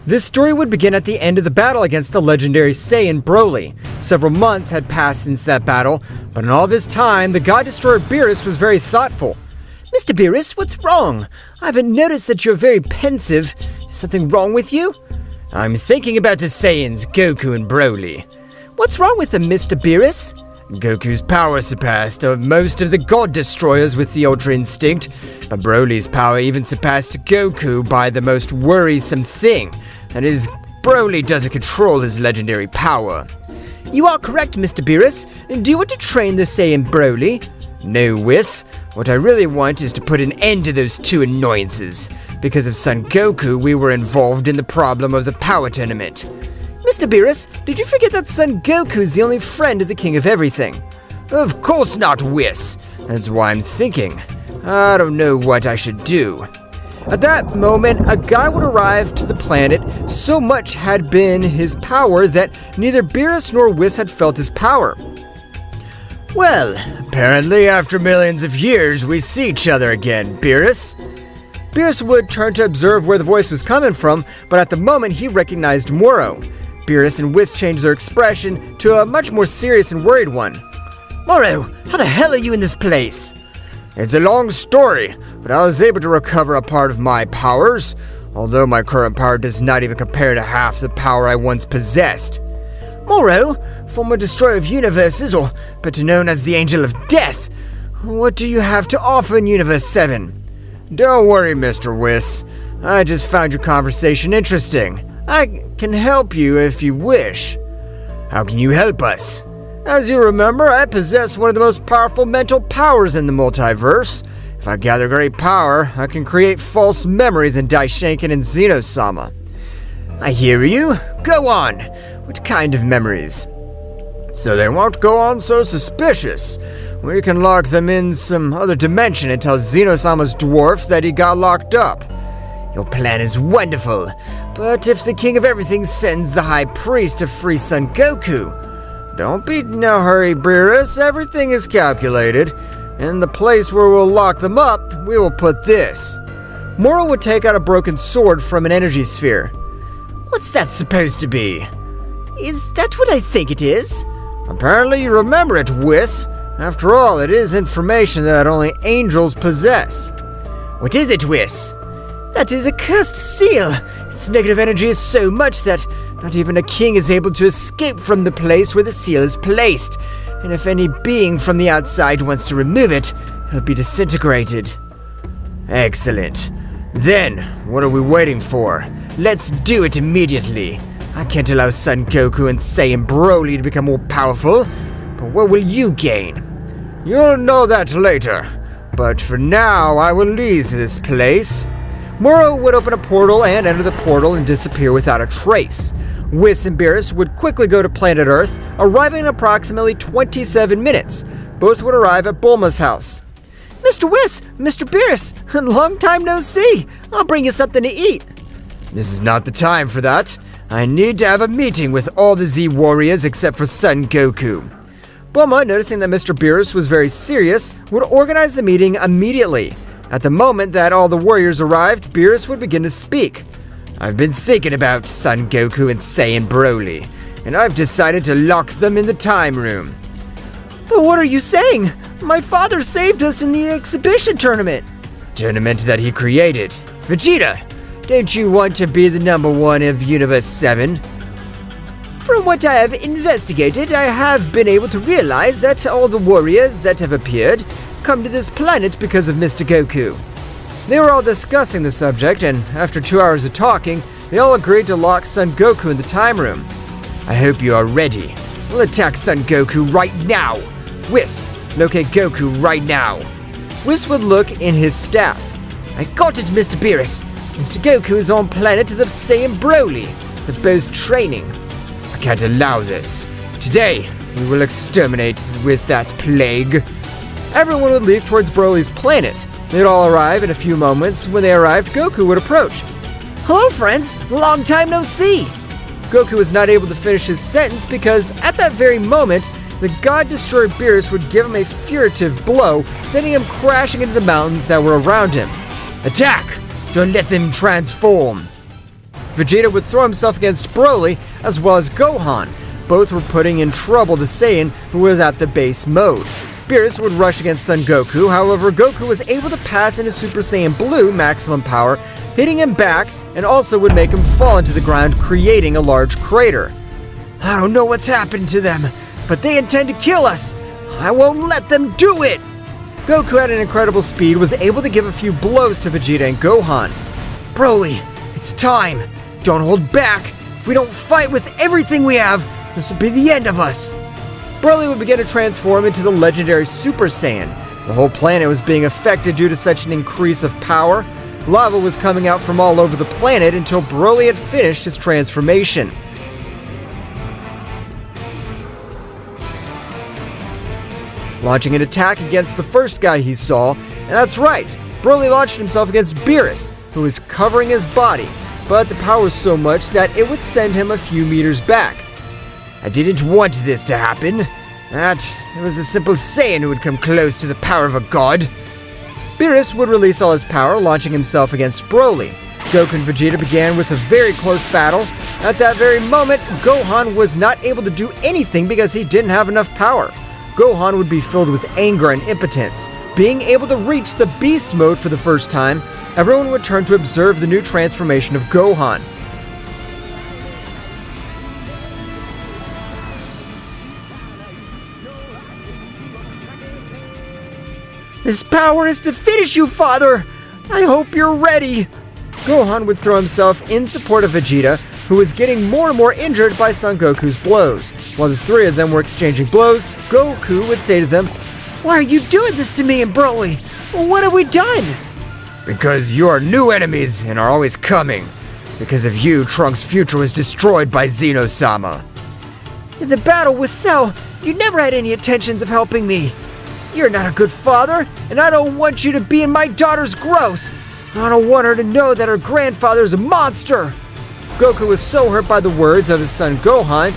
This story would begin at the end of the battle against the legendary Saiyan Broly. Several months had passed since that battle, but in all this time, the God Destroyer Beerus was very thoughtful. Mr. Beerus, what's wrong? I haven't noticed that you're very pensive. Is something wrong with you? I'm thinking about the Saiyans, Goku and Broly. What's wrong with them, Mr. Beerus? Goku's power surpassed most of the God Destroyers with the Ultra Instinct, but Broly's power even surpassed Goku by the most worrisome thing, that is, Broly doesn't control his legendary power. You are correct, Mr. Beerus. Do you want to train the Saiyan Broly? No, Whis. What I really want is to put an end to those two annoyances. Because of Son Goku, we were involved in the problem of the power tournament. Mr. Beerus, did you forget that Son Goku is the only friend of the King of Everything? Of course not, Whis. That's why I'm thinking. I don't know what I should do. At that moment, a guy would arrive to the planet. So much had been his power that neither Beerus nor Whis had felt his power. Well, apparently after millions of years, we see each other again, Beerus. Beerus would turn to observe where the voice was coming from, but at the moment he recognized Morrow. Beerus and Whis changed their expression to a much more serious and worried one. Morrow, how the hell are you in this place? It's a long story, but I was able to recover a part of my powers, although my current power does not even compare to half the power I once possessed. Morrow, former destroyer of universes, or better known as the Angel of Death, what do you have to offer in Universe 7? Don't worry, Mr. Whis. I just found your conversation interesting. I can help you if you wish. How can you help us? As you remember, I possess one of the most powerful mental powers in the multiverse. If I gather great power, I can create false memories in Daishinken and Zeno Sama. I hear you. Go on. What kind of memories? So they won't go on so suspicious. We can lock them in some other dimension and tell Zeno Sama's dwarf that he got locked up. Your plan is wonderful, but if the King of Everything sends the High Priest to free Son Goku, don't be in a hurry, Beerus. Everything is calculated. In the place where we'll lock them up, we will put this. Morrow would take out a broken sword from an energy sphere. What's that supposed to be? Is that what I think it is? Apparently you remember it, Whis. After all, it is information that only angels possess. What is it, Whis? That is a cursed seal. Its negative energy is so much that not even a king is able to escape from the place where the seal is placed. And if any being from the outside wants to remove it, it'll be disintegrated. Excellent. Then, what are we waiting for? Let's do it immediately. I can't allow Son Goku and Saiyan Broly to become more powerful, but what will you gain? You'll know that later, but for now I will leave this place. Morrow would open a portal and enter the portal and disappear without a trace. Whis and Beerus would quickly go to planet Earth, arriving in approximately 27 minutes. Both would arrive at Bulma's house. Mr. Whis, Mr. Beerus, long time no see. I'll bring you something to eat. This is not the time for that. I need to have a meeting with all the Z warriors except for Son Goku. Bulma, noticing that Mr. Beerus was very serious, would organize the meeting immediately. At the moment that all the warriors arrived, Beerus would begin to speak. I've been thinking about Son Goku and Saiyan Broly, and I've decided to lock them in the time room. But what are you saying? My father saved us in the exhibition tournament. Tournament that he created. Vegeta, don't you want to be the number one of Universe 7? From what I have investigated, I have been able to realize that all the warriors that have appeared come to this planet because of Mr. Goku. They were all discussing the subject, and after 2 hours of talking, they all agreed to lock Son Goku in the time room. I hope you are ready. We'll attack Son Goku right now. Whis, locate Goku right now. Whis would look in his staff. I got it, Mr. Beerus. Mr. Goku is on planet the Saiyan Broly. They're both training. I can't allow this. Today, we will exterminate with that plague. Everyone would leave towards Broly's planet. They'd all arrive in a few moments. When they arrived, Goku would approach. Hello, friends. Long time no see. Goku was not able to finish his sentence because at that very moment, the God Destroyer Beerus would give him a furtive blow, sending him crashing into the mountains that were around him. Attack! Don't let them transform. Vegeta would throw himself against Broly, as well as Gohan. Both were putting in trouble the Saiyan who was at the base mode. Beerus would rush against Son Goku, however Goku was able to pass into Super Saiyan Blue maximum power, hitting him back and also would make him fall into the ground, creating a large crater. I don't know what's happened to them, but they intend to kill us. I won't let them do it! Goku at an incredible speed was able to give a few blows to Vegeta and Gohan. Broly, it's time. Don't hold back. If we don't fight with everything we have, this will be the end of us. Broly would begin to transform into the legendary Super Saiyan. The whole planet was being affected due to such an increase of power. Lava was coming out from all over the planet until Broly had finished his transformation. Launching an attack against the first guy he saw, and that's right, Broly launched himself against Beerus, who was covering his body, but the power was so much that it would send him a few meters back. I didn't want this to happen. It was a simple Saiyan who would come close to the power of a god. Beerus would release all his power, launching himself against Broly. Goku and Vegeta began with a very close battle. At that very moment, Gohan was not able to do anything because he didn't have enough power. Gohan would be filled with anger and impotence. Being able to reach the beast mode for the first time, everyone would turn to observe the new transformation of Gohan. This power is to finish you, Father! I hope you're ready! Gohan would throw himself in support of Vegeta, who was getting more and more injured by Son Goku's blows. While the three of them were exchanging blows, Goku would say to them, Why are you doing this to me and Broly? What have we done? Because you are new enemies and are always coming. Because of you, Trunks' future was destroyed by Zeno Sama. In the battle with Cell, you never had any intentions of helping me. You're not a good father, and I don't want you to be in my daughter's growth. I don't want her to know that her grandfather is a monster. Goku was so hurt by the words of his son Gohan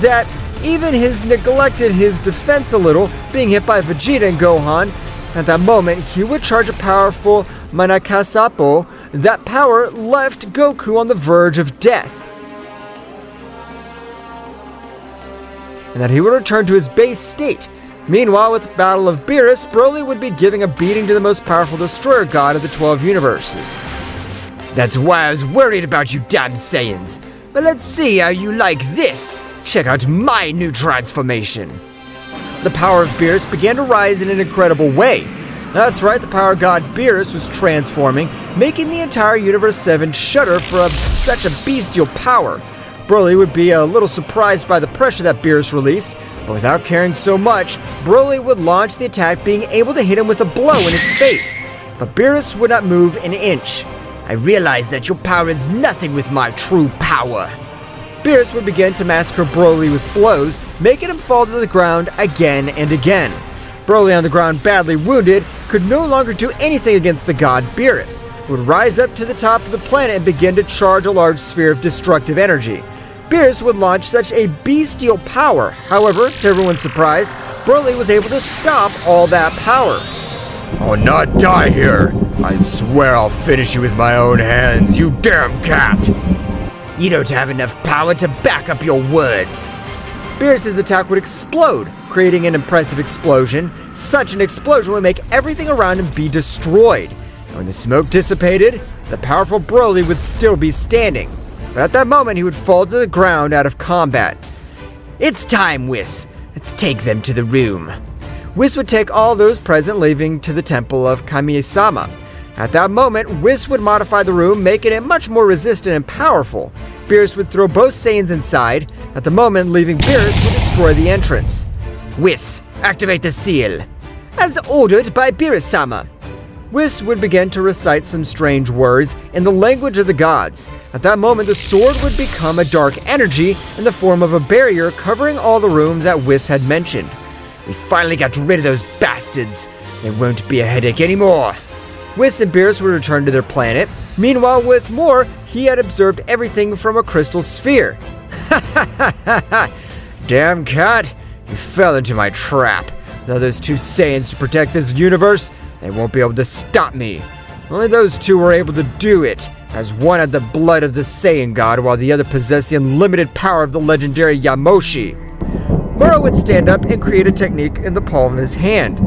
that even neglected his defense a little, being hit by Vegeta and Gohan. At that moment, he would charge a powerful Manakasapo. That power left Goku on the verge of death, and that he would return to his base state. Meanwhile, with the Battle of Beerus, Broly would be giving a beating to the most powerful destroyer god of the 12 universes. That's why I was worried about you damn Saiyans. But let's see how you like this. Check out my new transformation. The power of Beerus began to rise in an incredible way. That's right, the power god Beerus was transforming, making the entire Universe 7 shudder for such a bestial power. Broly would be a little surprised by the pressure that Beerus released, but without caring so much, Broly would launch the attack, being able to hit him with a blow in his face. But Beerus would not move an inch. I realize that your power is nothing with my true power. Beerus would begin to massacre Broly with blows, making him fall to the ground again and again. Broly, on the ground badly wounded, could no longer do anything against the god Beerus, who would rise up to the top of the planet and begin to charge a large sphere of destructive energy. Beerus would launch such a bestial power. However, to everyone's surprise, Broly was able to stop all that power. I'll not die here. I swear I'll finish you with my own hands, you damn cat. You don't have enough power to back up your words. Beerus' attack would explode, creating an impressive explosion. Such an explosion would make everything around him be destroyed. And when the smoke dissipated, the powerful Broly would still be standing. But at that moment, he would fall to the ground out of combat. It's time, Whis. Let's take them to the room. Whis would take all those present, leaving to the temple of Kami-sama. At that moment, Whis would modify the room, making it much more resistant and powerful. Beerus would throw both Saiyans inside. At the moment, leaving Beerus would destroy the entrance. Whis, activate the seal. As ordered by Beerus-sama. Whis would begin to recite some strange words in the language of the gods. At that moment, the sword would become a dark energy in the form of a barrier covering all the room that Whis had mentioned. We finally got rid of those bastards. There won't be a headache anymore. Whis and Beerus would return to their planet. Meanwhile, with Morrow, he had observed everything from a crystal sphere. Ha ha ha ha ha! Damn cat, you fell into my trap. Now those two Saiyans to protect this universe, they won't be able to stop me. Only those two were able to do it. as one had the blood of the Saiyan god while the other possessed the unlimited power of the legendary Yamoshi. Morrow would stand up and create a technique in the palm of his hand.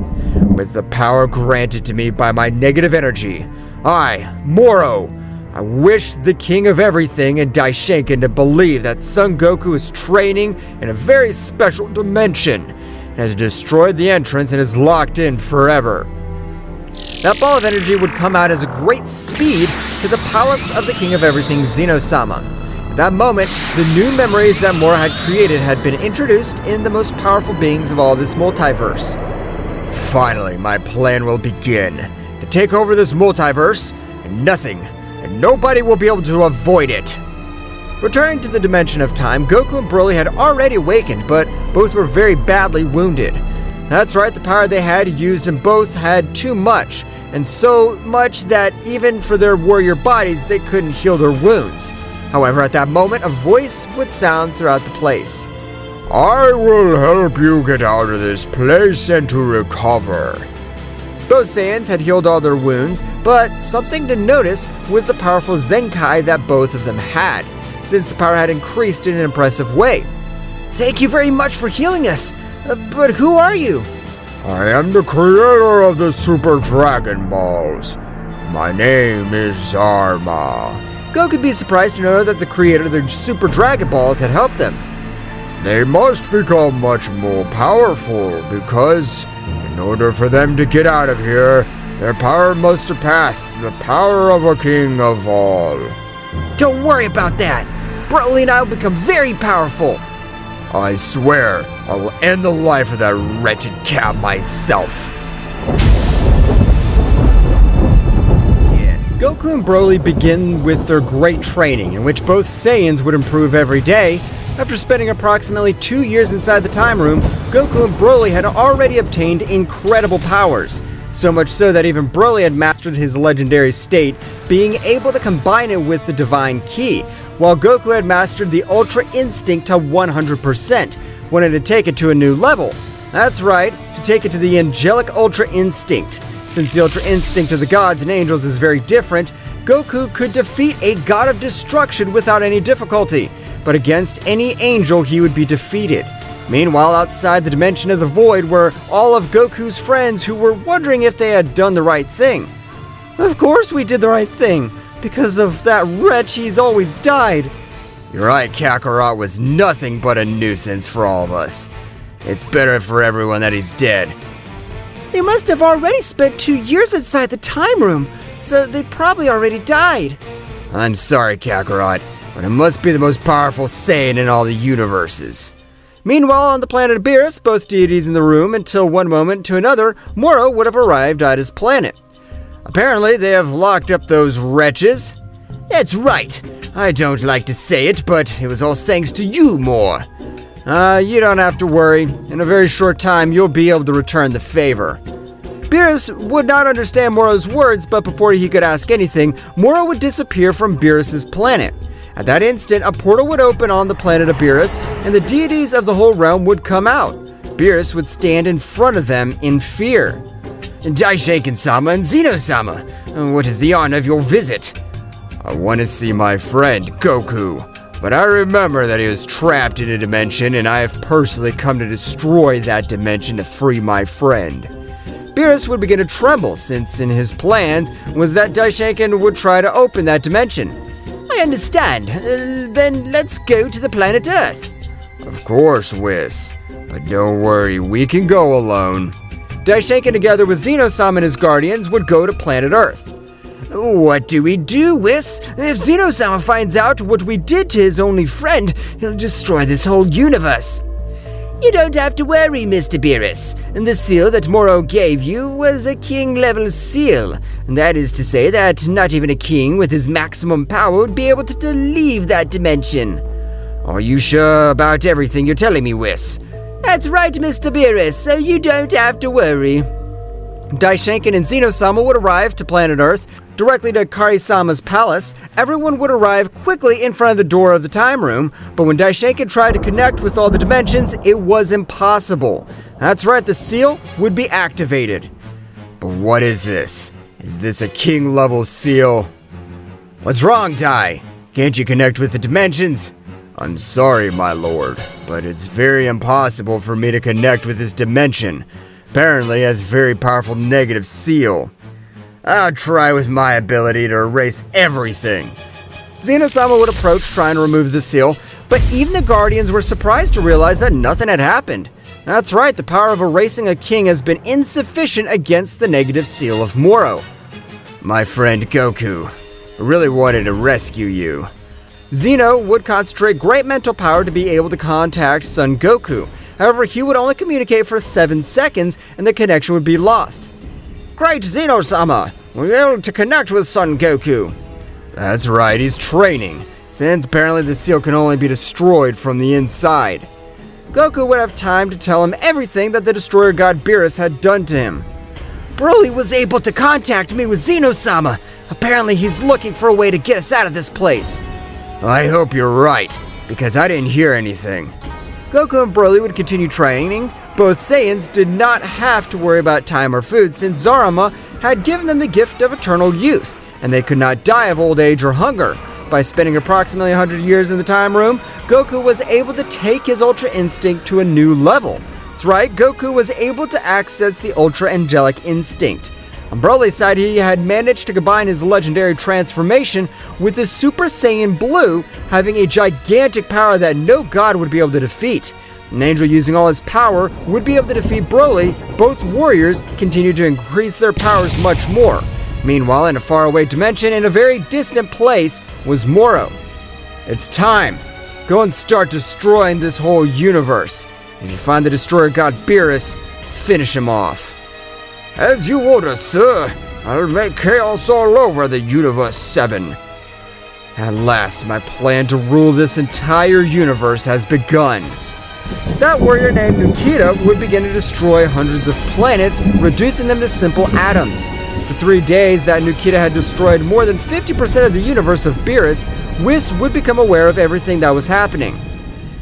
With the power granted to me by my negative energy, I, Morrow, I wish the king of everything and Daishinkan to believe that Son Goku is training in a very special dimension, and has destroyed the entrance and is locked in forever. That ball of energy would come out as a great speed to the palace of the king of everything, Zeno Sama. At that moment, the new memories that Morrow had created had been introduced in the most powerful beings of all this multiverse. Finally, my plan will begin. To take over this multiverse, and nothing, and nobody will be able to avoid it. Returning to the dimension of time, Goku and Broly had already awakened, but both were very badly wounded. That's right, the power they had used and both had too much, and so much that even for their warrior bodies, they couldn't heal their wounds. However, at that moment, a voice would sound throughout the place. I will help you get out of this place and to recover. Both Saiyans had healed all their wounds, but something to notice was the powerful Zenkai that both of them had, since the power had increased in an impressive way. Thank you very much for healing us, but who are you? I am the creator of the Super Dragon Balls. My name is Zarma. Goku could be surprised to know that the creator of the Super Dragon Balls had helped them. They must become much more powerful because, in order for them to get out of here, their power must surpass the power of a king of all. Don't worry about that. Broly and I will become very powerful. I swear, I will end the life of that wretched cat myself. Goku and Broly begin with their great training, in which both Saiyans would improve every day. After spending approximately 2 years inside the time room, Goku and Broly had already obtained incredible powers. So much so that even Broly had mastered his legendary state, being able to combine it with the divine ki, while Goku had mastered the Ultra Instinct to 100%, wanted to take it to a new level. That's right, to take it to the Angelic Ultra Instinct. Since the Ultra Instinct of the gods and angels is very different, Goku could defeat a god of destruction without any difficulty, but against any angel he would be defeated. Meanwhile, outside the dimension of the void were all of Goku's friends who were wondering if they had done the right thing. Of course we did the right thing. Because of that wretch, he's always died. You're right, Kakarot was nothing but a nuisance for all of us. It's better for everyone that he's dead. They must have already spent 2 years inside the time room, so they probably already died. I'm sorry, Kakarot, but it must be the most powerful Saiyan in all the universes. Meanwhile, on the planet Beerus, both deities in the room until one moment to another, Morrow would have arrived at his planet. Apparently, they have locked up those wretches. That's right. I don't like to say it, but it was all thanks to you, Morrow. You don't have to worry. In a very short time, you'll be able to return the favor. Beerus would not understand Morrow's words, but before he could ask anything, Morrow would disappear from Beerus's planet. At that instant, a portal would open on the planet of Beerus, and the deities of the whole realm would come out. Beerus would stand in front of them in fear. Daishinkan Sama and Zeno Sama, what is the honor of your visit? I want to see my friend, Goku. But I remember that he was trapped in a dimension, and I have personally come to destroy that dimension to free my friend. Beerus would begin to tremble, since in his plans was that Daishinkan would try to open that dimension. I understand. Then let's go to the planet Earth. Of course, Whis. But don't worry, we can go alone. Daishinkan, together with Zeno Sama and his guardians, would go to planet Earth. What do we do, Whis? If Zeno Sama finds out what we did to his only friend, he'll destroy this whole universe. You don't have to worry, Mr. Beerus. The seal that Morrow gave you was a king-level seal. That is to say that not even a king with his maximum power would be able to leave that dimension. Are you sure about everything you're telling me, Whis? That's right, Mr. Beerus, so you don't have to worry. Daishinkan and Zeno Sama would arrive to planet Earth. Directly to Kari-sama's palace, everyone would arrive quickly in front of the door of the time room, but when Daishinkan tried to connect with all the dimensions, it was impossible. That's right, the seal would be activated. But what is this? Is this a king-level seal? What's wrong, Dai? Can't you connect with the dimensions? I'm sorry, my lord, but it's very impossible for me to connect with this dimension. Apparently, it has a very powerful negative seal. I'll try with my ability to erase everything. Zeno Sama would approach trying to remove the seal, but even the Guardians were surprised to realize that nothing had happened. That's right, the power of erasing a king has been insufficient against the negative seal of Morrow. My friend Goku, I really wanted to rescue you. Zeno would concentrate great mental power to be able to contact Son Goku. However, he would only communicate for 7 seconds and the connection would be lost. Great, Zeno Sama! We're able to connect with Son Goku. That's right, he's training, since apparently the seal can only be destroyed from the inside. Goku would have time to tell him everything that the destroyer god Beerus had done to him. Broly was able to contact me with Zeno Sama. Apparently he's looking for a way to get us out of this place. I hope you're right, because I didn't hear anything. Goku and Broly would continue training. Both Saiyans did not have to worry about time or food since Zarma had given them the gift of eternal youth, and they could not die of old age or hunger. By spending approximately 100 years in the time room, Goku was able to take his Ultra Instinct to a new level. That's right, Goku was able to access the Ultra Angelic Instinct. On Broly's side, he had managed to combine his legendary transformation with his Super Saiyan Blue, having a gigantic power that no god would be able to defeat. An angel using all his power would be able to defeat Broly. Both warriors continued to increase their powers much more. Meanwhile, in a faraway dimension in a very distant place was Morrow. It's time. Go and start destroying this whole universe. If you find the destroyer god Beerus, finish him off. As you order, sir. I'll make chaos all over the Universe 7. At last, my plan to rule this entire universe has begun. That warrior named Nikita would begin to destroy hundreds of planets, reducing them to simple atoms. For 3 days that Nikita had destroyed more than 50% of the universe of Beerus, Whis would become aware of everything that was happening.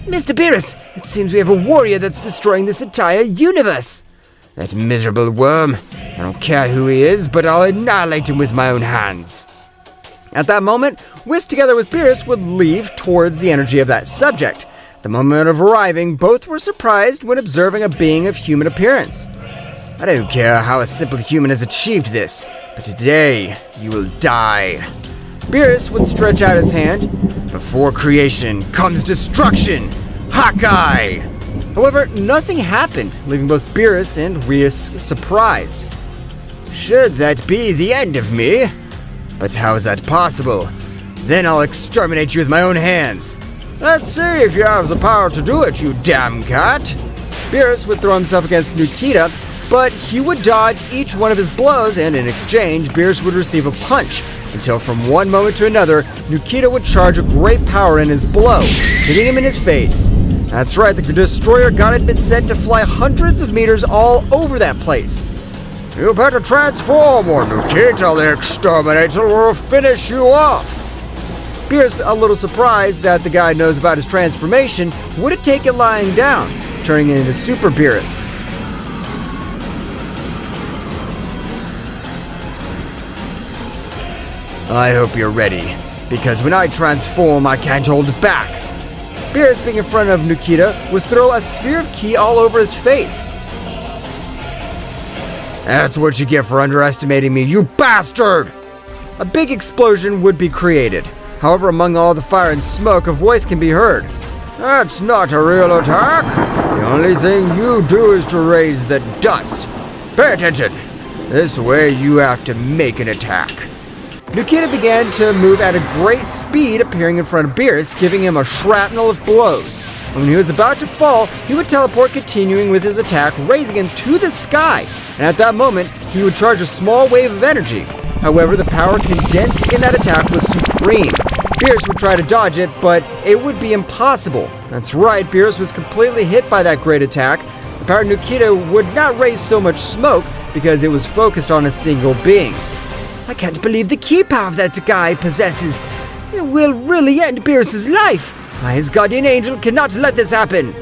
Mr. Beerus, it seems we have a warrior that's destroying this entire universe. That miserable worm. I don't care who he is, but I'll annihilate him with my own hands. At that moment, Whis together with Beerus would leave towards the energy of that subject. The moment of arriving, both were surprised when observing a being of human appearance. I don't care how a simple human has achieved this, but today you will die. Beerus would stretch out his hand. Before creation comes destruction. Hawkeye! However, nothing happened, leaving both Beerus and Whis surprised. Should that be the end of me? But how is that possible? Then I'll exterminate you with my own hands. Let's see if you have the power to do it, you damn cat. Beerus would throw himself against Nikita, but he would dodge each one of his blows, and in exchange, Beerus would receive a punch, until from one moment to another, Nikita would charge a great power in his blow, hitting him in his face. That's right, the destroyer god had been sent to fly hundreds of meters all over that place. You better transform, or Nikita the Exterminator will finish you off. Beerus, a little surprised that the guy knows about his transformation, would take it lying down, turning into Super Beerus. I hope you're ready, because when I transform, I can't hold back. Beerus, being in front of Nikita, would throw a sphere of ki all over his face. That's what you get for underestimating me, you bastard! A big explosion would be created. However, among all the fire and smoke, a voice can be heard. That's not a real attack. The only thing you do is to raise the dust. Pay attention. This way you have to make an attack. Nikita began to move at a great speed, appearing in front of Beerus, giving him a shrapnel of blows. And when he was about to fall, he would teleport, continuing with his attack, raising him to the sky. And at that moment, he would charge a small wave of energy. However, the power condensed in that attack was supreme. Beerus would try to dodge it, but it would be impossible. That's right, Beerus was completely hit by that great attack. The power of Nikita would not raise so much smoke because it was focused on a single being. I can't believe the ki power that guy possesses. It will really end Beerus' life. His guardian angel cannot let this happen.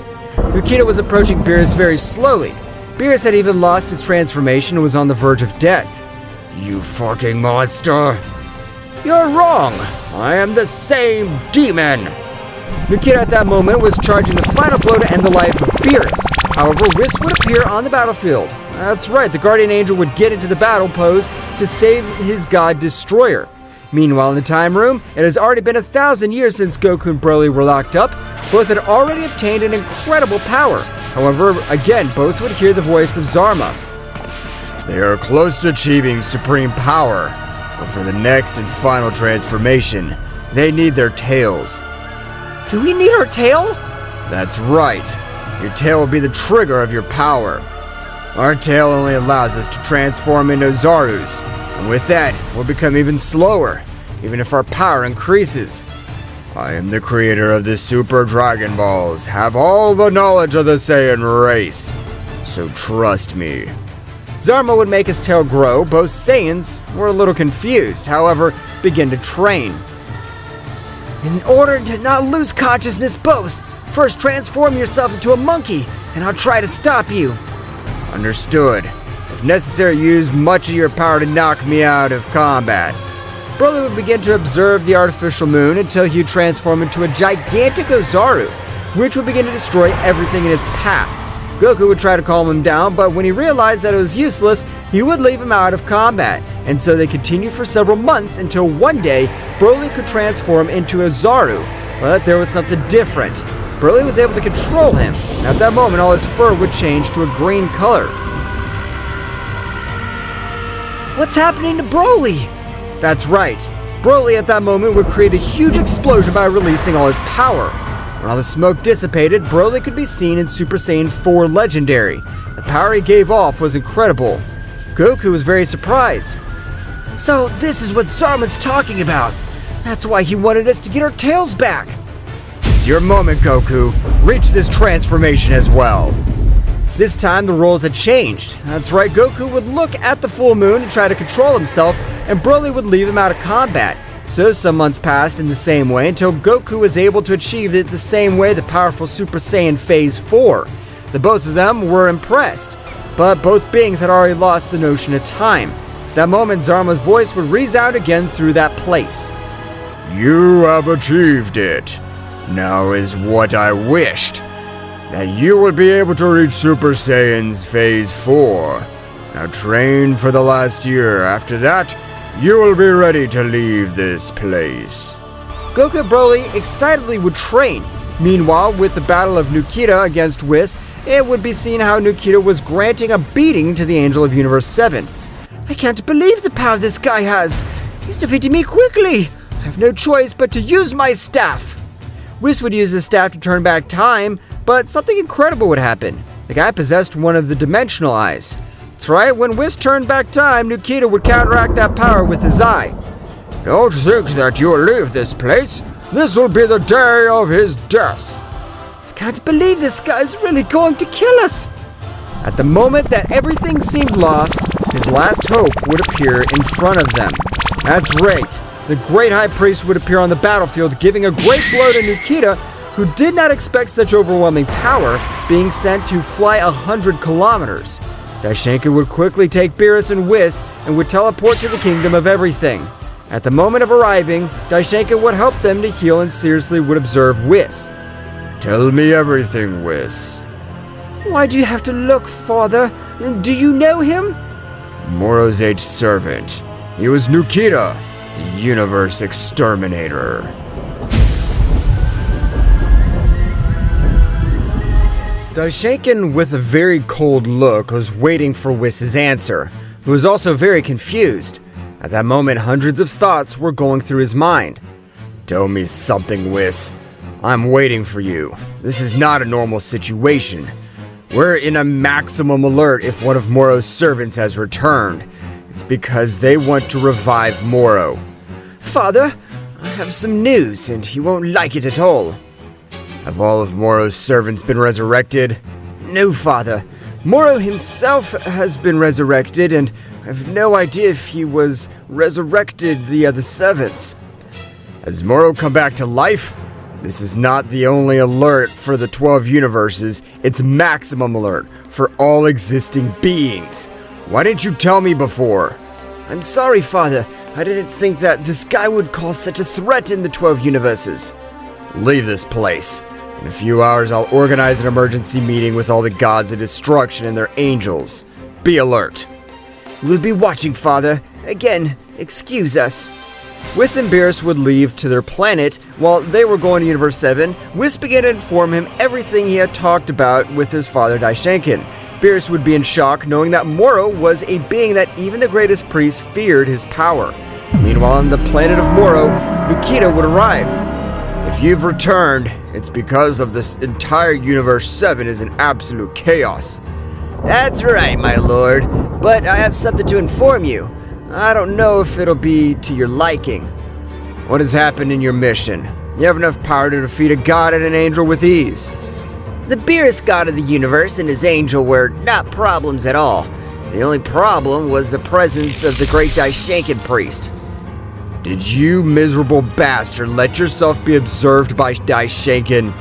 Nikita was approaching Beerus very slowly. Beerus had even lost his transformation and was on the verge of death. You fucking monster! You're wrong. I am the same demon. Nikita at that moment was charging the final blow to end the life of Beerus. However, Whis would appear on the battlefield. That's right, the Guardian Angel would get into the battle pose to save his God Destroyer. Meanwhile, in the time room, it has already been 1,000 years since Goku and Broly were locked up. Both had already obtained an incredible power. However, again, both would hear the voice of Zarma. They are close to achieving supreme power, but for the next and final transformation, they need their tails. Do we need our tail? That's right. Your tail will be the trigger of your power. Our tail only allows us to transform into Zarus, and with that, we'll become even slower, even if our power increases. I am the creator of the Super Dragon Balls, have all the knowledge of the Saiyan race, so trust me. Zarma would make his tail grow. Both Saiyans were a little confused, however, began to train. In order to not lose consciousness both, first transform yourself into a monkey, and I'll try to stop you. Understood. If necessary, use much of your power to knock me out of combat. Broly would begin to observe the artificial moon until he would transform into a gigantic Ozaru, which would begin to destroy everything in its path. Goku would try to calm him down, but when he realized that it was useless, he would leave him out of combat, and so they continued for several months until one day, Broly could transform into a Zaru. But there was something different. Broly was able to control him, and at that moment all his fur would change to a green color. What's happening to Broly? That's right. Broly at that moment would create a huge explosion by releasing all his power. When all the smoke dissipated, Broly could be seen in Super Saiyan 4 Legendary. The power he gave off was incredible. Goku was very surprised. So this is what Zarma's talking about. That's why he wanted us to get our tails back. It's your moment, Goku. Reach this transformation as well. This time the roles had changed. That's right, Goku would look at the full moon and try to control himself, and Broly would leave him out of combat. So some months passed in the same way until Goku was able to achieve it the same way the powerful Super Saiyan Phase 4. The both of them were impressed, but both beings had already lost the notion of time. That moment, Zarma's voice would resound again through that place. You have achieved it. Now is what I wished. That you will be able to reach Super Saiyan's Phase 4. Now train for the last year. After that, you will be ready to leave this place. Goku and Broly excitedly would train. Meanwhile, with the battle of Nikita against Whis, it would be seen how Nikita was granting a beating to the Angel of Universe 7. I can't believe the power this guy has. He's defeating me quickly. I have no choice but to use my staff. Whis would use his staff to turn back time, but something incredible would happen. The guy possessed one of the dimensional eyes. That's right, when Whis turned back time, Nikita would counteract that power with his eye. Don't think that you'll leave this place. This will be the day of his death. I can't believe this guy is really going to kill us. At the moment that everything seemed lost, his last hope would appear in front of them. That's right. The great high priest would appear on the battlefield, giving a great blow to Nikita, who did not expect such overwhelming power, being sent to fly 100 kilometers. Daishenka would quickly take Beerus and Whis and would teleport to the Kingdom of Everything. At the moment of arriving, Daishenka would help them to heal and seriously would observe Whis. Tell me everything, Whis. Why do you have to look, Father? Do you know him? Morrow's aged servant. He was Nikita, the universe exterminator. Daishenkin, with a very cold look, was waiting for Whis' answer, who was also very confused. At that moment, hundreds of thoughts were going through his mind. Tell me something, Whis. I'm waiting for you. This is not a normal situation. We're in a maximum alert if one of Morrow's servants has returned. It's because they want to revive Morrow. Father, I have some news, and you won't like it at all. Have all of Morrow's servants been resurrected? No, Father. Morrow himself has been resurrected, and I have no idea if he was resurrected the other servants. Has Morrow come back to life? This is not the only alert for the 12 universes, it's maximum alert for all existing beings. Why didn't you tell me before? I'm sorry, Father. I didn't think that this guy would cause such a threat in the 12 universes. Leave this place. In a few hours, I'll organize an emergency meeting with all the gods of destruction and their angels. Be alert. We'll be watching, Father. Again, excuse us. Whis and Beerus would leave to their planet. While they were going to Universe 7, Whis began to inform him everything he had talked about with his father Daishenkin. Beerus would be in shock knowing that Morrow was a being that even the greatest priest feared his power. Meanwhile, on the planet of Morrow, Nikita would arrive. If you've returned, it's because of this entire Universe 7 is in absolute chaos. That's right, my lord. But I have something to inform you. I don't know if it'll be to your liking. What has happened in your mission? You have enough power to defeat a god and an angel with ease. The Beerus god of the universe and his angel were not problems at all. The only problem was the presence of the great Daishenkin priest. Did you miserable bastard let yourself be observed by Daishenkin?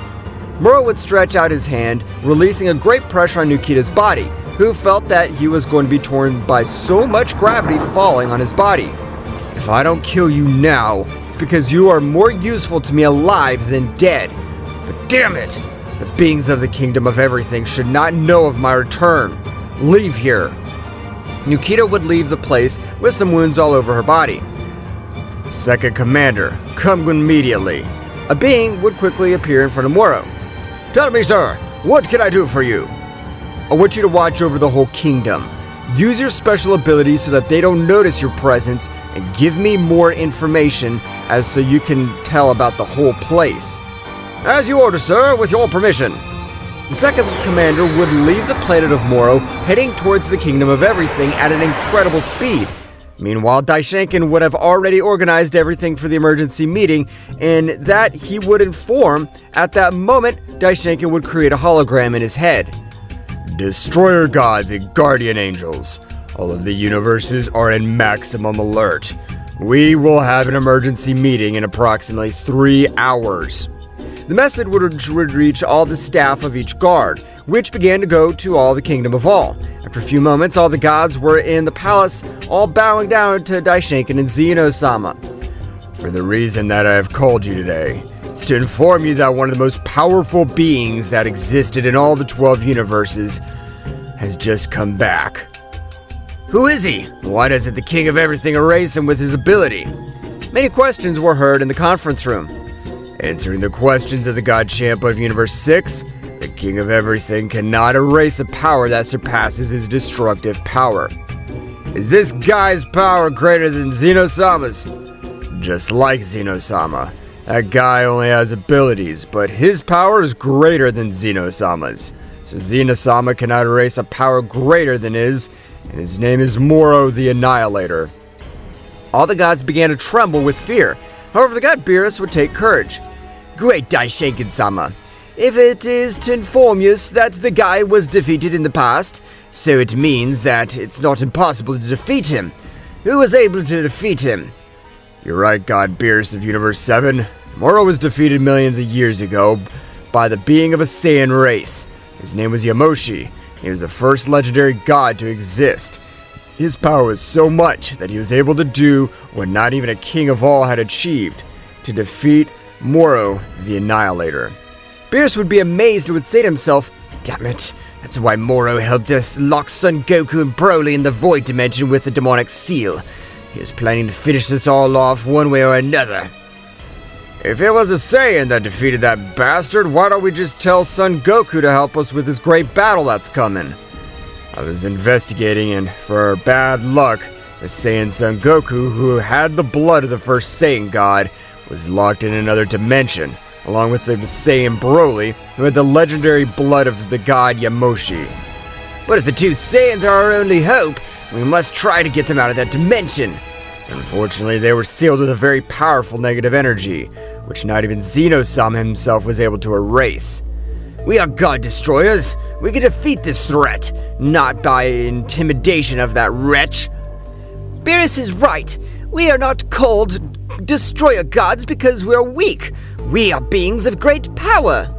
Morrow would stretch out his hand, releasing a great pressure on Nikita's body, who felt that he was going to be torn by so much gravity falling on his body. If I don't kill you now, it's because you are more useful to me alive than dead. But damn it! The beings of the Kingdom of Everything should not know of my return. Leave here. Nikita would leave the place with some wounds all over her body. Second Commander, come immediately. A being would quickly appear in front of Morrow. Tell me, sir, what can I do for you? I want you to watch over the whole kingdom. Use your special abilities so that they don't notice your presence, and give me more information as so you can tell about the whole place. As you order, sir, with your permission. The second commander would leave the planet of Morrow, heading towards the Kingdom of Everything at an incredible speed. Meanwhile, Daishenkin would have already organized everything for the emergency meeting, and that he would inform. At that moment, Daishenkin would create a hologram in his head. Destroyer gods and guardian angels. All of the universes are in maximum alert. We will have an emergency meeting in approximately 3 hours. The message would reach all the staff of each guard, which began to go to all the Kingdom of All. After a few moments, all the gods were in the palace, all bowing down to Daishenkin and Zeno Sama. For the reason that I have called you today, it's to inform you that one of the most powerful beings that existed in all the 12 universes has just come back. Who is he? Why doesn't the King of Everything erase him with his ability? Many questions were heard in the conference room. Answering the questions of the God Champ of Universe 6, the King of Everything cannot erase a power that surpasses his destructive power. Is this guy's power greater than Zeno Sama's? Just like Zeno Sama, that guy only has abilities, but his power is greater than Zeno Sama's. So Zeno Sama cannot erase a power greater than his, and his name is Morrow the Annihilator. All the gods began to tremble with fear. However, the god Beerus would take courage. Great Daishenkin-sama. If it is to inform you that the guy was defeated in the past, so it means that it's not impossible to defeat him. Who was able to defeat him? You're right, God Beerus of Universe 7. Morrow was defeated millions of years ago by the being of a Saiyan race. His name was Yamoshi. He was the first legendary god to exist. His power was so much that he was able to do what not even a king of all had achieved, to defeat Morrow the Annihilator. Beerus would be amazed and would say to himself, "Damn it, that's why Morrow helped us lock Son Goku and Broly in the Void Dimension with the demonic seal. He was planning to finish this all off one way or another." If it was a Saiyan that defeated that bastard, why don't we just tell Son Goku to help us with this great battle that's coming? I was investigating, and for bad luck, the Saiyan Son Goku, who had the blood of the first Saiyan god, was locked in another dimension, along with the Saiyan Broly, who had the legendary blood of the god Yamoshi. But if the two Saiyans are our only hope, we must try to get them out of that dimension. Unfortunately, they were sealed with a very powerful negative energy, which not even Zeno Sama himself was able to erase. We are God Destroyers. We can defeat this threat, not by intimidation of that wretch. Beerus is right. We are not called Destroyer Gods because we are weak. We are beings of great power.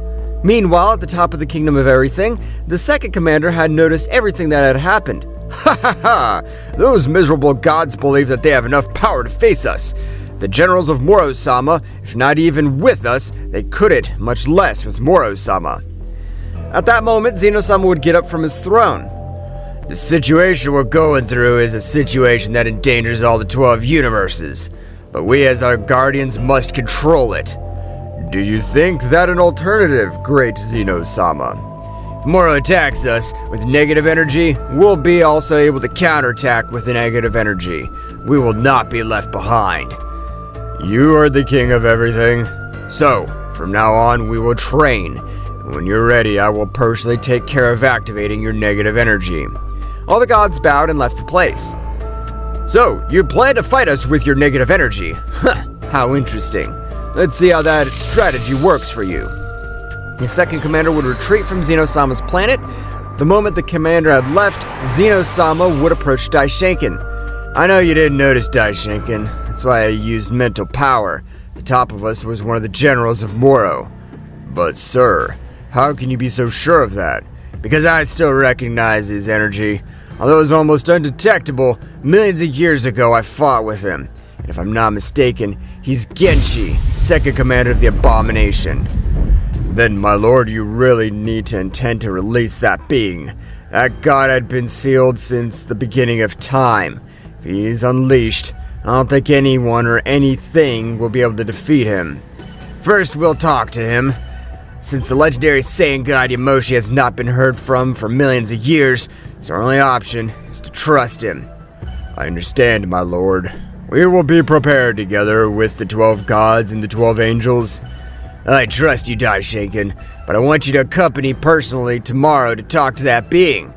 Meanwhile, at the top of the Kingdom of Everything, the second commander had noticed everything that had happened. Ha ha ha! Those miserable gods believe that they have enough power to face us. The generals of Morrow Sama, if not even with us, they couldn't, much less with Morrow Sama. At that moment, Zeno Sama would get up from his throne. The situation we're going through is a situation that endangers all the 12 universes, but we as our guardians must control it. Do you think that an alternative, great Zeno Sama? If Morrow attacks us with negative energy, we'll be also able to counterattack with the negative energy. We will not be left behind. You are the king of everything. So, from now on, we will train. When you're ready, I will personally take care of activating your negative energy. All the gods bowed and left the place. So, you plan to fight us with your negative energy? Huh, how interesting. Let's see how that strategy works for you. The second commander would retreat from Zeno Sama's planet. The moment the commander had left, Zeno Sama would approach Daishinken. I know you didn't notice, Daishinken. That's why I used mental power. The top of us was one of the generals of Morrow. But sir, how can you be so sure of that? Because I still recognize his energy. Although it was almost undetectable, millions of years ago I fought with him. And if I'm not mistaken, he's Genshi, second commander of the Abomination. Then, my lord, you really need to intend to release that being. That god had been sealed since the beginning of time. If he's unleashed, I don't think anyone or anything will be able to defeat him. First, we'll talk to him. Since the legendary Saiyan god Yamoshi has not been heard from for millions of years, his only option is to trust him. I understand, my lord. We will be prepared together with the 12 gods and the 12 angels. I trust you, Daishinken, but I want you to accompany personally tomorrow to talk to that being.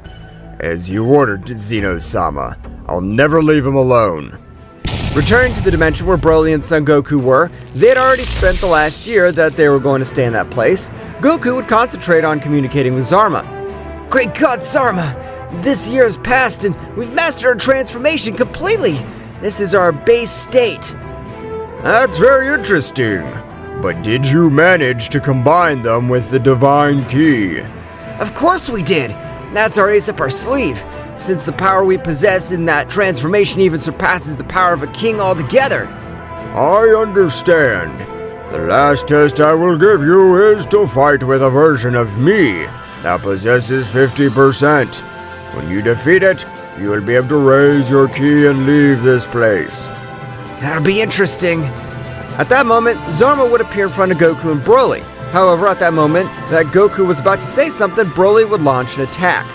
As you ordered, Zeno Sama. I'll never leave him alone. Returning to the dimension where Broly and Son Goku were, they had already spent the last year that they were going to stay in that place. Goku would concentrate on communicating with Zarma. Great God, Zarma! This year has passed and we've mastered our transformation completely! This is our base state. That's very interesting. But did you manage to combine them with the divine key? Of course we did! That's our ace up our sleeve, since the power we possess in that transformation even surpasses the power of a king altogether. I understand. The last test I will give you is to fight with a version of me that possesses 50%. When you defeat it, you will be able to raise your key and leave this place. That'll be interesting. At that moment, Zarma would appear in front of Goku and Broly. However, at that moment that Goku was about to say something, Broly would launch an attack.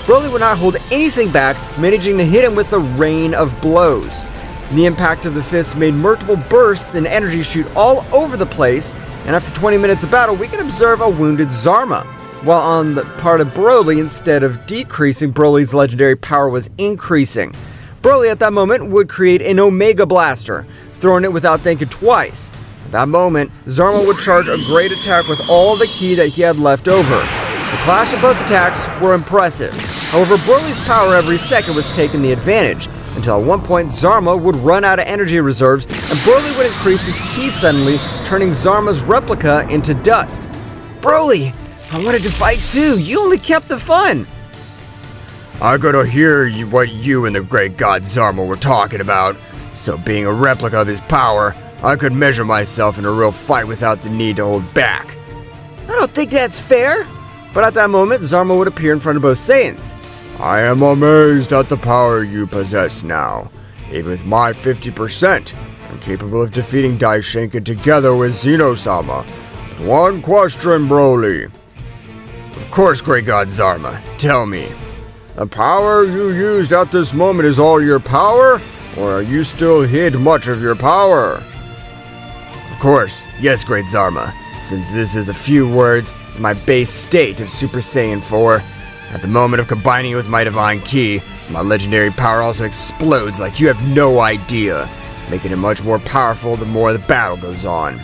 Broly would not hold anything back, managing to hit him with a rain of blows. The impact of the fist made multiple bursts and energy shoot all over the place, and after 20 minutes of battle, we can observe a wounded Zarma. While on the part of Broly, instead of decreasing, Broly's legendary power was increasing. Broly at that moment would create an Omega Blaster, throwing it without thinking twice. At that moment, Zarma would charge a great attack with all the ki that he had left over. The clash of both attacks were impressive. However, Broly's power every second was taking the advantage, until at one point Zarma would run out of energy reserves and Broly would increase his ki suddenly, turning Zarma's replica into dust. Broly, I wanted to fight too, you only kept the fun! I gotta hear what you and the great god Zarma were talking about. So being a replica of his power, I could measure myself in a real fight without the need to hold back. I don't think that's fair. But at that moment, Zarma would appear in front of both Saiyans. I am amazed at the power you possess now. Even with my 50%, I'm capable of defeating Daishinken together with Zeno Sama. One question, Broly. Of course, great god Zarma. Tell me, the power you used at this moment is all your power? Or are you still hid much of your power? Of course, yes, great Zarma. Since this is a few words, it's my base state of Super Saiyan 4. At the moment of combining it with my divine ki, my legendary power also explodes like you have no idea, making it much more powerful the more the battle goes on.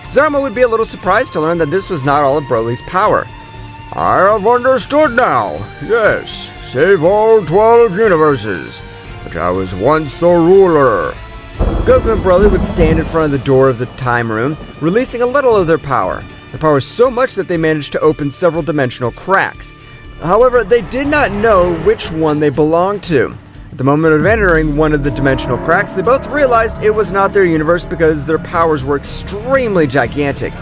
Zarma would be a little surprised to learn that this was not all of Broly's power. I have understood now. Yes, save all 12 universes, which I was once the ruler. Goku and Broly would stand in front of the door of the time room, releasing a little of their power. The power was so much that they managed to open several dimensional cracks. However, they did not know which one they belonged to. At the moment of entering one of the dimensional cracks, they both realized it was not their universe because their powers were extremely gigantic.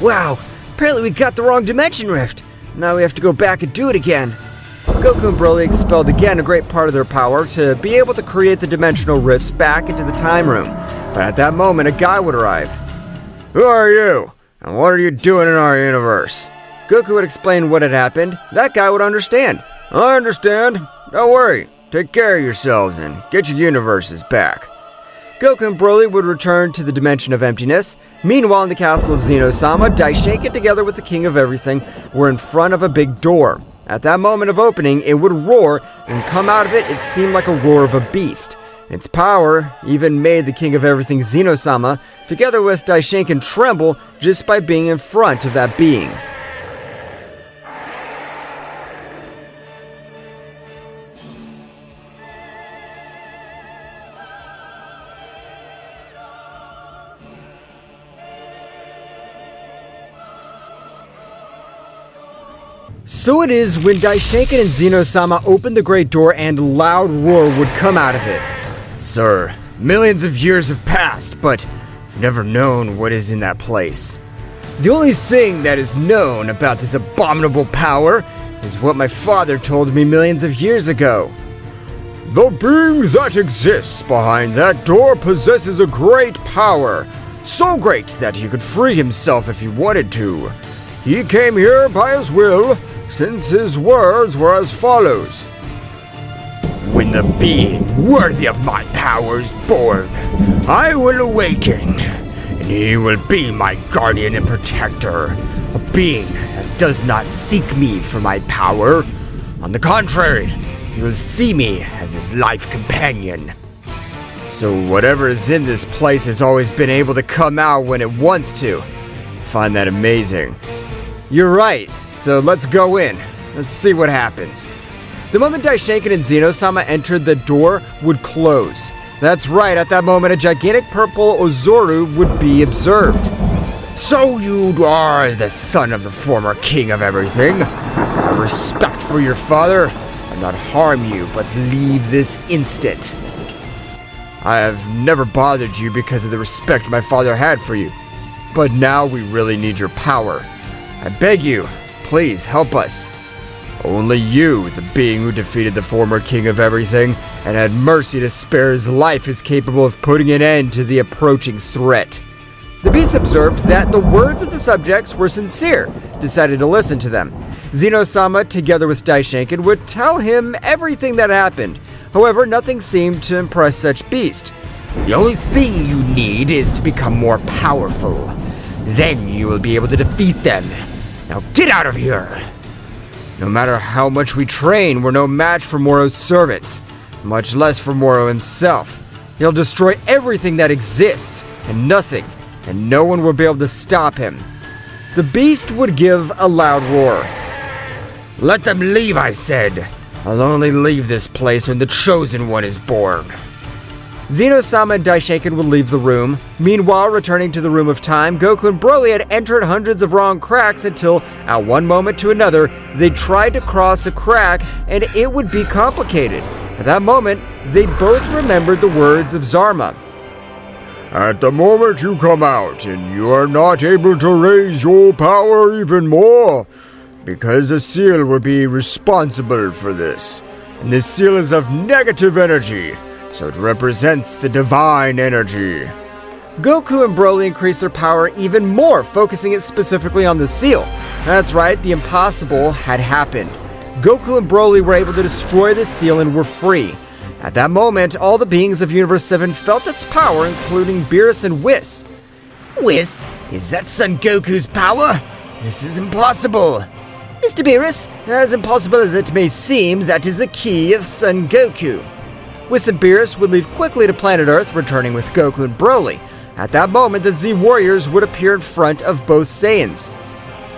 Wow, apparently we got the wrong dimension rift. Now we have to go back and do it again. Goku and Broly expelled again a great part of their power to be able to create the dimensional rifts back into the time room. But at that moment, a guy would arrive. Who are you? And what are you doing in our universe? Goku would explain what had happened. That guy would understand. I understand. Don't worry. Take care of yourselves and get your universes back. Goku and Broly would return to the Dimension of Emptiness. Meanwhile, in the castle of Zeno Sama, Daishinkan together with the King of Everything were in front of a big door. At that moment of opening, it would roar, and come out of it, it seemed like a roar of a beast. Its power even made the King of Everything, Zeno Sama, together with Daishinkan tremble just by being in front of that being. So it is when Daishinkan and Zeno Sama opened the great door and a loud roar would come out of it. Sir, millions of years have passed, but I've never known what is in that place. The only thing that is known about this abominable power is what my father told me millions of years ago. The being that exists behind that door possesses a great power, so great that he could free himself if he wanted to. He came here by his will, since his words were as follows. When the being worthy of my power is born, I will awaken, and he will be my guardian and protector, a being that does not seek me for my power. On the contrary, he will see me as his life companion. So whatever is in this place has always been able to come out when it wants to. I find that amazing. You're right. So let's go in. Let's see what happens. The moment Daishinkan and Zeno Sama entered, the door would close. That's right, at that moment a gigantic purple Ozoru would be observed. So you are the son of the former king of everything. Have respect for your father, and not harm you, but leave this instant. I have never bothered you because of the respect my father had for you. But now we really need your power. I beg you, please help us. Only you, the being who defeated the former king of everything and had mercy to spare his life, is capable of putting an end to the approaching threat. The beast observed that the words of the subjects were sincere, decided to listen to them. Zeno Sama, together with Daishinkan, would tell him everything that happened. However, nothing seemed to impress such beast. The only thing you need is to become more powerful. Then you will be able to defeat them. Now get out of here! No matter how much we train, we're no match for Morrow's servants, much less for Morrow himself. He'll destroy everything that exists, and nothing, and no one will be able to stop him. The beast would give a loud roar. Let them leave, I said. I'll only leave this place when the Chosen One is born. Zeno Sama and Daishinkan would leave the room. Meanwhile, returning to the Room of Time, Goku and Broly had entered hundreds of wrong cracks until, at one moment to another, they tried to cross a crack and it would be complicated. At that moment, they both remembered the words of Zarma. At the moment you come out and you are not able to raise your power even more, because the seal will be responsible for this. And this seal is of negative energy, so it represents the divine energy. Goku and Broly increased their power even more, focusing it specifically on the seal. That's right, the impossible had happened. Goku and Broly were able to destroy the seal and were free. At that moment, all the beings of Universe 7 felt its power, including Beerus and Whis. Whis, is that Son Goku's power? This is impossible. Mr. Beerus, as impossible as it may seem, that is the key of Son Goku. Whis and Beerus would leave quickly to planet Earth, returning with Goku and Broly. At that moment, the Z Warriors would appear in front of both Saiyans.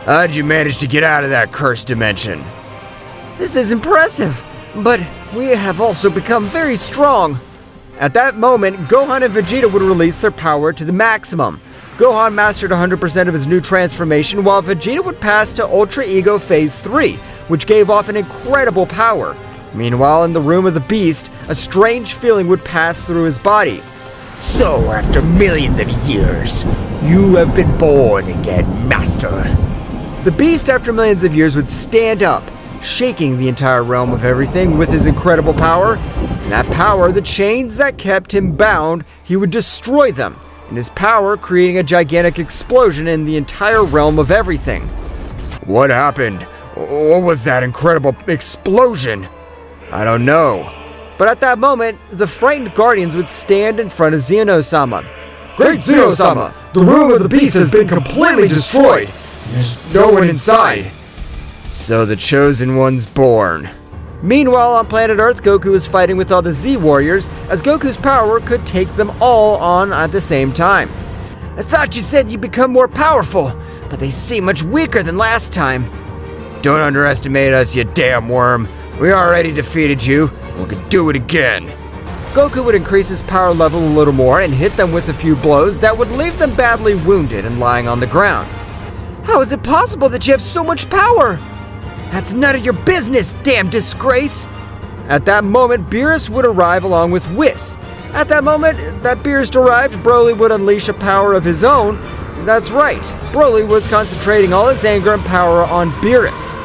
How'd you manage to get out of that cursed dimension? This is impressive, but we have also become very strong. At that moment, Gohan and Vegeta would release their power to the maximum. Gohan mastered 100% of his new transformation, while Vegeta would pass to Ultra Ego Phase 3, which gave off an incredible power. Meanwhile, in the room of the Beast, a strange feeling would pass through his body. So, after millions of years, you have been born again, Master. The Beast, after millions of years, would stand up, shaking the entire realm of everything with his incredible power. And that power, the chains that kept him bound, he would destroy them, and his power creating a gigantic explosion in the entire realm of everything. What happened? What was that incredible explosion? I don't know. But at that moment, the frightened guardians would stand in front of Zeno Sama. Great Zeno Sama! The room of the Beast has been completely destroyed! There's no one inside! So the Chosen One's born. Meanwhile, on planet Earth, Goku is fighting with all the Z Warriors, as Goku's power could take them all on at the same time. I thought you said you'd become more powerful, but they seem much weaker than last time. Don't underestimate us, you damn worm. We already defeated you, and we could do it again. Goku would increase his power level a little more and hit them with a few blows that would leave them badly wounded and lying on the ground. How is it possible that you have so much power? That's none of your business, damn disgrace! At that moment, Beerus would arrive along with Whis. At that moment that Beerus arrived, Broly would unleash a power of his own. That's right, Broly was concentrating all his anger and power on Beerus.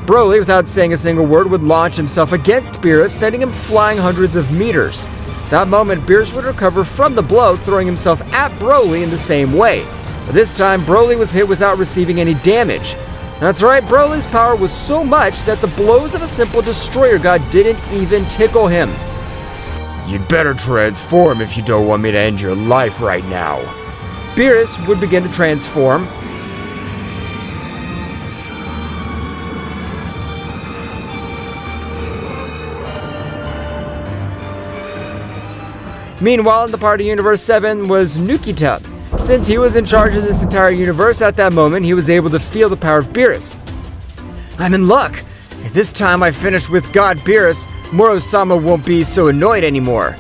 Broly, without saying a single word, would launch himself against Beerus, sending him flying hundreds of meters. That moment, Beerus would recover from the blow, throwing himself at Broly in the same way. But this time, Broly was hit without receiving any damage. That's right, Broly's power was so much that the blows of a simple destroyer god didn't even tickle him. You'd better transform if you don't want me to end your life right now. Beerus would begin to transform. Meanwhile, in the part of Universe 7 was Nikita. Since he was in charge of this entire universe at that moment, he was able to feel the power of Beerus. I'm in luck. If this time I finish with God Beerus, Morrow-sama won't be so annoyed anymore.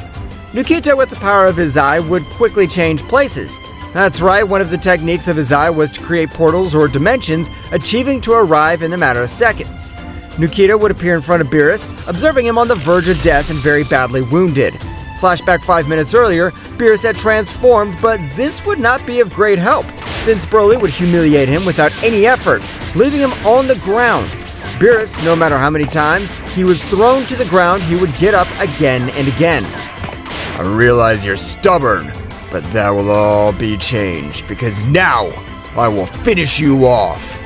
Nikita, with the power of his eye, would quickly change places. That's right, one of the techniques of his eye was to create portals or dimensions, achieving to arrive in a matter of seconds. Nikita would appear in front of Beerus, observing him on the verge of death and very badly wounded. Flashback 5 minutes earlier, Beerus had transformed, but this would not be of great help, since Broly would humiliate him without any effort, leaving him on the ground. Beerus, no matter how many times he was thrown to the ground, he would get up again and again. I realize you're stubborn, but that will all be changed, because now I will finish you off.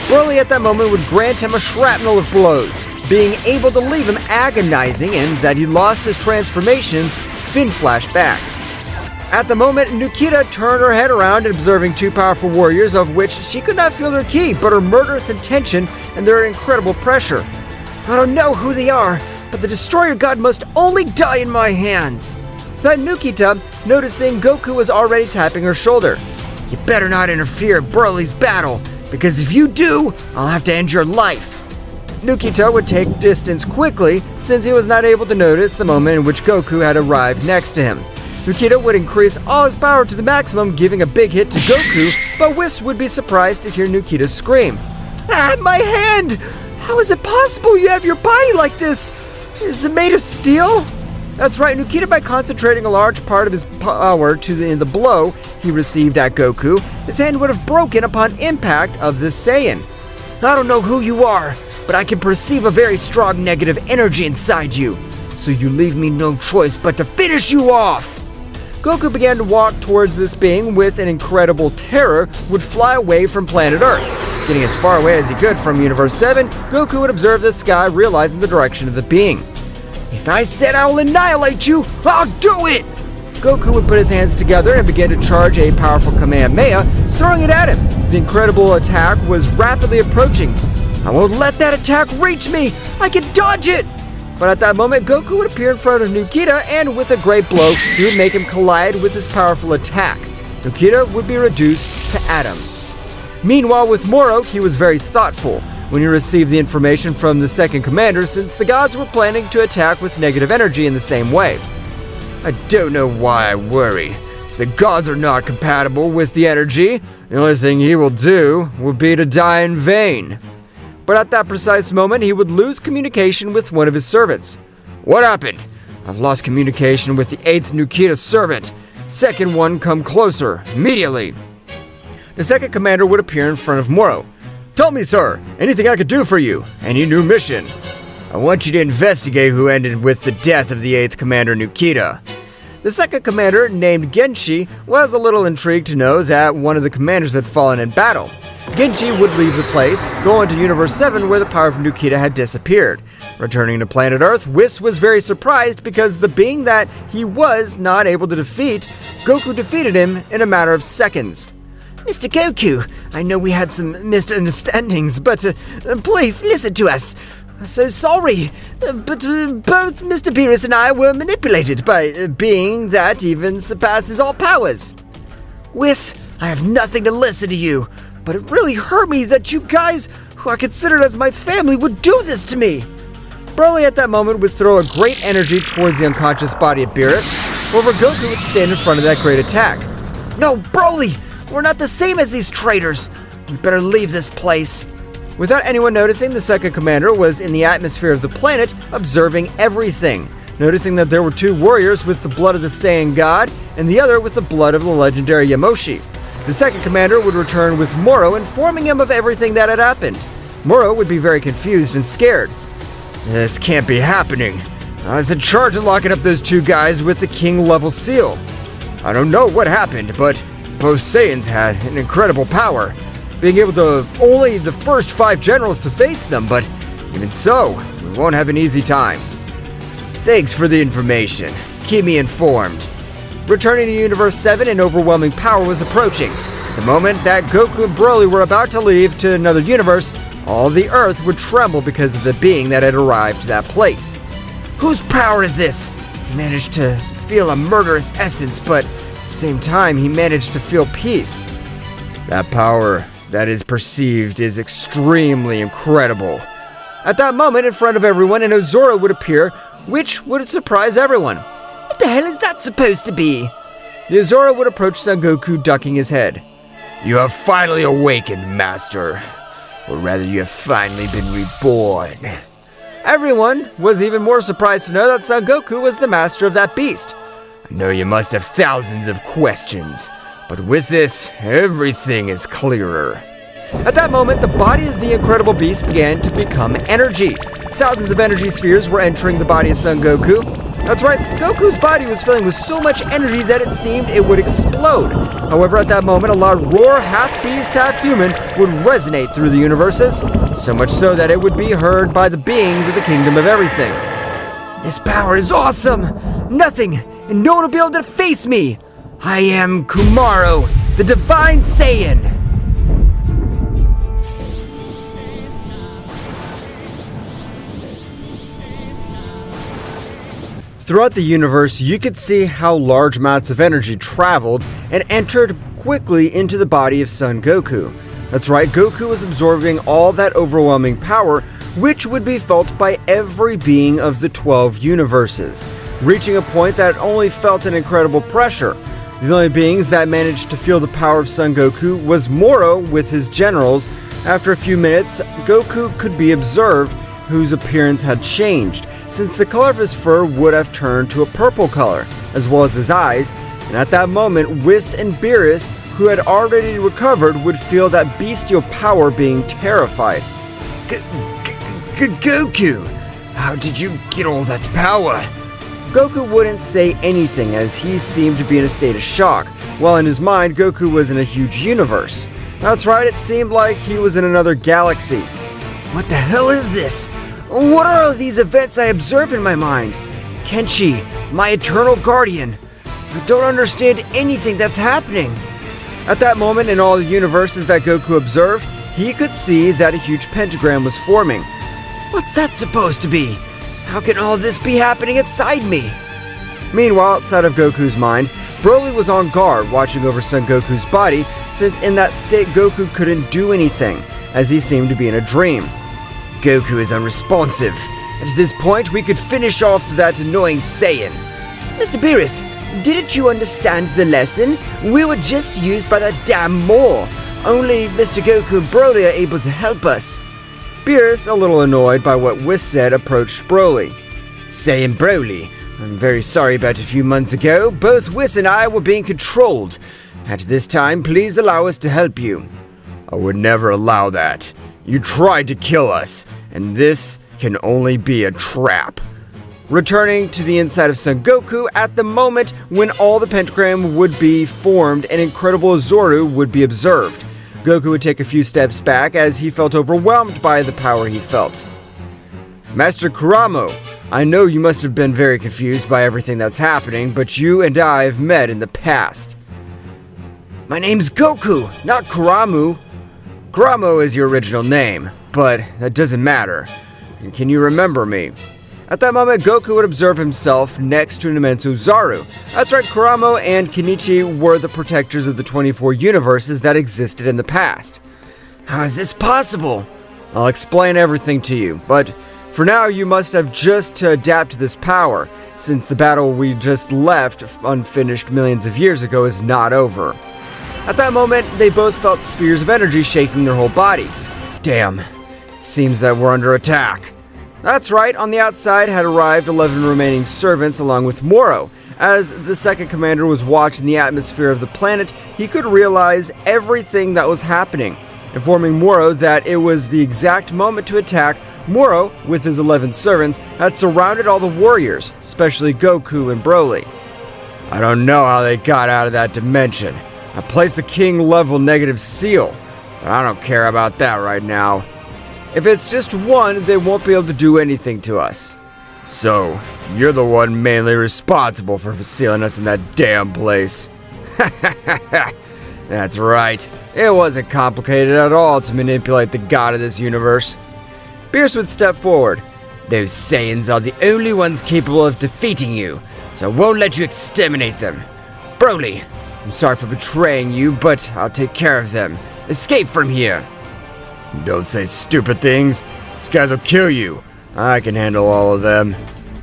Broly at that moment would grant him a shrapnel of blows, being able to leave him agonizing, and that he lost his transformation, Finn flashed back. At the moment, Nikita turned her head around, observing two powerful warriors, of which she could not feel their ki, but her murderous intention and their incredible pressure. I don't know who they are, but the Destroyer God must only die in my hands. Then Nikita, noticing Goku was already tapping her shoulder. You better not interfere in Broly's battle, because if you do, I'll have to end your life. Nikita would take distance quickly, since he was not able to notice the moment in which Goku had arrived next to him. Nikita would increase all his power to the maximum, giving a big hit to Goku, but Whis would be surprised to hear Nikita scream. Ah, my hand! How is it possible you have your body like this? Is it made of steel? That's right, Nikita, by concentrating a large part of his power in the blow he received at Goku, his hand would have broken upon impact of the Saiyan. I don't know who you are, but I can perceive a very strong negative energy inside you, so you leave me no choice but to finish you off. Goku began to walk towards this being with an incredible terror, would fly away from planet Earth. Getting as far away as he could from Universe 7, Goku would observe the sky, realizing the direction of the being. If I said I will annihilate you, I'll do it! Goku would put his hands together and begin to charge a powerful Kamehameha, throwing it at him. The incredible attack was rapidly approaching. I won't let that attack reach me! I can dodge it! But at that moment, Goku would appear in front of Nikita, and with a great blow, he would make him collide with his powerful attack. Nikita would be reduced to atoms. Meanwhile, with Morrow, he was very thoughtful. when he received the information from the second commander, since the gods were planning to attack with negative energy in the same way. I don't know why I worry. If the gods are not compatible with the energy, the only thing he will do will be to die in vain. But at that precise moment, he would lose communication with one of his servants. What happened? I've lost communication with the 8th Nikita servant. Second one, come closer, immediately. The second commander would appear in front of Morrow. Tell me, sir, anything I could do for you? Any new mission? I want you to investigate who ended with the death of the 8th commander Nikita. The second commander, named Genshi, was a little intrigued to know that one of the commanders had fallen in battle. Genshi would leave the place, go into Universe 7 where the power of Nikita had disappeared. Returning to planet Earth, Whis was very surprised because the being that he was not able to defeat, Goku defeated him in a matter of seconds. Mr. Goku, I know we had some misunderstandings, but please listen to us. So sorry, but both Mr. Beerus and I were manipulated by a being that even surpasses our powers. Whis, I have nothing to listen to you, but it really hurt me that you guys, who are considered as my family, would do this to me. Broly at that moment would throw a great energy towards the unconscious body of Beerus, however Goku would stand in front of that great attack. No, Broly, we're not the same as these traitors. We better leave this place. Without anyone noticing, the second commander was in the atmosphere of the planet, observing everything, noticing that there were two warriors with the blood of the Saiyan god, and the other with the blood of the legendary Yamoshi. The second commander would return with Morrow, informing him of everything that had happened. Morrow would be very confused and scared. This can't be happening. I was in charge of locking up those two guys with the king level seal. I don't know what happened, but both Saiyans had an incredible power, being able to only the first 5 generals to face them, but even so, we won't have an easy time. Thanks for the information. Keep me informed. Returning to Universe 7, an overwhelming power was approaching. The moment that Goku and Broly were about to leave to another universe, all the Earth would tremble because of the being that had arrived to that place. Whose power is this? He managed to feel a murderous essence, but at the same time, he managed to feel peace. That power that is perceived is extremely incredible. At that moment, in front of everyone, an Ozora would appear, which would surprise everyone. What the hell is that supposed to be? The Ozora would approach Son Goku, ducking his head. You have finally awakened, Master. Or rather, you have finally been reborn. Everyone was even more surprised to know that Son Goku was the master of that beast. I know you must have thousands of questions, but with this, everything is clearer. At that moment, the body of the incredible beast began to become energy. Thousands of energy spheres were entering the body of Son Goku. That's right, Goku's body was filling with so much energy that it seemed it would explode. However, at that moment, a loud roar, half beast, half human, would resonate through the universes, so much so that it would be heard by the beings of the Kingdom of Everything. This power is awesome! Nothing, and no one will be able to face me! I am Kuramo, the Divine Saiyan! Throughout the universe, you could see how large amounts of energy traveled and entered quickly into the body of Son Goku. That's right, Goku was absorbing all that overwhelming power, which would be felt by every being of the 12 universes, reaching a point that only felt an incredible pressure. The only beings that managed to feel the power of Son Goku was Morrow with his generals. After a few minutes, Goku could be observed, whose appearance had changed, since the color of his fur would have turned to a purple color, as well as his eyes, and at that moment, Whis and Beerus, who had already recovered, would feel that bestial power being terrified. Goku, how did you get all that power? Goku wouldn't say anything as he seemed to be in a state of shock, while in his mind, Goku was in a huge universe. That's right, it seemed like he was in another galaxy. What the hell is this? What are all these events I observe in my mind? Kenshi, my eternal guardian. I don't understand anything that's happening. At that moment, in all the universes that Goku observed, he could see that a huge pentagram was forming. What's that supposed to be? How can all this be happening inside me? Meanwhile, outside of Goku's mind, Broly was on guard, watching over Son Goku's body, since in that state Goku couldn't do anything, as he seemed to be in a dream. Goku is unresponsive. At this point, we could finish off that annoying Saiyan. Mr. Beerus, didn't you understand the lesson? We were just used by that damn Morrow. Only Mr. Goku and Broly are able to help us. Beerus, a little annoyed by what Whis said, approached Broly. Saiyan Broly, I'm very sorry about a few months ago. Both Whis and I were being controlled. At this time, please allow us to help you. I would never allow that. You tried to kill us, and this can only be a trap. Returning to the inside of Son Goku, at the moment when all the pentagram would be formed, an incredible Zoru would be observed. Goku would take a few steps back as he felt overwhelmed by the power he felt. Master Kuramo, I know you must have been very confused by everything that's happening, but you and I have met in the past. My name's Goku, not Kuramo. Kuramo is your original name, but that doesn't matter. Can you remember me? At that moment, Goku would observe himself next to an immense Zaru. That's right, Kuramo and Kenichi were the protectors of the 24 universes that existed in the past. How is this possible? I'll explain everything to you, but for now you must have just to adapt to this power, since the battle we just left unfinished millions of years ago is not over. At that moment, they both felt spheres of energy shaking their whole body. Damn, it seems that we're under attack. That's right, on the outside had arrived 11 remaining servants along with Morrow. As the second commander was watching the atmosphere of the planet, he could realize everything that was happening. Informing Morrow that it was the exact moment to attack, Morrow, with his 11 servants, had surrounded all the warriors, especially Goku and Broly. I don't know how they got out of that dimension. I placed the king level negative seal, but I don't care about that right now. If it's just one, they won't be able to do anything to us. So, you're the one mainly responsible for sealing us in that damn place. That's right. It wasn't complicated at all to manipulate the god of this universe. Beerus would step forward. Those Saiyans are the only ones capable of defeating you, so I won't let you exterminate them. Broly, I'm sorry for betraying you, but I'll take care of them. Escape from here. Don't say stupid things. These guys will kill you. I can handle all of them.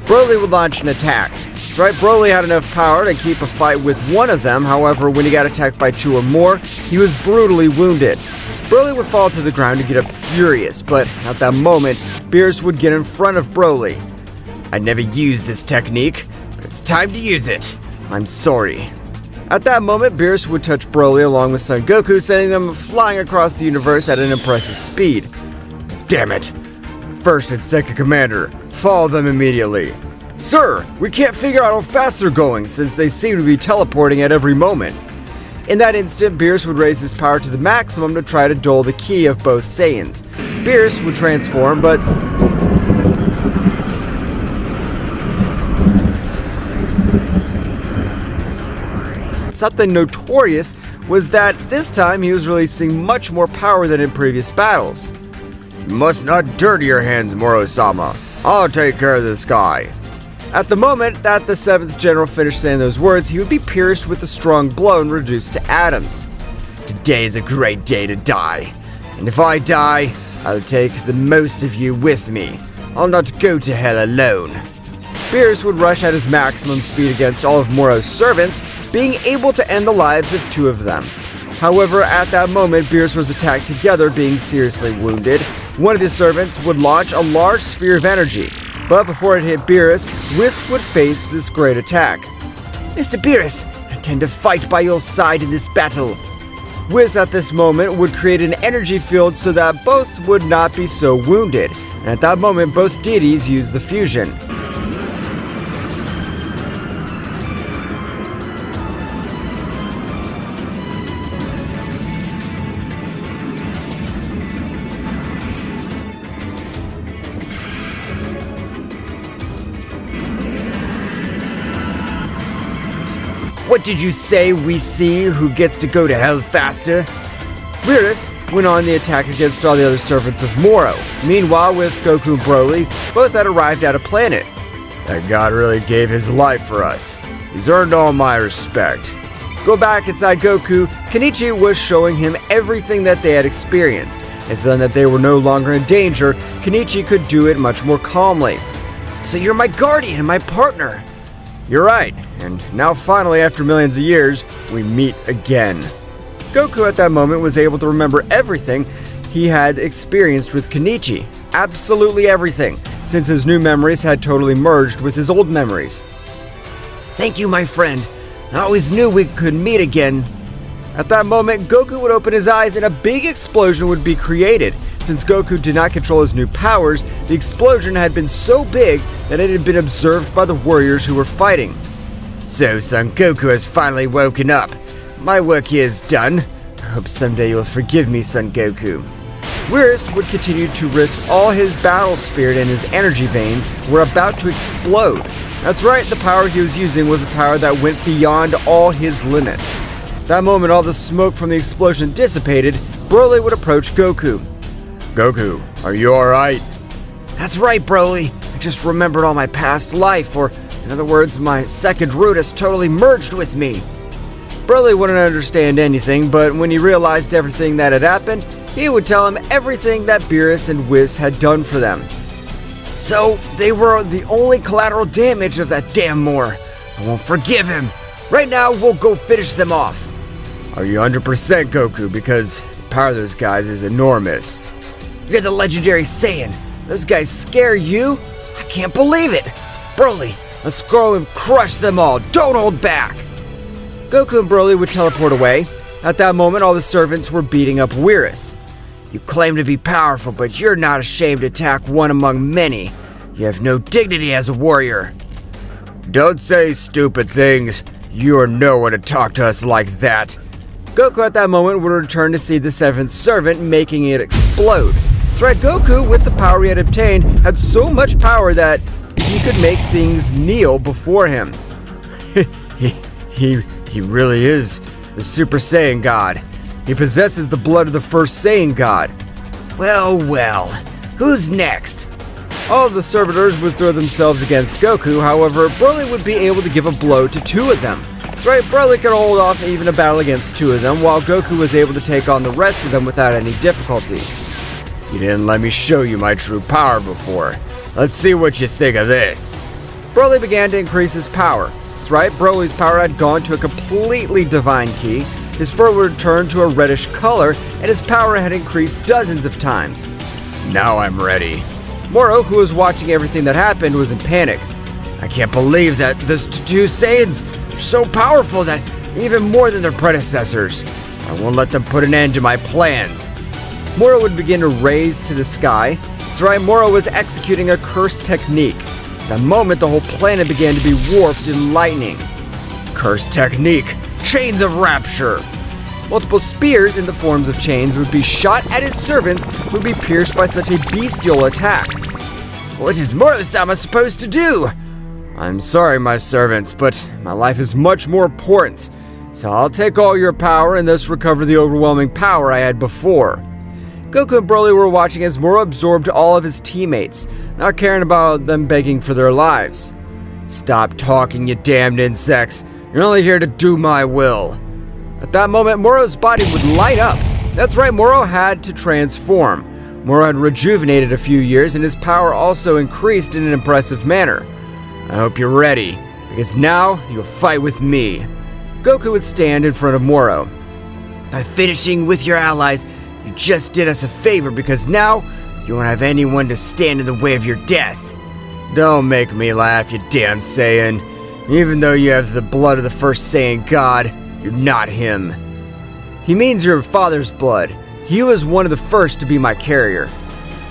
Broly would launch an attack. That's right, Broly had enough power to keep a fight with one of them. However, when he got attacked by two or more, he was brutally wounded. Broly would fall to the ground to get up furious, but at that moment, Beerus would get in front of Broly. I never used this technique, but it's time to use it. I'm sorry. At that moment, Beerus would touch Broly along with Son Goku, sending them flying across the universe at an impressive speed. Damn it! First and second commander, follow them immediately. Sir, we can't figure out how fast they're going since they seem to be teleporting at every moment. In that instant, Beerus would raise his power to the maximum to try to dull the ki of both Saiyans. Beerus would transform, but something notorious was that this time he was releasing much more power than in previous battles. You must not dirty your hands, Morrow-sama. I'll take care of this guy. At the moment that the 7th general finished saying those words, he would be pierced with a strong blow and reduced to atoms. Today is a great day to die. And if I die, I'll take the most of you with me. I'll not go to hell alone. Beerus would rush at his maximum speed against all of Morrow's servants, being able to end the lives of two of them. However, at that moment, Beerus was attacked together, being seriously wounded. One of the servants would launch a large sphere of energy, but before it hit Beerus, Whis would face this great attack. Mr. Beerus, I intend to fight by your side in this battle. Whis at this moment would create an energy field so that both would not be so wounded, and at that moment both deities used the fusion. What did you say we see who gets to go to hell faster? Beerus went on the attack against all the other servants of Morrow. Meanwhile, with Goku and Broly, both had arrived at a planet. That god really gave his life for us. He's earned all my respect. Go back inside Goku, Kenichi was showing him everything that they had experienced. and feeling that they were no longer in danger, Kenichi could do it much more calmly. So you're my guardian and my partner. You're right, and now finally, after millions of years, we meet again. Goku at that moment was able to remember everything he had experienced with Kenichi. Absolutely everything, since his new memories had totally merged with his old memories. Thank you, my friend. I always knew we could meet again. At that moment, Goku would open his eyes and a big explosion would be created. Since Goku did not control his new powers, the explosion had been so big that it had been observed by the warriors who were fighting. So, Son Goku has finally woken up. My work here is done. I hope someday you'll forgive me, Son Goku. Beerus would continue to risk all his battle spirit, and his energy veins were about to explode. That's right, the power he was using was a power that went beyond all his limits. That moment, all the smoke from the explosion dissipated. Broly would approach Goku. Goku, are you alright? That's right, Broly. I just remembered all my past life, or in other words, my second root has totally merged with me. Broly wouldn't understand anything, but when he realized everything that had happened, he would tell him everything that Beerus and Whis had done for them. So, they were the only collateral damage of that damn Moor. I won't forgive him. Right now, we'll go finish them off. Are you 100% Goku? Because the power of those guys is enormous. You're the legendary Saiyan. Those guys scare you? I can't believe it. Broly, let's go and crush them all. Don't hold back. Goku and Broly would teleport away. At that moment, all the servants were beating up Beerus. You claim to be powerful, but you're not ashamed to attack one among many. You have no dignity as a warrior. Don't say stupid things. You are no one to talk to us like that. Goku at that moment would return to see the seventh servant, making it explode. That's right, Goku, with the power he had obtained, had so much power that he could make things kneel before him. He really is the Super Saiyan God. He possesses the blood of the first Saiyan God. Well, who's next? All of the servitors would throw themselves against Goku, however, Broly would be able to give a blow to two of them. That's right, Broly could hold off even a battle against two of them, while Goku was able to take on the rest of them without any difficulty. You didn't let me show you my true power before. Let's see what you think of this. Broly began to increase his power. That's right, Broly's power had gone to a completely divine key. His fur would turn to a reddish color, and his power had increased dozens of times. Now I'm ready. Morrow, who was watching everything that happened, was in panic. I can't believe that those two Saiyans are so powerful that even more than their predecessors. I won't let them put an end to my plans. Morrow would begin to raise to the sky. That's right, Morrow was executing a curse technique. At that moment, the whole planet began to be warped in lightning. Curse technique. Chains of rapture. Multiple spears in the forms of chains would be shot at his servants, who would be pierced by such a bestial attack. What is Morrow Sama supposed to do? I'm sorry, my servants, but my life is much more important. So I'll take all your power and thus recover the overwhelming power I had before. Goku and Broly were watching as Morrow absorbed all of his teammates, not caring about them begging for their lives. Stop talking, you damned insects. You're only here to do my will. At that moment, Morrow's body would light up. That's right, Morrow had to transform. Morrow had rejuvenated a few years, and his power also increased in an impressive manner. I hope you're ready, because now you'll fight with me. Goku would stand in front of Morrow. By finishing with your allies, you just did us a favor, because now you won't have anyone to stand in the way of your death. Don't make me laugh, you damn Saiyan. Even though you have the blood of the first Saiyan God, you're not him. He means your father's blood. He was one of the first to be my carrier.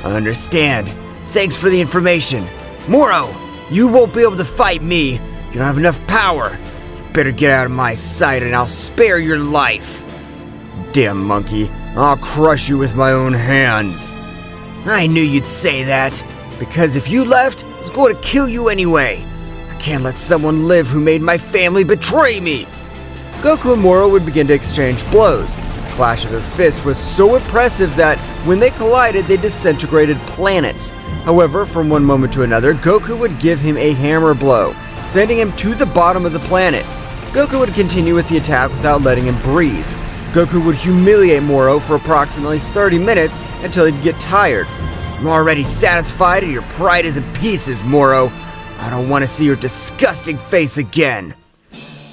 I understand. Thanks for the information. Morrow, you won't be able to fight me. You don't have enough power. You better get out of my sight and I'll spare your life. Damn monkey, I'll crush you with my own hands. I knew you'd say that, because if you left, I was going to kill you anyway. I can't let someone live who made my family betray me. Goku and Morrow would begin to exchange blows. The clash of their fists was so impressive that when they collided, they disintegrated planets. However, from one moment to another, Goku would give him a hammer blow, sending him to the bottom of the planet. Goku would continue with the attack without letting him breathe. Goku would humiliate Morrow for approximately 30 minutes until he'd get tired. I'm already satisfied and your pride is in pieces, Morrow. I don't want to see your disgusting face again.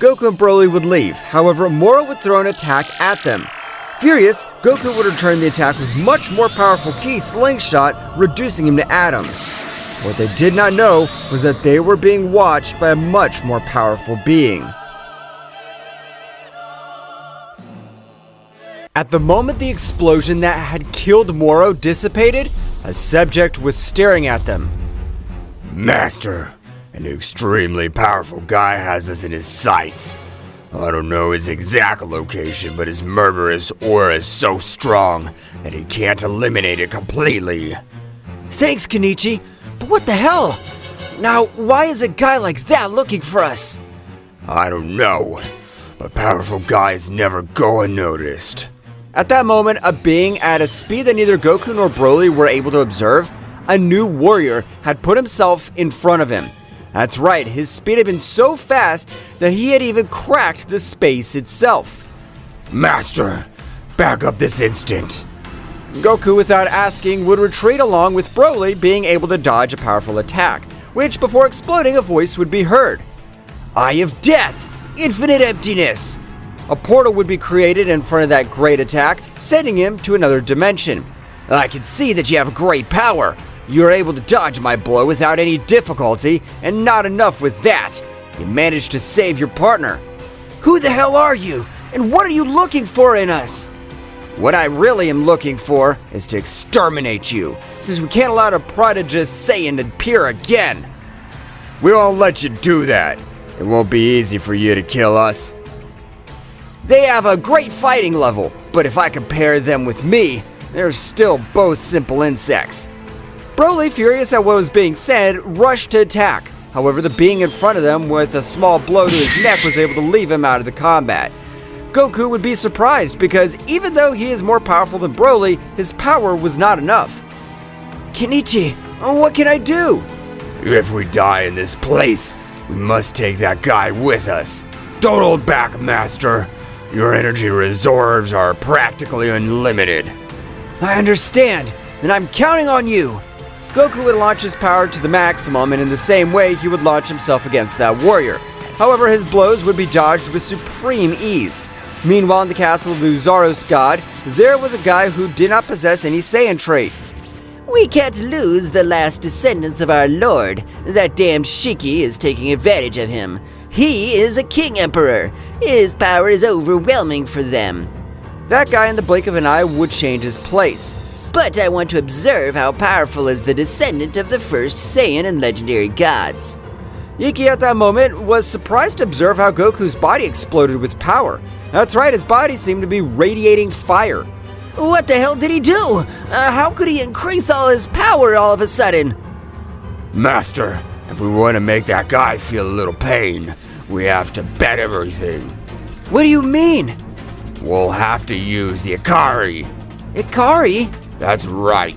Goku and Broly would leave. However, Morrow would throw an attack at them. Furious, Goku would return the attack with much more powerful ki slingshot, reducing him to atoms. What they did not know was that they were being watched by a much more powerful being. At the moment the explosion that had killed Morrow dissipated, a subject was staring at them. Master, an extremely powerful guy has us in his sights. I don't know his exact location, but his murderous aura is so strong that he can't eliminate it completely. Thanks, Kenichi, but what the hell? Now, why is a guy like that looking for us? I don't know, but powerful guys never go unnoticed. At that moment, a being at a speed that neither Goku nor Broly were able to observe, a new warrior had put himself in front of him. That's right, his speed had been so fast that he had even cracked the space itself. Master, back up this instant. Goku, without asking, would retreat along with Broly being able to dodge a powerful attack, which before exploding a voice would be heard. Eye of Death! Infinite emptiness! A portal would be created in front of that great attack, sending him to another dimension. I can see that you have great power. You were able to dodge my blow without any difficulty, and not enough with that. You managed to save your partner. Who the hell are you? And what are you looking for in us? What I really am looking for is to exterminate you, since we can't allow the prodigious Saiyan to appear again. We won't let you do that. It won't be easy for you to kill us. They have a great fighting level, but if I compare them with me, they're still both simple insects. Broly, furious at what was being said, rushed to attack. However, the being in front of them with a small blow to his neck was able to leave him out of the combat. Goku would be surprised because even though he is more powerful than Broly, his power was not enough. Kenichi, what can I do? If we die in this place, we must take that guy with us. Don't hold back, Master. Your energy reserves are practically unlimited. I understand, and I'm counting on you. Goku would launch his power to the maximum, and in the same way, he would launch himself against that warrior. However, his blows would be dodged with supreme ease. Meanwhile, in the castle of the Uzaros god, there was a guy who did not possess any Saiyan trait. We can't lose the last descendants of our lord. That damned Shiki is taking advantage of him. He is a king emperor. His power is overwhelming for them. That guy in the blink of an eye would change his place. But I want to observe how powerful is the descendant of the first Saiyan and legendary gods. Iki at that moment was surprised to observe how Goku's body exploded with power. That's right, his body seemed to be radiating fire. What the hell did he do? How could he increase all his power all of a sudden? Master, if we want to make that guy feel a little pain, we have to bet everything. What do you mean? We'll have to use the Ikari. Ikari? That's right.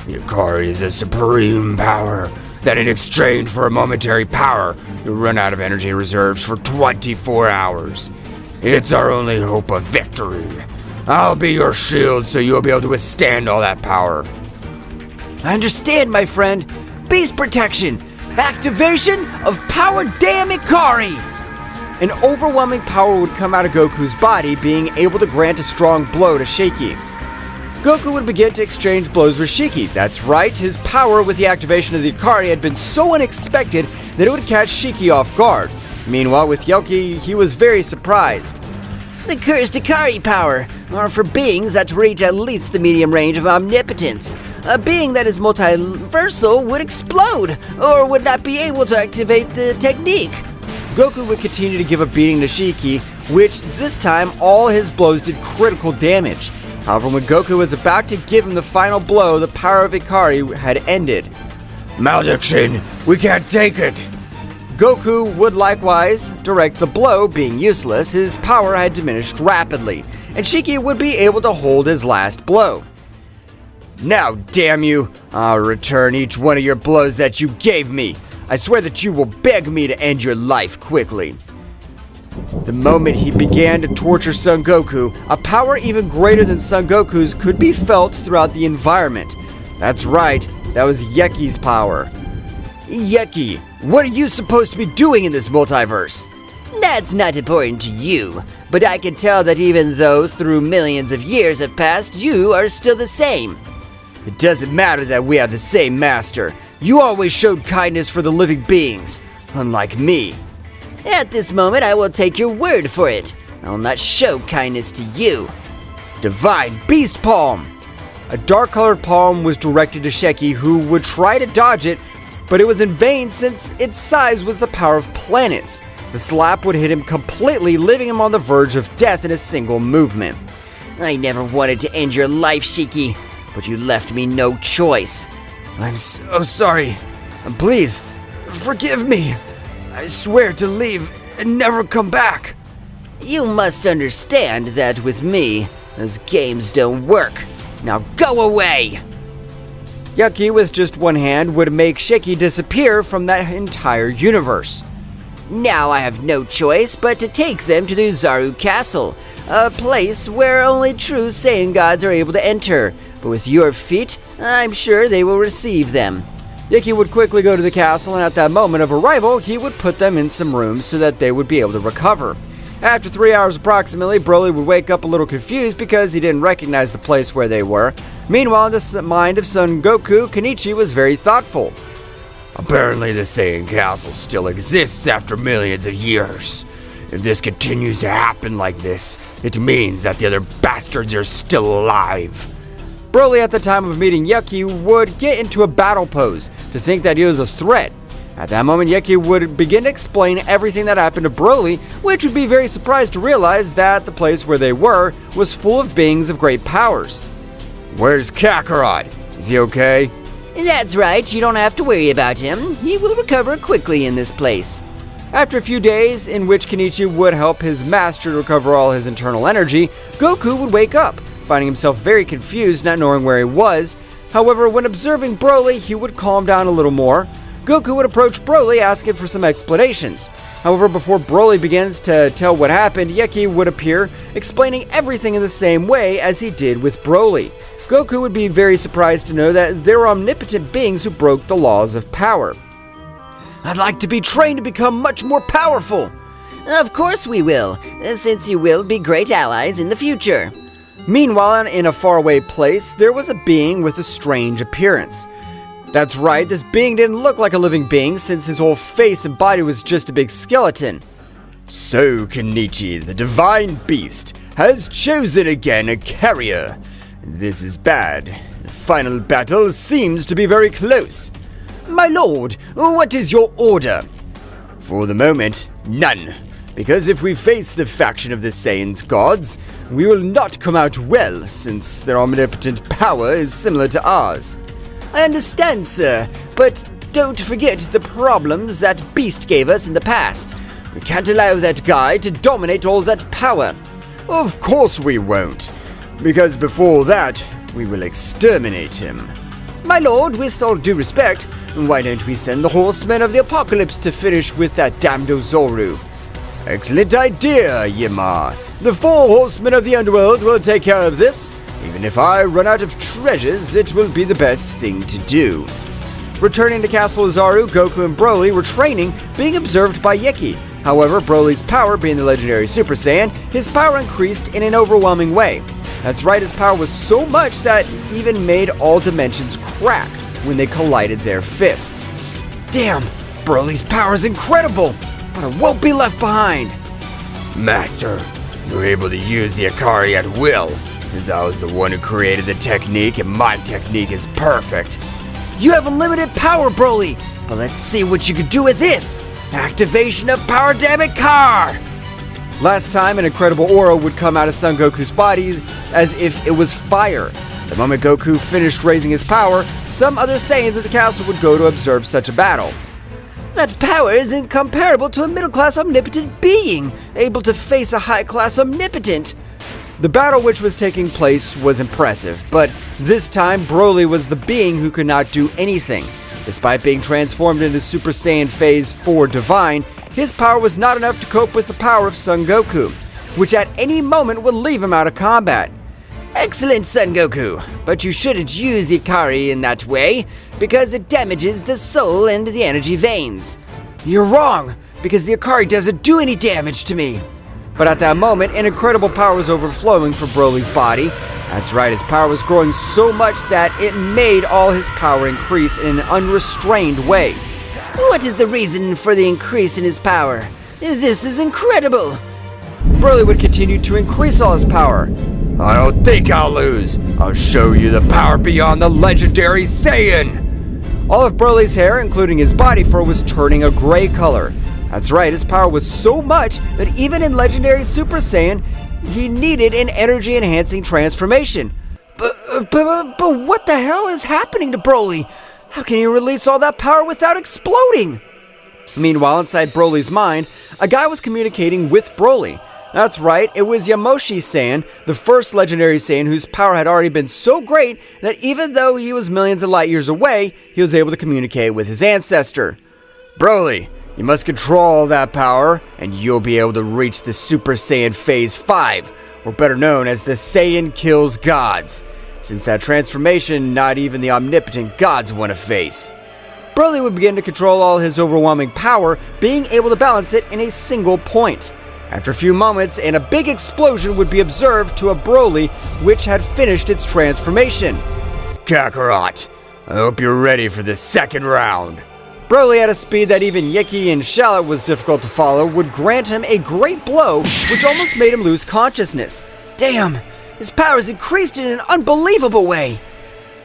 The Ikari is a supreme power that in exchange for a momentary power, you'll run out of energy reserves for 24 hours. It's our only hope of victory. I'll be your shield so you'll be able to withstand all that power. I understand, my friend. Base protection. Activation of Power Damn Ikari. An overwhelming power would come out of Goku's body, being able to grant a strong blow to Shiki. Goku would begin to exchange blows with Shiki. That's right, his power with the activation of the Ikari had been so unexpected that it would catch Shiki off guard. Meanwhile, with Yoki, he was very surprised. The cursed Ikari power are for beings that reach at least the medium range of omnipotence. A being that is multiversal would explode, or would not be able to activate the technique. Goku would continue to give a beating to Shiki, which this time all his blows did critical damage. However, when Goku was about to give him the final blow, the power of Ikari had ended. Malediction! We can't take it! Goku would likewise direct the blow, being useless, his power had diminished rapidly, and Shiki would be able to hold his last blow. Now, damn you, I'll return each one of your blows that you gave me. I swear that you will beg me to end your life quickly. The moment he began to torture Son Goku, a power even greater than Son Goku's could be felt throughout the environment. That's right, that was Yeki's power. Yeki, what are you supposed to be doing in this multiverse? That's not important to you, but I can tell that even though through millions of years have passed, you are still the same. It doesn't matter that we have the same master. You always showed kindness for the living beings, unlike me. At this moment, I will take your word for it. I will not show kindness to you. Divine Beast Palm! A dark-colored palm was directed to Sheki, who would try to dodge it, but it was in vain since its size was the power of planets. The slap would hit him completely, leaving him on the verge of death in a single movement. I never wanted to end your life, Shiki, but you left me no choice. I'm so sorry. Please, forgive me. I swear to leave and never come back. You must understand that with me, those games don't work. Now go away! Yeki, with just one hand, would make Shiki disappear from that entire universe. Now I have no choice but to take them to the Zaru Castle, a place where only true Saiyan gods are able to enter. But with your feet, I'm sure they will receive them. Yeki would quickly go to the castle, and at that moment of arrival, he would put them in some rooms so that they would be able to recover. After 3 hours approximately, Broly would wake up a little confused because he didn't recognize the place where they were. Meanwhile, in the mind of Son Goku, Kenichi was very thoughtful. Apparently the Saiyan Castle still exists after millions of years. If this continues to happen like this, it means that the other bastards are still alive. Broly, at the time of meeting Yeki, would get into a battle pose to think that he was a threat. At that moment, Yeki would begin to explain everything that happened to Broly, which would be very surprised to realize that the place where they were was full of beings of great powers. Where's Kakarot? Is he okay? That's right, you don't have to worry about him. He will recover quickly in this place. After a few days, in which Kenichi would help his master to recover all his internal energy, Goku would wake up, finding himself very confused, not knowing where he was. However, when observing Broly, he would calm down a little more. Goku would approach Broly, asking for some explanations. However, before Broly begins to tell what happened, Yeki would appear, explaining everything in the same way as he did with Broly. Goku would be very surprised to know that there were omnipotent beings who broke the laws of power. I'd like to be trained to become much more powerful. Of course we will, since you will be great allies in the future. Meanwhile, in a faraway place, there was a being with a strange appearance. That's right, this being didn't look like a living being since his whole face and body was just a big skeleton. So Kenichi, the Divine Beast, has chosen again a carrier. This is bad. The final battle seems to be very close. My lord, what is your order? For the moment, none. Because if we face the faction of the Saiyan's gods, we will not come out well, since their omnipotent power is similar to ours. I understand, sir, but don't forget the problems that Beast gave us in the past. We can't allow that guy to dominate all that power. Of course we won't, because before that, we will exterminate him. My lord, with all due respect, why don't we send the Horsemen of the Apocalypse to finish with that damned Ozoru? Excellent idea, Yima. The 4 Horsemen of the Underworld will take care of this. Even if I run out of treasures, it will be the best thing to do. Returning to Castle Ozaru, Goku and Broly were training, being observed by Yeki. However, Broly's power being the legendary Super Saiyan, his power increased in an overwhelming way. That's right, his power was so much that it even made all dimensions crack when they collided their fists. Damn, Broly's power is incredible, but I won't be left behind. Master, you're able to use the Akari at will, since I was the one who created the technique and my technique is perfect. You have unlimited power, Broly, but let's see what you can do with this. Activation of Power Debit Car! Last time, an incredible aura would come out of Son Goku's body as if it was fire. The moment Goku finished raising his power, some other Saiyans at the castle would go to observe such a battle. That power is incomparable to a middle-class omnipotent being, able to face a high-class omnipotent. The battle which was taking place was impressive, but this time Broly was the being who could not do anything. Despite being transformed into Super Saiyan Phase 4 Divine, his power was not enough to cope with the power of Son Goku, which at any moment would leave him out of combat. Excellent, Son Goku, but you shouldn't use the Ikari in that way, because it damages the soul and the energy veins. You're wrong, because the Ikari doesn't do any damage to me. But at that moment, an incredible power was overflowing from Broly's body. That's right, his power was growing so much that it made all his power increase in an unrestrained way. What is the reason for the increase in his power? This is incredible! Broly would continue to increase all his power. I don't think I'll lose. I'll show you the power beyond the legendary Saiyan. All of Broly's hair, including his body fur, was turning a gray color. That's right, his power was so much that even in legendary Super Saiyan, he needed an energy-enhancing transformation. But what the hell is happening to Broly? How can he release all that power without exploding? Meanwhile, inside Broly's mind, a guy was communicating with Broly. That's right, it was Yamoshi Saiyan, the first legendary Saiyan whose power had already been so great that even though he was millions of light years away, he was able to communicate with his ancestor. Broly, you must control that power, and you'll be able to reach the Super Saiyan Phase 5, or better known as the Saiyan Kills Gods. Since that transformation, not even the omnipotent gods want to face. Broly would begin to control all his overwhelming power, being able to balance it in a single point. After a few moments, and a big explosion would be observed to a Broly which had finished its transformation. Kakarot, I hope you're ready for the second round. Broly, at a speed that even Yiki and Shallot was difficult to follow, would grant him a great blow which almost made him lose consciousness. Damn, his power has increased in an unbelievable way.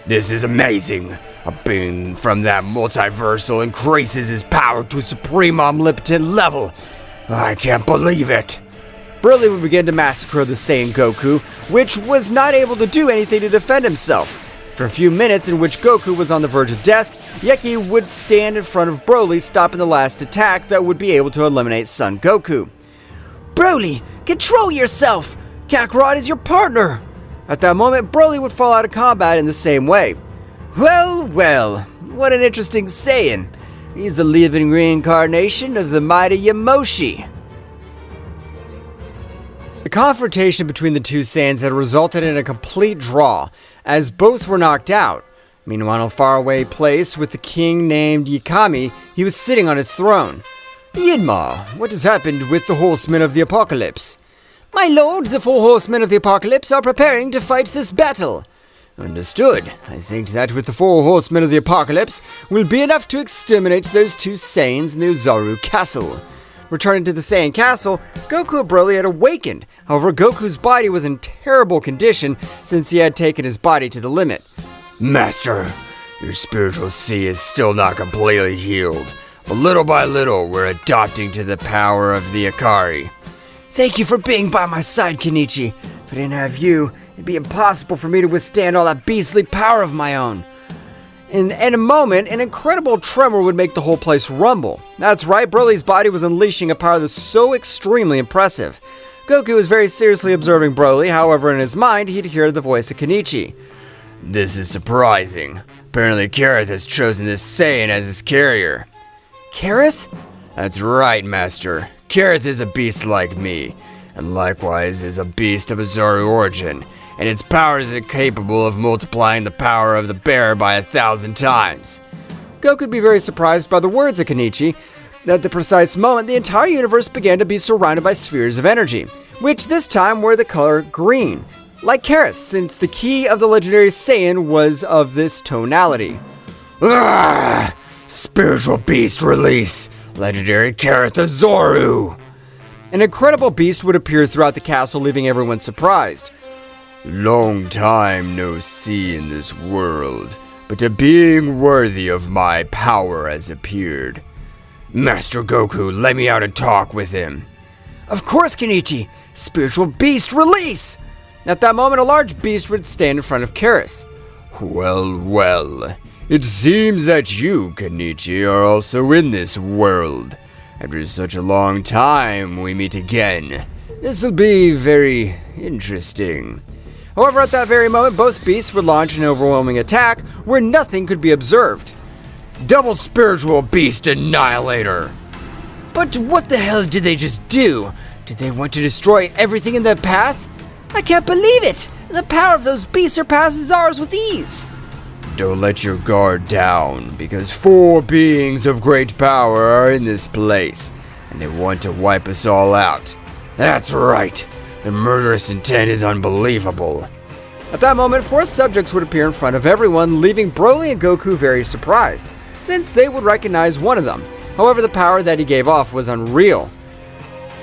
This is amazing. A being from that multiversal increases his power to a supreme omnipotent level. I can't believe it. Broly would begin to massacre the Saiyan Goku, which was not able to do anything to defend himself. After a few minutes in which Goku was on the verge of death, Yeki would stand in front of Broly, stopping the last attack that would be able to eliminate Son Goku. Broly, control yourself! Kakarot is your partner! At that moment, Broly would fall out of combat in the same way. Well, what an interesting Saiyan. He's the living reincarnation of the mighty Yamoshi. The confrontation between the two Saiyans had resulted in a complete draw, as both were knocked out. Meanwhile, in a faraway place with the king named Yikami, he was sitting on his throne. Yinma, what has happened with the horsemen of the apocalypse? My lord, the 4 horsemen of the apocalypse are preparing to fight this battle. Understood. I think that with the 4 horsemen of the apocalypse will be enough to exterminate those 2 Saiyans in the Ozaru Castle. Returning to the Saiyan Castle, Goku and Broly had awakened. However, Goku's body was in terrible condition since he had taken his body to the limit. Master, your spiritual sea is still not completely healed, but little by little we're adopting to the power of the Ikari. Thank you for being by my side, Kenichi. If I didn't have you, it'd be impossible for me to withstand all that beastly power of my own. In a moment, an incredible tremor would make the whole place rumble. That's right, Broly's body was unleashing a power that's so extremely impressive. Goku was very seriously observing Broly, however in his mind he'd hear the voice of Kenichi. This is surprising. Apparently Kareth has chosen this Saiyan as his carrier. Kareth? That's right, Master. Kareth is a beast like me, and likewise is a beast of Ozaru origin, and its powers are capable of multiplying the power of the bearer by 1,000 times. Goku would be very surprised by the words of Kenichi. At the precise moment, the entire universe began to be surrounded by spheres of energy, which this time were the color green, like Kareth, since the key of the legendary Saiyan was of this tonality. Ah! Spiritual beast release! Legendary Kareth Ozaru! An incredible beast would appear throughout the castle, leaving everyone surprised. Long time no see in this world, but a being worthy of my power has appeared. Master Goku, let me out and talk with him. Of course, Kenichi! Spiritual beast release! At that moment, a large beast would stand in front of Kareth. Well, it seems that you, Kenichi, are also in this world. After such a long time, we meet again. This will be very interesting. However, at that very moment, both beasts would launch an overwhelming attack where nothing could be observed. Double Spiritual Beast Annihilator! But what the hell did they just do? Did they want to destroy everything in their path? I can't believe it! The power of those beasts surpasses ours with ease! Don't let your guard down, because 4 beings of great power are in this place, and they want to wipe us all out. That's right. The murderous intent is unbelievable. At that moment, 4 subjects would appear in front of everyone, leaving Broly and Goku very surprised, since they would recognize one of them. However, the power that he gave off was unreal.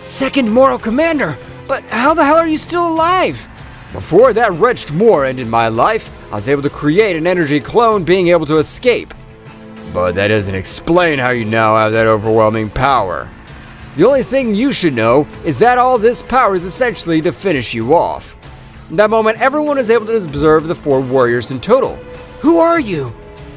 Second Morrow Commander! But how the hell are you still alive? Before that wretched war ended my life, I was able to create an energy clone being able to escape. But that doesn't explain how you now have that overwhelming power. The only thing you should know is that all this power is essentially to finish you off. In that moment, everyone is able to observe the 4 warriors in total. Who are you?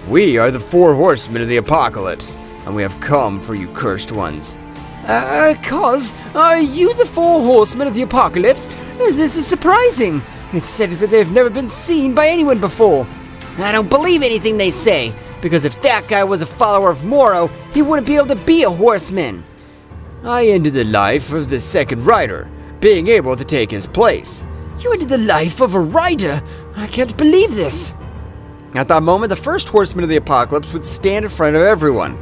We are the 4 horsemen of the apocalypse, and we have come for you cursed ones. Are you the 4 horsemen of the apocalypse? This is surprising. It's said that they've never been seen by anyone before. I don't believe anything they say, because if that guy was a follower of Morrow, he wouldn't be able to be a horseman. I ended the life of the second rider, being able to take his place. You ended the life of a rider? I can't believe this. At that moment, the first horseman of the apocalypse would stand in front of everyone.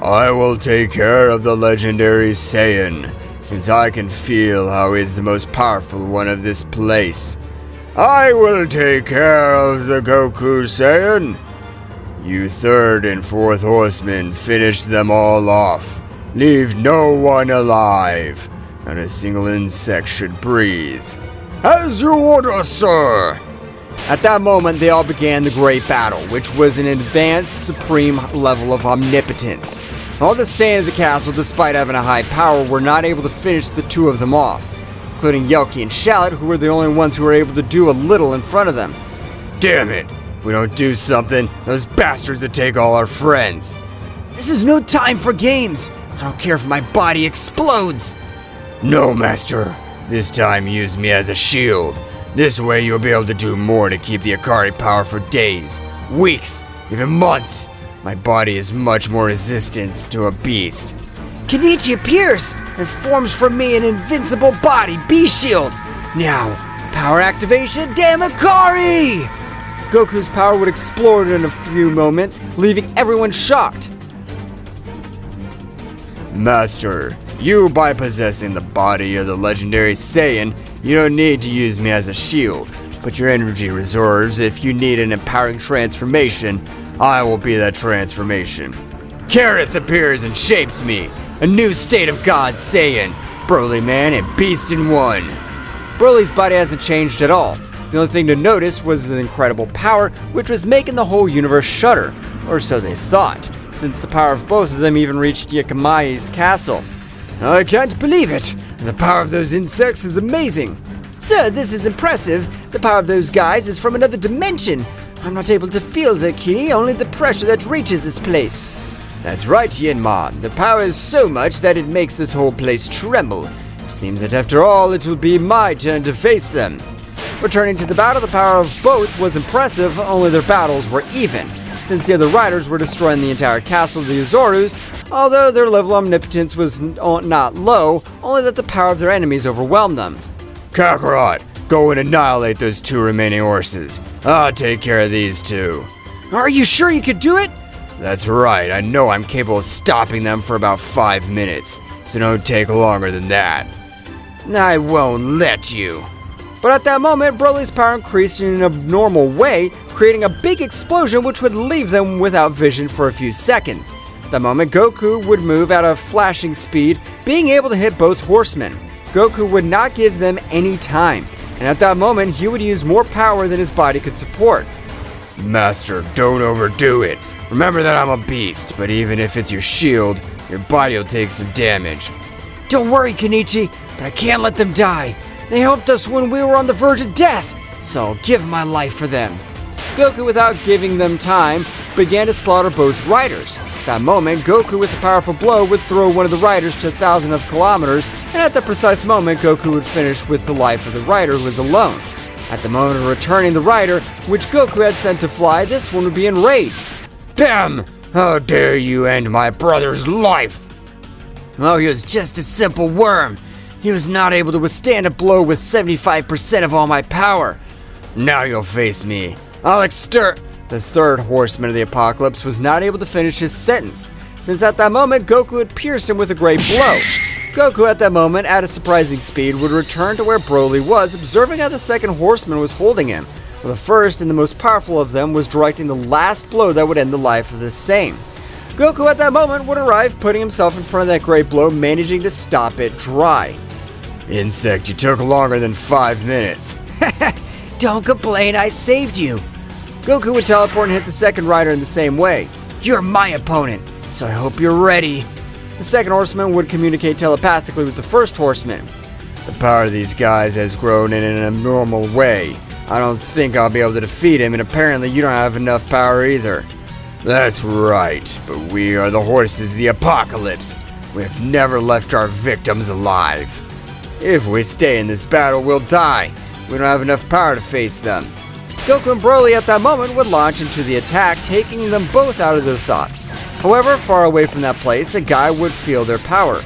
I will take care of the legendary Saiyan, since I can feel how he is the most powerful one of this place. I will take care of the Goku Saiyan. You 3rd and 4th horsemen, finish them all off. Leave no one alive. Not a single insect should breathe. As you order, sir. At that moment, they all began the great battle, which was an advanced supreme level of omnipotence. All the Saiyan of the castle, despite having a high power, were not able to finish the 2 of them off, including Yelki and Shallot, who were the only ones who were able to do a little in front of them. Damn it! If we don't do something, those bastards will take all our friends. This is no time for games. I don't care if my body explodes. No, Master. This time use me as a shield. This way you'll be able to do more to keep the Akari power for days, weeks, even months. My body is much more resistant to a beast. Kenichi appears and forms from me an invincible body, B-Shield. Now, power activation, damn Akari! Goku's power would explode in a few moments, leaving everyone shocked. Master, you by possessing the body of the legendary Saiyan, you don't need to use me as a shield, but your energy reserves, if you need an empowering transformation, I will be that transformation. Kareth appears and shapes me, a new state of God Saiyan, Broly man and beast in one. Broly's body hasn't changed at all. The only thing to notice was his incredible power, which was making the whole universe shudder, or so they thought, since the power of both of them even reached Yakamai's castle. I can't believe it! The power of those insects is amazing! Sir, this is impressive. The power of those guys is from another dimension. I'm not able to feel the ki, only the pressure that reaches this place. That's right, Yenma. The power is so much that it makes this whole place tremble. It seems that after all, it will be my turn to face them. Returning to the battle, the power of both was impressive, only their battles were even, since the other riders were destroying the entire castle of the Uzorus, although their level of omnipotence was not low, only that the power of their enemies overwhelmed them. Kakarot, go and annihilate those 2 remaining horses. I'll take care of these 2. Are you sure you could do it? That's right, I know I'm capable of stopping them for about 5 minutes, so don't take longer than that. I won't let you. But at that moment, Broly's power increased in an abnormal way, creating a big explosion which would leave them without vision for a few seconds. At that moment, Goku would move at a flashing speed, being able to hit both horsemen. Goku would not give them any time, and at that moment, he would use more power than his body could support. Master, don't overdo it. Remember that I'm a beast, but even if it's your shield, your body will take some damage. Don't worry, Kenichi, but I can't let them die. They helped us when we were on the verge of death, so I'll give my life for them. Goku, without giving them time, began to slaughter both riders. At that moment, Goku, with a powerful blow, would throw one of the riders to 1,000 kilometers, and at that precise moment, Goku would finish with the life of the rider who was alone. At the moment of returning the rider, which Goku had sent to fly, this one would be enraged. Damn! How dare you end my brother's life! Oh, he was just a simple worm. He was not able to withstand a blow with 75% of all my power. Now you'll face me. I'll The third horseman of the apocalypse was not able to finish his sentence, since at that moment Goku had pierced him with a great blow. Goku at that moment, at a surprising speed, would return to where Broly was, observing how the second horseman was holding him, while the first and the most powerful of them was directing the last blow that would end the life of the Saiyan. Goku at that moment would arrive, putting himself in front of that great blow, managing to stop it dry. Insect, you took longer than 5 minutes. Don't complain, I saved you. Goku would teleport and hit the second rider in the same way. You're my opponent, so I hope you're ready. The second horseman would communicate telepathically with the first horseman. The power of these guys has grown in an abnormal way. I don't think I'll be able to defeat him, and apparently you don't have enough power either. That's right, but we are the horses of the apocalypse. We have never left our victims alive. If we stay in this battle, we'll die. We don't have enough power to face them. Goku and Broly at that moment would launch into the attack, taking them both out of their thoughts. However, far away from that place, a guy would feel their power.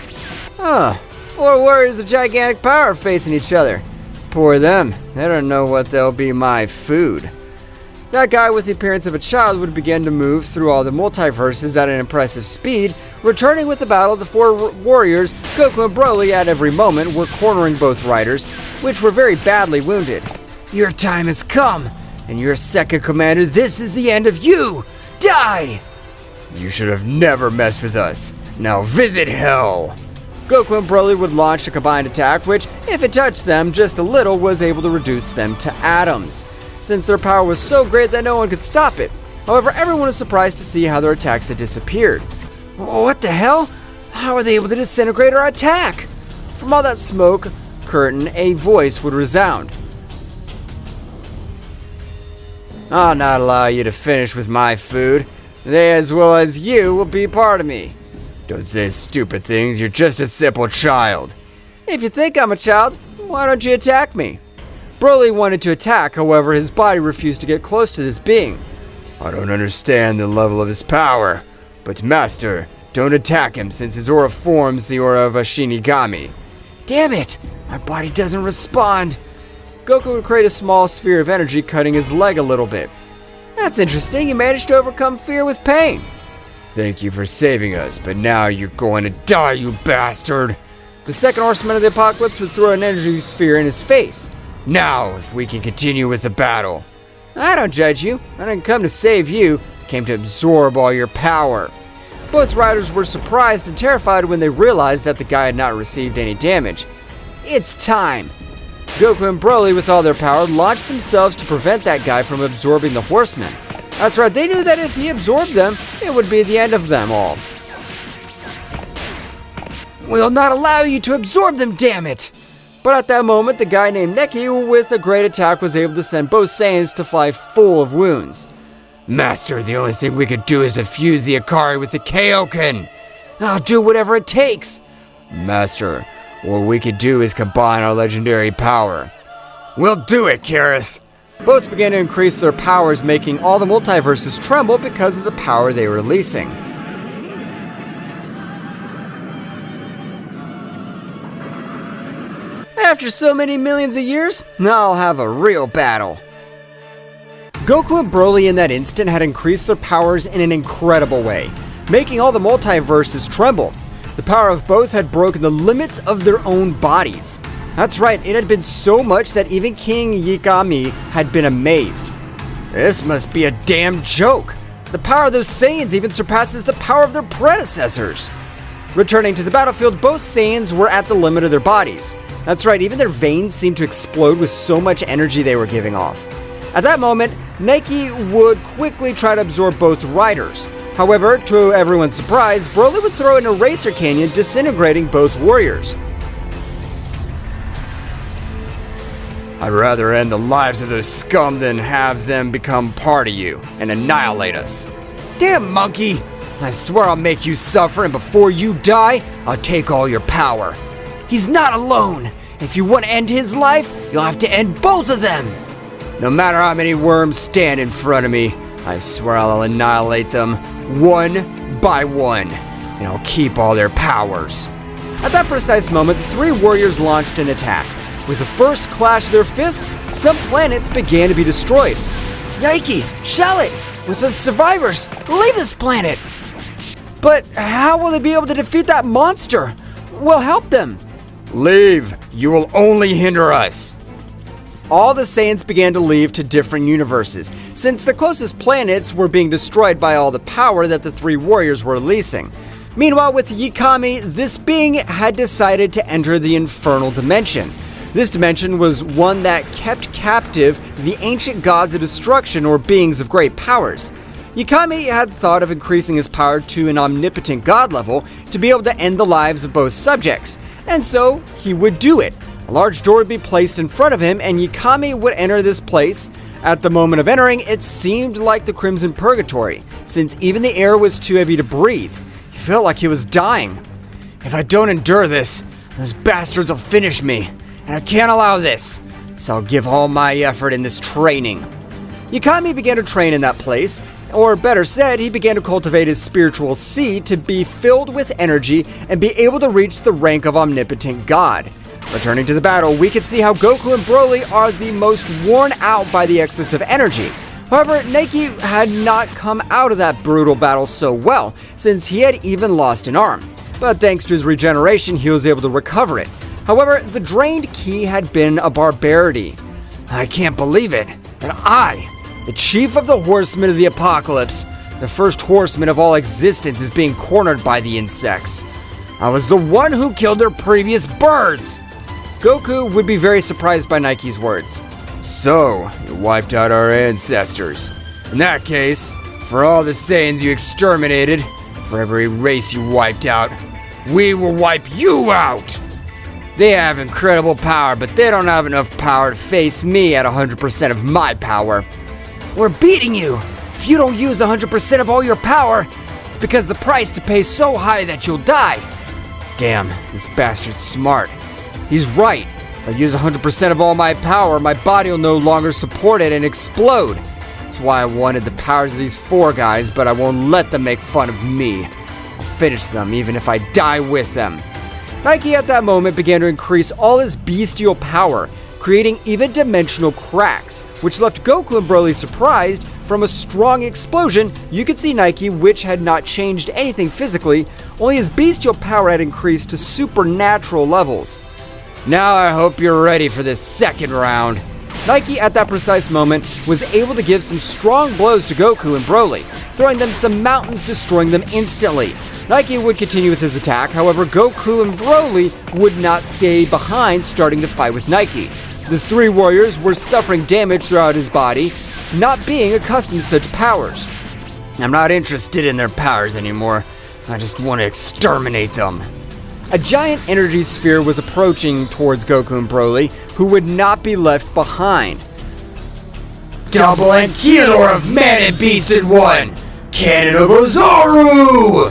Four warriors of gigantic power facing each other. Poor them, they don't know what they'll be my food. That guy with the appearance of a child would begin to move through all the multiverses at an impressive speed, returning with the battle of the four warriors. Goku and Broly at every moment were cornering both riders, which were very badly wounded. Your time has come, and your second commander, this is the end of you! Die! You should have never messed with us. Now visit hell! Goku and Broly would launch a combined attack, which, if it touched them just a little, was able to reduce them to atoms, since their power was so great that no one could stop it. However, everyone was surprised to see how their attacks had disappeared. What the hell? How are they able to disintegrate our attack? From all that smoke curtain, a voice would resound. I'll not allow you to finish with my food. They, as well as you, will be part of me. Don't say stupid things, you're just a simple child. If you think I'm a child, why don't you attack me? Broly wanted to attack, however, his body refused to get close to this being. I don't understand the level of his power, but Master, don't attack him since his aura forms the aura of a Shinigami. Damn it! My body doesn't respond. Goku would create a small sphere of energy, cutting his leg a little bit. That's interesting, you managed to overcome fear with pain. Thank you for saving us, but now you're going to die, you bastard! The second horseman of the apocalypse would throw an energy sphere in his face. Now, if we can continue with the battle. I don't judge you. I didn't come to save you. I came to absorb all your power. Both riders were surprised and terrified when they realized that the guy had not received any damage. It's time. Goku and Broly, with all their power, launched themselves to prevent that guy from absorbing the horsemen. That's right, they knew that if he absorbed them, it would be the end of them all. We'll not allow you to absorb them, damn it! But at that moment, the guy named Neki, with a great attack, was able to send both Saiyans to fly full of wounds. Master, the only thing we could do is defuse the Akari with the Kaioken. I'll do whatever it takes. Master, what we could do is combine our legendary power. We'll do it, Kareth! Both began to increase their powers, making all the multiverses tremble because of the power they were releasing. After so many millions of years, now I'll have a real battle. Goku and Broly in that instant had increased their powers in an incredible way, making all the multiverses tremble. The power of both had broken the limits of their own bodies. That's right, it had been so much that even King Yikami had been amazed. This must be a damn joke. The power of those Saiyans even surpasses the power of their predecessors. Returning to the battlefield, both Saiyans were at the limit of their bodies. That's right, even their veins seemed to explode with so much energy they were giving off. At that moment, Nike would quickly try to absorb both riders. However, to everyone's surprise, Broly would throw an eraser canyon, disintegrating both warriors. I'd rather end the lives of those scum than have them become part of you and annihilate us. Damn monkey! I swear I'll make you suffer, and before you die, I'll take all your power. He's not alone. If you want to end his life, you'll have to end both of them. No matter how many worms stand in front of me, I swear I'll annihilate them one by one, and I'll keep all their powers. At that precise moment, the three warriors launched an attack. With the first clash of their fists, some planets began to be destroyed. Yikey! Shell it! With the survivors, leave this planet! But how will they be able to defeat that monster? We'll help them. Leave! You will only hinder us! All the Saiyans began to leave to different universes, since the closest planets were being destroyed by all the power that the three warriors were releasing. Meanwhile, with Yikami, this being had decided to enter the infernal dimension. This dimension was one that kept captive the ancient gods of destruction or beings of great powers. Yikami had thought of increasing his power to an omnipotent god level to be able to end the lives of both subjects, and so he would do it. A large door would be placed in front of him, and Yikami would enter this place. At the moment of entering, it seemed like the Crimson Purgatory, since even the air was too heavy to breathe. He felt like he was dying. If I don't endure this, those bastards will finish me, and I can't allow this, so I'll give all my effort in this training. Yikami began to train in that place, or better said, he began to cultivate his spiritual seed to be filled with energy and be able to reach the rank of omnipotent god. Returning to the battle, we can see how Goku and Broly are the most worn out by the excess of energy. However, Nike had not come out of that brutal battle so well, since he had even lost an arm. But thanks to his regeneration, he was able to recover it. However, the drained ki had been a barbarity. I can't believe it, that I, the chief of the horsemen of the apocalypse, the first horseman of all existence, is being cornered by the insects. I was the one who killed their previous birds. Goku would be very surprised by Nike's words. So, you wiped out our ancestors. In that case, for all the Saiyans you exterminated, for every race you wiped out, we will wipe you out! They have incredible power, but they don't have enough power to face me at 100% of my power. We're beating you! If you don't use 100% of all your power, it's because the price to pay is so high that you'll die. Damn, this bastard's smart. He's right. If I use 100% of all my power, my body will no longer support it and explode. That's why I wanted the powers of these four guys, but I won't let them make fun of me. I'll finish them even if I die with them. Nike at that moment began to increase all his bestial power, creating even dimensional cracks, which left Goku and Broly surprised. From a strong explosion, you could see Nike, which had not changed anything physically, only his bestial power had increased to supernatural levels. Now I hope you're ready for this second round. Nike, at that precise moment, was able to give some strong blows to Goku and Broly, throwing them some mountains, destroying them instantly. Nike would continue with his attack, however, Goku and Broly would not stay behind, starting to fight with Nike. The three warriors were suffering damage throughout his body, not being accustomed to such powers. I'm not interested in their powers anymore. I just want to exterminate them. A giant energy sphere was approaching towards Goku and Broly, who would not be left behind. Double Ankylosaur of Man and Beast in one! Cannon of Ozaru!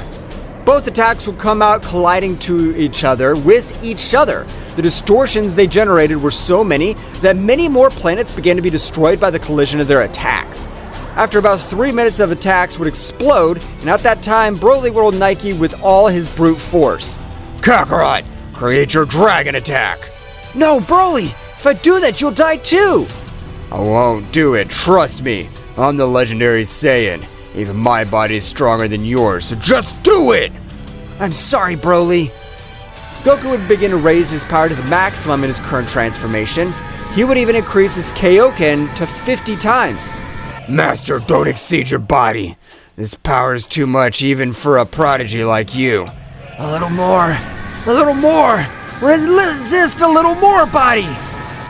Both attacks would come out colliding to each other with each other. The distortions they generated were so many that many more planets began to be destroyed by the collision of their attacks. After about 3 minutes of attacks would explode, and at that time Broly rolled Nike with all his brute force. Kakarot, create your dragon attack! No, Broly! If I do that, you'll die too! I won't do it, trust me. I'm the legendary Saiyan. Even my body is stronger than yours, so just do it! I'm sorry, Broly. Goku would begin to raise his power to the maximum in his current transformation. He would even increase his Kaioken to 50 times. Master, don't exceed your body. This power is too much even for a prodigy like you. A little more. A little more. Resist a little more, body.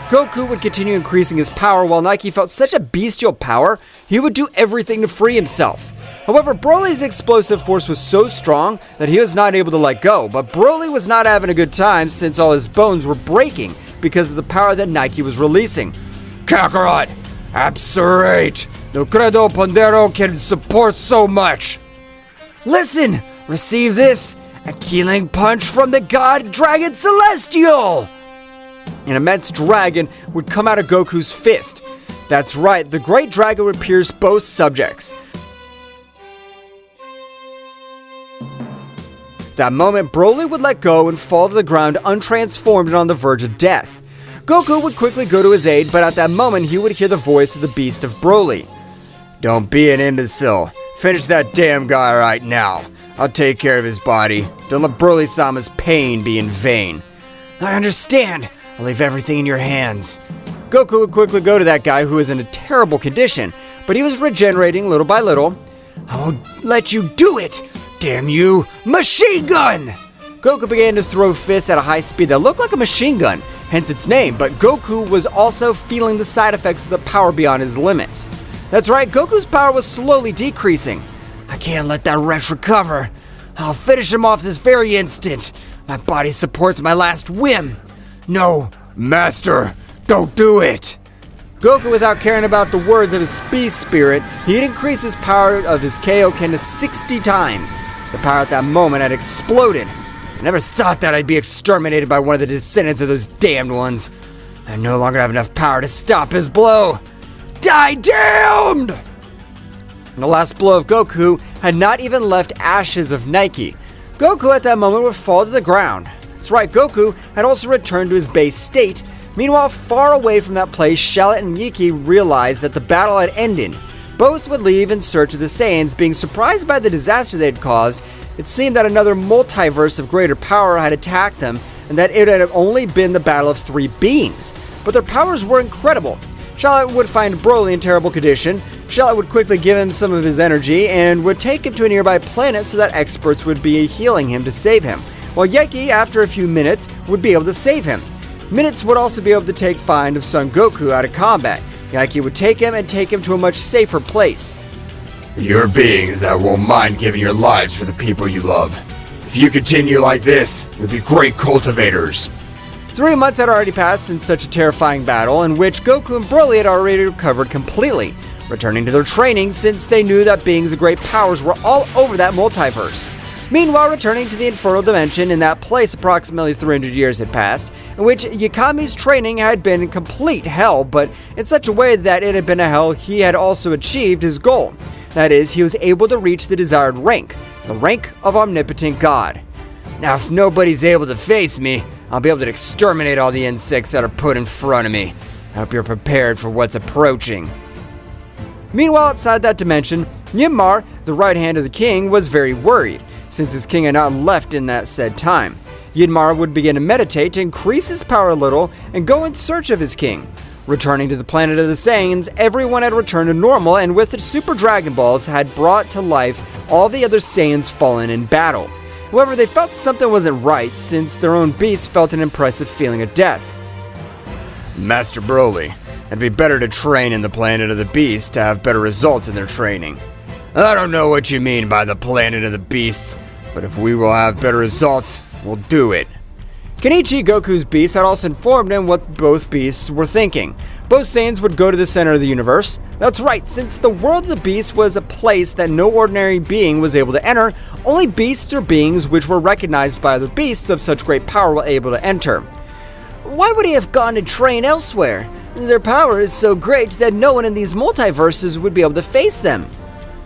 Goku would continue increasing his power while Nike felt such a bestial power, he would do everything to free himself. However, Broly's explosive force was so strong that he was not able to let go, but Broly was not having a good time since all his bones were breaking because of the power that Nike was releasing. Kakarot, absurate! No Credo Pondero can support so much! Listen! Receive this! A killing punch from the god Dragon Celestial! An immense dragon would come out of Goku's fist. That's right, the great dragon would pierce both subjects. At that moment, Broly would let go and fall to the ground untransformed and on the verge of death. Goku would quickly go to his aid, but at that moment he would hear the voice of the beast of Broly. Don't be an imbecile. Finish that damn guy right now. I'll take care of his body. Don't let Broly-sama's pain be in vain. I understand. I'll leave everything in your hands. Goku would quickly go to that guy who was in a terrible condition, but he was regenerating little by little. I won't let you do it! Damn you! Machine gun! Goku began to throw fists at a high speed that looked like a machine gun, hence its name, but Goku was also feeling the side effects of the power beyond his limits. That's right, Goku's power was slowly decreasing. I can't let that wretch recover. I'll finish him off this very instant. My body supports my last whim. No, Master, don't do it! Goku, without caring about the words of his beast spirit, he'd increase his power of his Kaioken to 60 times. The power at that moment had exploded. I never thought that I'd be exterminated by one of the descendants of those damned ones. I no longer have enough power to stop his blow. Die damned! The last blow of Goku had not even left ashes of Nike. Goku at that moment would fall to the ground. That's right, Goku had also returned to his base state. Meanwhile, far away from that place, Shallot and Yiki realized that the battle had ended. Both would leave in search of the Saiyans, being surprised by the disaster they had caused. It seemed that another multiverse of greater power had attacked them, and that it had only been the battle of three beings. But their powers were incredible. Shallot would find Broly in terrible condition. Shallot would quickly give him some of his energy and would take him to a nearby planet so that experts would be healing him to save him, while Yeki, after a few minutes, would be able to save him. Minutes would also be able to take Find of Son Goku out of combat. Yeki would take him and take him to a much safer place. You're beings that won't mind giving your lives for the people you love. If you continue like this, you'll be great cultivators. 3 months had already passed since such a terrifying battle, in which Goku and Broly had already recovered completely, returning to their training since they knew that beings of great powers were all over that multiverse. Meanwhile, returning to the Infernal Dimension, in that place approximately 300 years had passed, in which Yakami's training had been in complete hell, but in such a way that it had been a hell he had also achieved his goal. That is, he was able to reach the desired rank, the rank of omnipotent God. Now, if nobody's able to face me, I'll be able to exterminate all the insects that are put in front of me. I hope you're prepared for what's approaching. Meanwhile, outside that dimension, Ymar, the right hand of the king, was very worried, since his king had not left in that said time. Ymar would begin to meditate to increase his power a little and go in search of his king. Returning to the planet of the Saiyans, everyone had returned to normal, and with the Super Dragon Balls had brought to life all the other Saiyans fallen in battle. However, they felt something wasn't right, since their own beasts felt an impressive feeling of death. Master Broly, it'd be better to train in the planet of the beasts to have better results in their training. I don't know what you mean by the planet of the beasts, but if we will have better results, we'll do it. Kenichi, Goku's beast, had also informed him what both beasts were thinking. Both Saiyans would go to the center of the universe. That's right, since the world of the beasts was a place that no ordinary being was able to enter, only beasts or beings which were recognized by other beasts of such great power were able to enter. Why would he have gone to train elsewhere? Their power is so great that no one in these multiverses would be able to face them.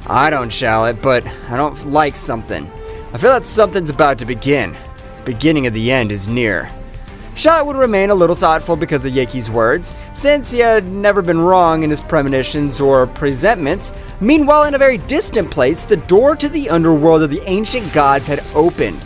I don't, Shallot, but I don't like something. I feel that something's about to begin. The beginning of the end is near. Shallot would remain a little thoughtful because of Yeki's words, since he had never been wrong in his premonitions or presentiments. Meanwhile, in a very distant place, the door to the underworld of the ancient gods had opened.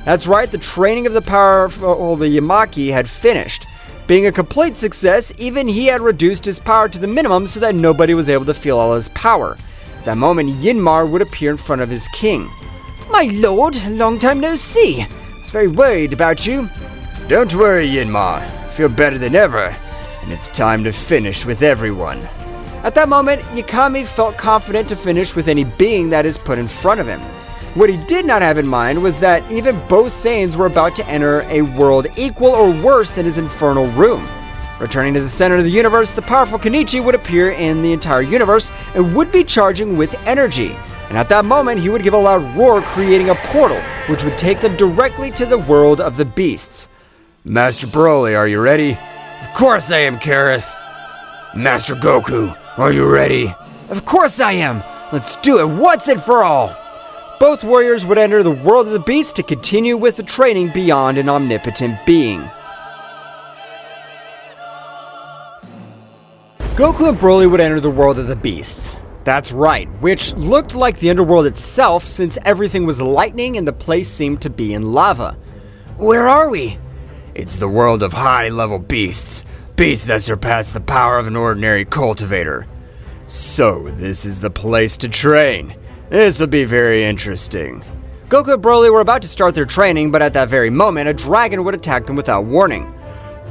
That's right, the training of the powerful Yamaki had finished. Being a complete success, even he had reduced his power to the minimum so that nobody was able to feel all his power. At that moment, Ynmar would appear in front of his king. My lord, long time no see. I was very worried about you. Don't worry, Ynmar. I feel better than ever, and it's time to finish with everyone. At that moment, Yakami felt confident to finish with any being that is put in front of him. What he did not have in mind was that even both Saiyans were about to enter a world equal or worse than his infernal room. Returning to the center of the universe, the powerful Kenichi would appear in the entire universe and would be charging with energy. And at that moment, he would give a loud roar, creating a portal, which would take them directly to the world of the beasts. Master Broly, are you ready? Of course I am, Kareth. Master Goku, are you ready? Of course I am! Let's do it once and for all! Both warriors would enter the world of the beast to continue with the training beyond an omnipotent being. Goku and Broly would enter the world of the beasts. That's right, which looked like the underworld itself since everything was lightning and the place seemed to be in lava. Where are we? It's the world of high-level beasts. Beasts that surpass the power of an ordinary cultivator. So, this is the place to train. This will be very interesting. Goku and Broly were about to start their training, but at that very moment, a dragon would attack them without warning.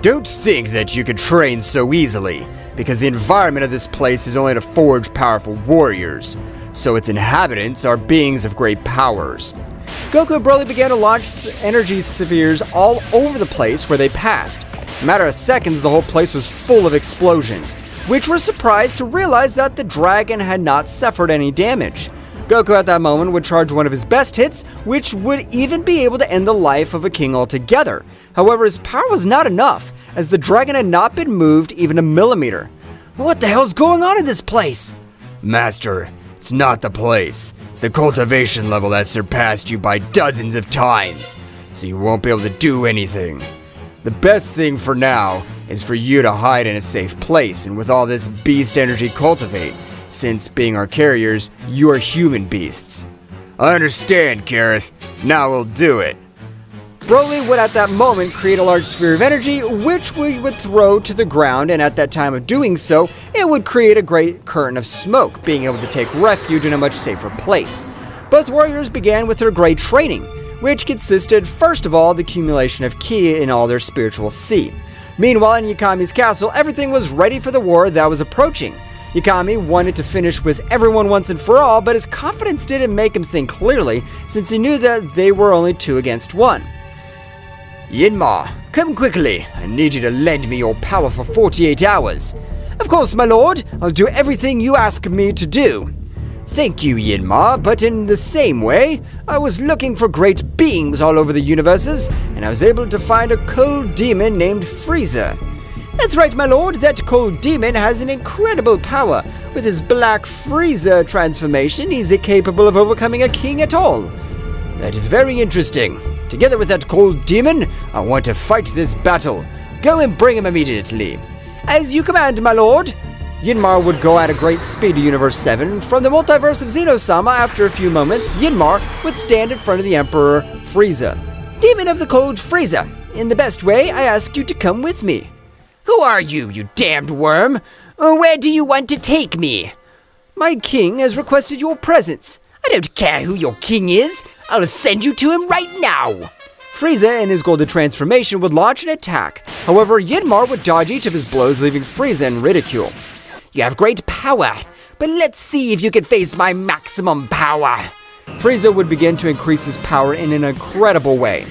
Don't think that you could train so easily, because the environment of this place is only to forge powerful warriors, so its inhabitants are beings of great powers. Goku and Broly began to launch energy spheres all over the place where they passed. In a matter of seconds, the whole place was full of explosions, which were surprised to realize that the dragon had not suffered any damage. Goku at that moment would charge one of his best hits, which would even be able to end the life of a king altogether. However, his power was not enough, as the dragon had not been moved even a millimeter. What the hell's going on in this place? Master, it's not the place. It's the cultivation level that surpassed you by dozens of times, so you won't be able to do anything. The best thing for now is for you to hide in a safe place and with all this beast energy cultivate, since being our carriers, you are human beasts. I understand, Kareth. Now we'll do it. Broly would at that moment create a large sphere of energy, which we would throw to the ground, and at that time of doing so, it would create a great curtain of smoke, being able to take refuge in a much safer place. Both warriors began with their great training, which consisted first of all the accumulation of ki in all their spiritual seed. Meanwhile, in Yakami's castle, everything was ready for the war that was approaching. Yakami wanted to finish with everyone once and for all, but his confidence didn't make him think clearly, since he knew that they were only 2 against 1. Yinma, come quickly. I need you to lend me your power for 48 hours. Of course, my lord. I'll do everything you ask me to do. Thank you, Yinma, but in the same way, I was looking for great beings all over the universes, and I was able to find a cold demon named Frieza. That's right, my lord. That cold demon has an incredible power. With his Black Frieza transformation, he's capable of overcoming a king at all. That is very interesting. Together with that cold demon, I want to fight this battle. Go and bring him immediately. As you command, my lord. Yinmar would go at a great speed to Universe 7. From the multiverse of Zeno Sama, after a few moments, Yinmar would stand in front of the Emperor Frieza. Demon of the cold Frieza, in the best way, I ask you to come with me. Who are you, you damned worm? Where do you want to take me? My king has requested your presence. I don't care who your king is. I'll send you to him right now. Frieza, in his golden transformation, would launch an attack. However, Yinmar would dodge each of his blows, leaving Frieza in ridicule. You have great power, but let's see if you can face my maximum power. Frieza would begin to increase his power in an incredible way.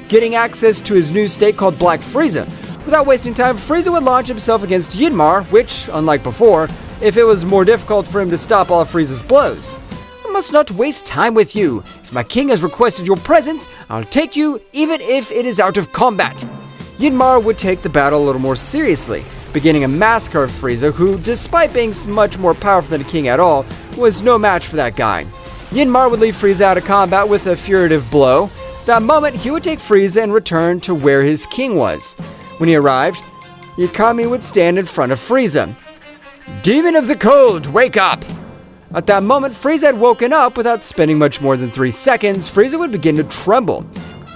Getting access to his new state called Black Frieza. Without wasting time, Frieza would launch himself against Yinmar, which, unlike before, if it was more difficult for him to stop all of Frieza's blows. I must not waste time with you. If my king has requested your presence, I'll take you even if it is out of combat. Yinmar would take the battle a little more seriously, beginning a massacre of Frieza, who, despite being much more powerful than a king at all, was no match for that guy. Yinmar would leave Frieza out of combat with a furtive blow. That moment, he would take Frieza and return to where his king was. When he arrived, Yakami would stand in front of Frieza. Demon of the cold, wake up! At that moment, Frieza had woken up. Without spending much more than 3 seconds, Frieza would begin to tremble,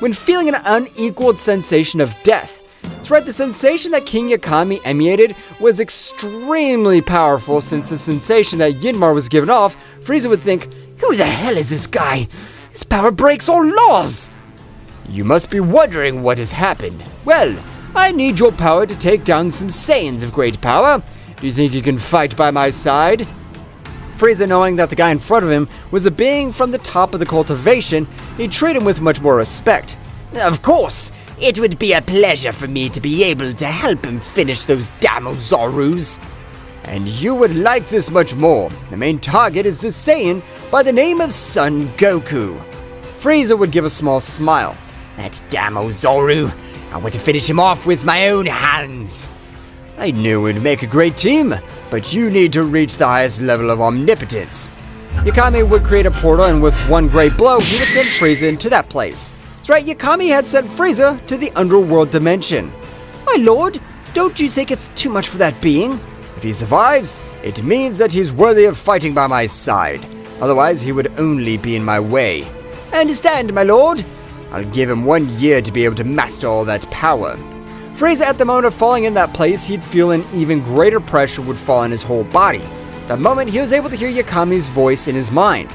when feeling an unequaled sensation of death. That's right, the sensation that King Yakami emanated was extremely powerful, since the sensation that Yinmar was given off, Frieza would think, who the hell is this guy? His power breaks all laws! You must be wondering what has happened. Well, I need your power to take down some Saiyans of great power. Do you think you can fight by my side? Frieza, knowing that the guy in front of him was a being from the top of the cultivation, he treated him with much more respect. Of course, it would be a pleasure for me to be able to help him finish those damn Ozarus. And you would like this much more. The main target is this Saiyan by the name of Son Goku. Frieza would give a small smile. That damn Ozaru, I want to finish him off with my own hands. I knew it would make a great team, but you need to reach the highest level of omnipotence. Yakami would create a portal, and with one great blow, he would send Frieza into that place. That's right, Yakami had sent Frieza to the underworld dimension. My lord, don't you think it's too much for that being? If he survives, it means that he's worthy of fighting by my side. Otherwise, he would only be in my way. I understand, my lord. I'll give him 1 year to be able to master all that power. Frieza, at the moment of falling in that place, he'd feel an even greater pressure would fall on his whole body. That moment, he was able to hear Yakami's voice in his mind.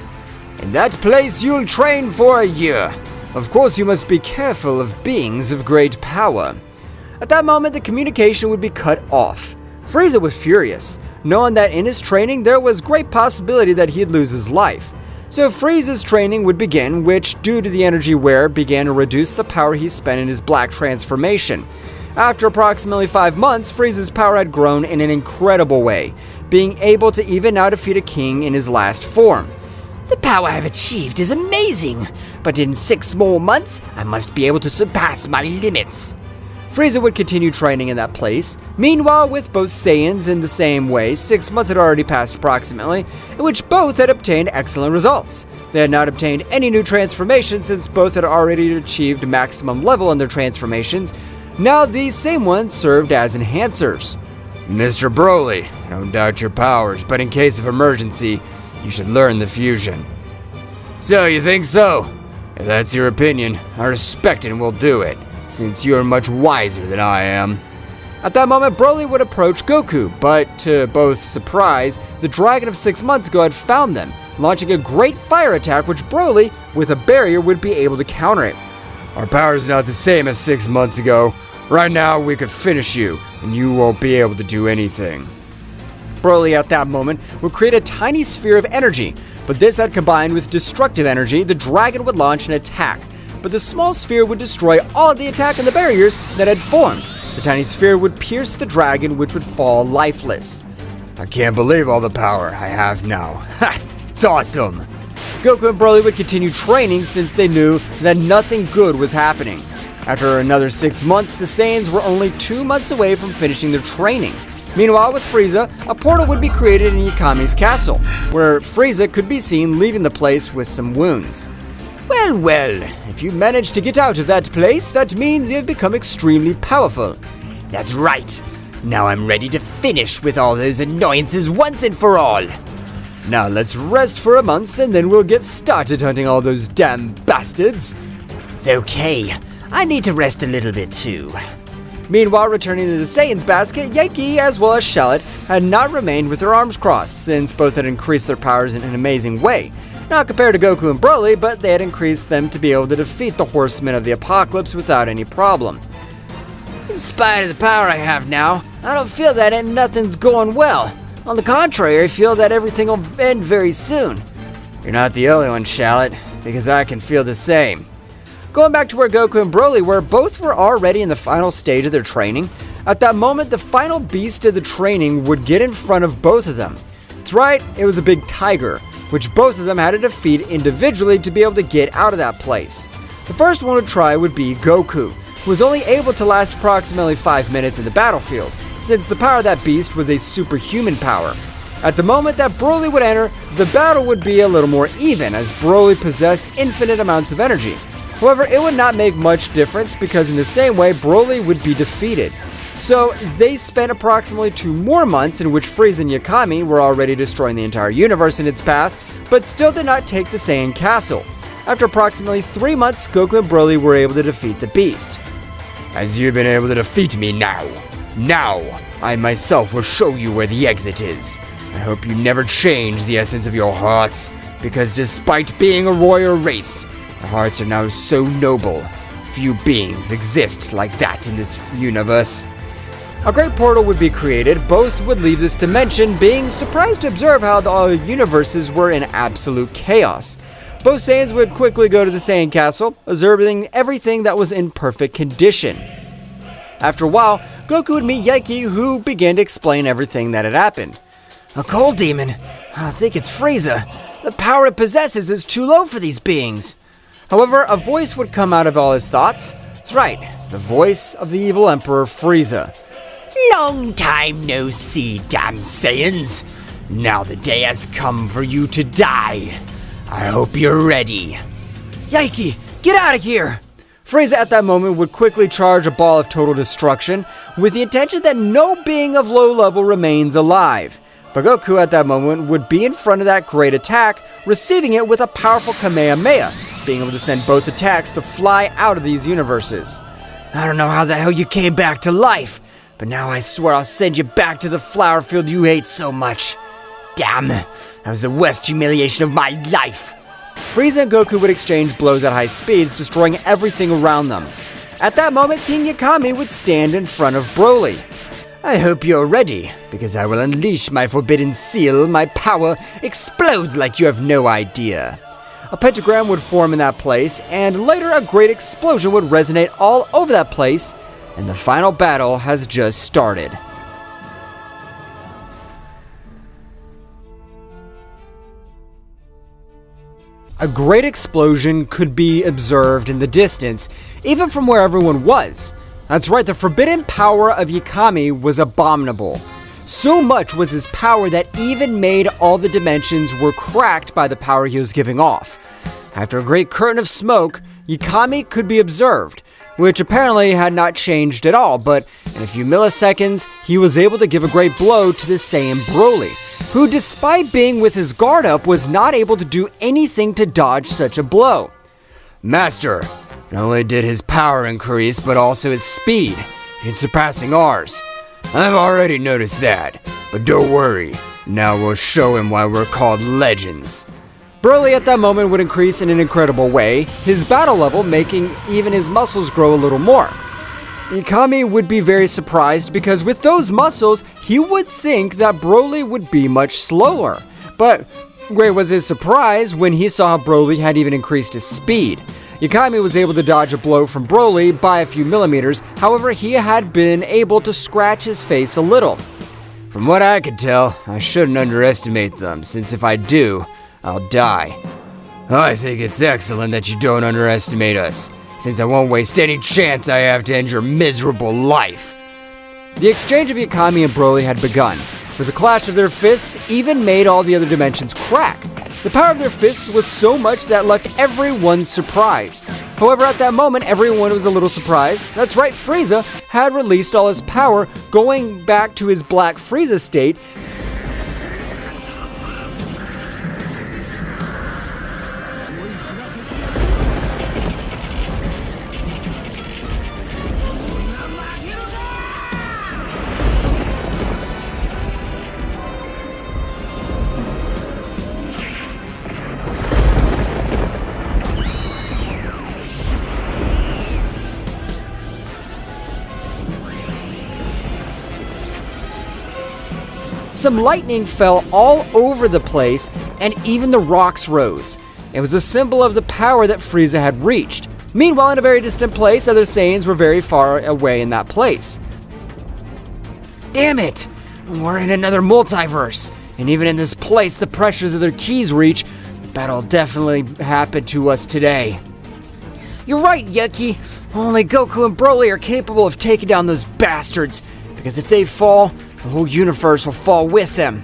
In that place, you'll train for a year. Of course, you must be careful of beings of great power. At that moment, the communication would be cut off. Frieza was furious, knowing that in his training there was great possibility that he'd lose his life. So Frieza's training would begin, which, due to the energy wear, began to reduce the power he spent in his black transformation. After approximately 5 months, Frieza's power had grown in an incredible way, being able to even now defeat a king in his last form. The power I've achieved is amazing, but in 6 more months, I must be able to surpass my limits. Frieza would continue training in that place. Meanwhile, with both Saiyans in the same way, 6 months had already passed approximately, in which both had obtained excellent results. They had not obtained any new transformations since both had already achieved maximum level in their transformations. Now these same ones served as enhancers. Mr. Broly, I don't doubt your powers, but in case of emergency, you should learn the fusion. So, you think so? If that's your opinion, I respect it and will do it, since you're much wiser than I am. At that moment, Broly would approach Goku, but to both surprise, the dragon of 6 months ago had found them, launching a great fire attack which Broly, with a barrier, would be able to counter it. Our power is not the same as 6 months ago. Right now, we could finish you, and you won't be able to do anything. Broly, at that moment, would create a tiny sphere of energy, but this had combined with destructive energy, the dragon would launch an attack. But the small sphere would destroy all of the attack and the barriers that had formed. The tiny sphere would pierce the dragon, which would fall lifeless. I can't believe all the power I have now. Ha! It's awesome! Goku and Broly would continue training since they knew that nothing good was happening. After another 6 months, the Saiyans were only 2 months away from finishing their training. Meanwhile, with Frieza, a portal would be created in Yakami's castle, where Frieza could be seen leaving the place with some wounds. Well, well, if you manage to get out of that place, that means you have become extremely powerful. That's right. Now I'm ready to finish with all those annoyances once and for all. Now let's rest for a month and then we'll get started hunting all those damn bastards. It's okay. I need to rest a little bit too. Meanwhile, returning to the Saiyan's basket, Yankee as well as Shallot had not remained with their arms crossed, since both had increased their powers in an amazing way. Not compared to Goku and Broly, but they had increased them to be able to defeat the Horsemen of the Apocalypse without any problem. In spite of the power I have now, I don't feel that nothing's going well. On the contrary, I feel that everything will end very soon. You're not the only one, Shallot, because I can feel the same. Going back to where Goku and Broly were, both were already in the final stage of their training. At that moment, the final beast of the training would get in front of both of them. That's right, it was a big tiger, which both of them had to defeat individually to be able to get out of that place. The first one to try would be Goku, who was only able to last approximately 5 minutes in the battlefield, since the power of that beast was a superhuman power. At the moment that Broly would enter, the battle would be a little more even, as Broly possessed infinite amounts of energy. However, it would not make much difference because in the same way, Broly would be defeated. So they spent approximately 2 more months in which Frieza and Yakami were already destroying the entire universe in its path, but still did not take the Saiyan castle. After approximately 3 months, Goku and Broly were able to defeat the beast. As you've been able to defeat me now, I myself will show you where the exit is. I hope you never change the essence of your hearts, because despite being a royal race, our hearts are now so noble. Few beings exist like that in this universe. A great portal would be created. Both would leave this dimension, being surprised to observe how the universes were in absolute chaos. Both Saiyans would quickly go to the Saiyan castle, observing everything that was in perfect condition. After a while, Goku would meet Yaiki, who began to explain everything that had happened. A cold demon? I think it's Frieza. The power it possesses is too low for these beings. However, a voice would come out of all his thoughts. That's right, it's the voice of the evil Emperor Frieza. Long time no see, damn Saiyans. Now the day has come for you to die. I hope you're ready. Yaiki, get out of here! Frieza at that moment would quickly charge a ball of total destruction with the intention that no being of low level remains alive. But Goku at that moment would be in front of that great attack, receiving it with a powerful Kamehameha, being able to send both attacks to fly out of these universes. I don't know how the hell you came back to life, but now I swear I'll send you back to the flower field you hate so much. Damn, that was the worst humiliation of my life. Frieza and Goku would exchange blows at high speeds, destroying everything around them. At that moment, King Yakami would stand in front of Broly. I hope you're ready, because I will unleash my forbidden seal. My power explodes like you have no idea. A pentagram would form in that place, and later a great explosion would resonate all over that place, and the final battle has just started. A great explosion could be observed in the distance, even from where everyone was. That's right, the forbidden power of Yakami was abominable. So much was his power that even made all the dimensions were cracked by the power he was giving off. After a great curtain of smoke, Yakami could be observed, which apparently had not changed at all, but in a few milliseconds, he was able to give a great blow to the Saiyan Broly, who, despite being with his guard up, was not able to do anything to dodge such a blow. Master, not only did his power increase, but also his speed, in surpassing ours. I've already noticed that, but don't worry, now we'll show him why we're called legends. Broly at that moment would increase in an incredible way, his battle level making even his muscles grow a little more. Yakami would be very surprised because with those muscles, he would think that Broly would be much slower. But great was his surprise when he saw Broly had even increased his speed. Yakami was able to dodge a blow from Broly by a few millimeters, however he had been able to scratch his face a little. From what I could tell, I shouldn't underestimate them, since if I do, I'll die. I think it's excellent that you don't underestimate us, since I won't waste any chance I have to end your miserable life. The exchange of Yakami and Broly had begun. With the clash of their fists, even made all the other dimensions crack. The power of their fists was so much that left everyone surprised. However, at that moment, everyone was a little surprised. That's right, Frieza had released all his power, going back to his Black Frieza state. Some lightning fell all over the place, and even the rocks rose. It was a symbol of the power that Frieza had reached. Meanwhile, in a very distant place, other Saiyans were very far away in that place. Damn it! We're in another multiverse, and even in this place the pressures of their keys reach. The battle definitely happened to us today. You're right, Yuki. Only Goku and Broly are capable of taking down those bastards, because if they fall, the whole universe will fall with them.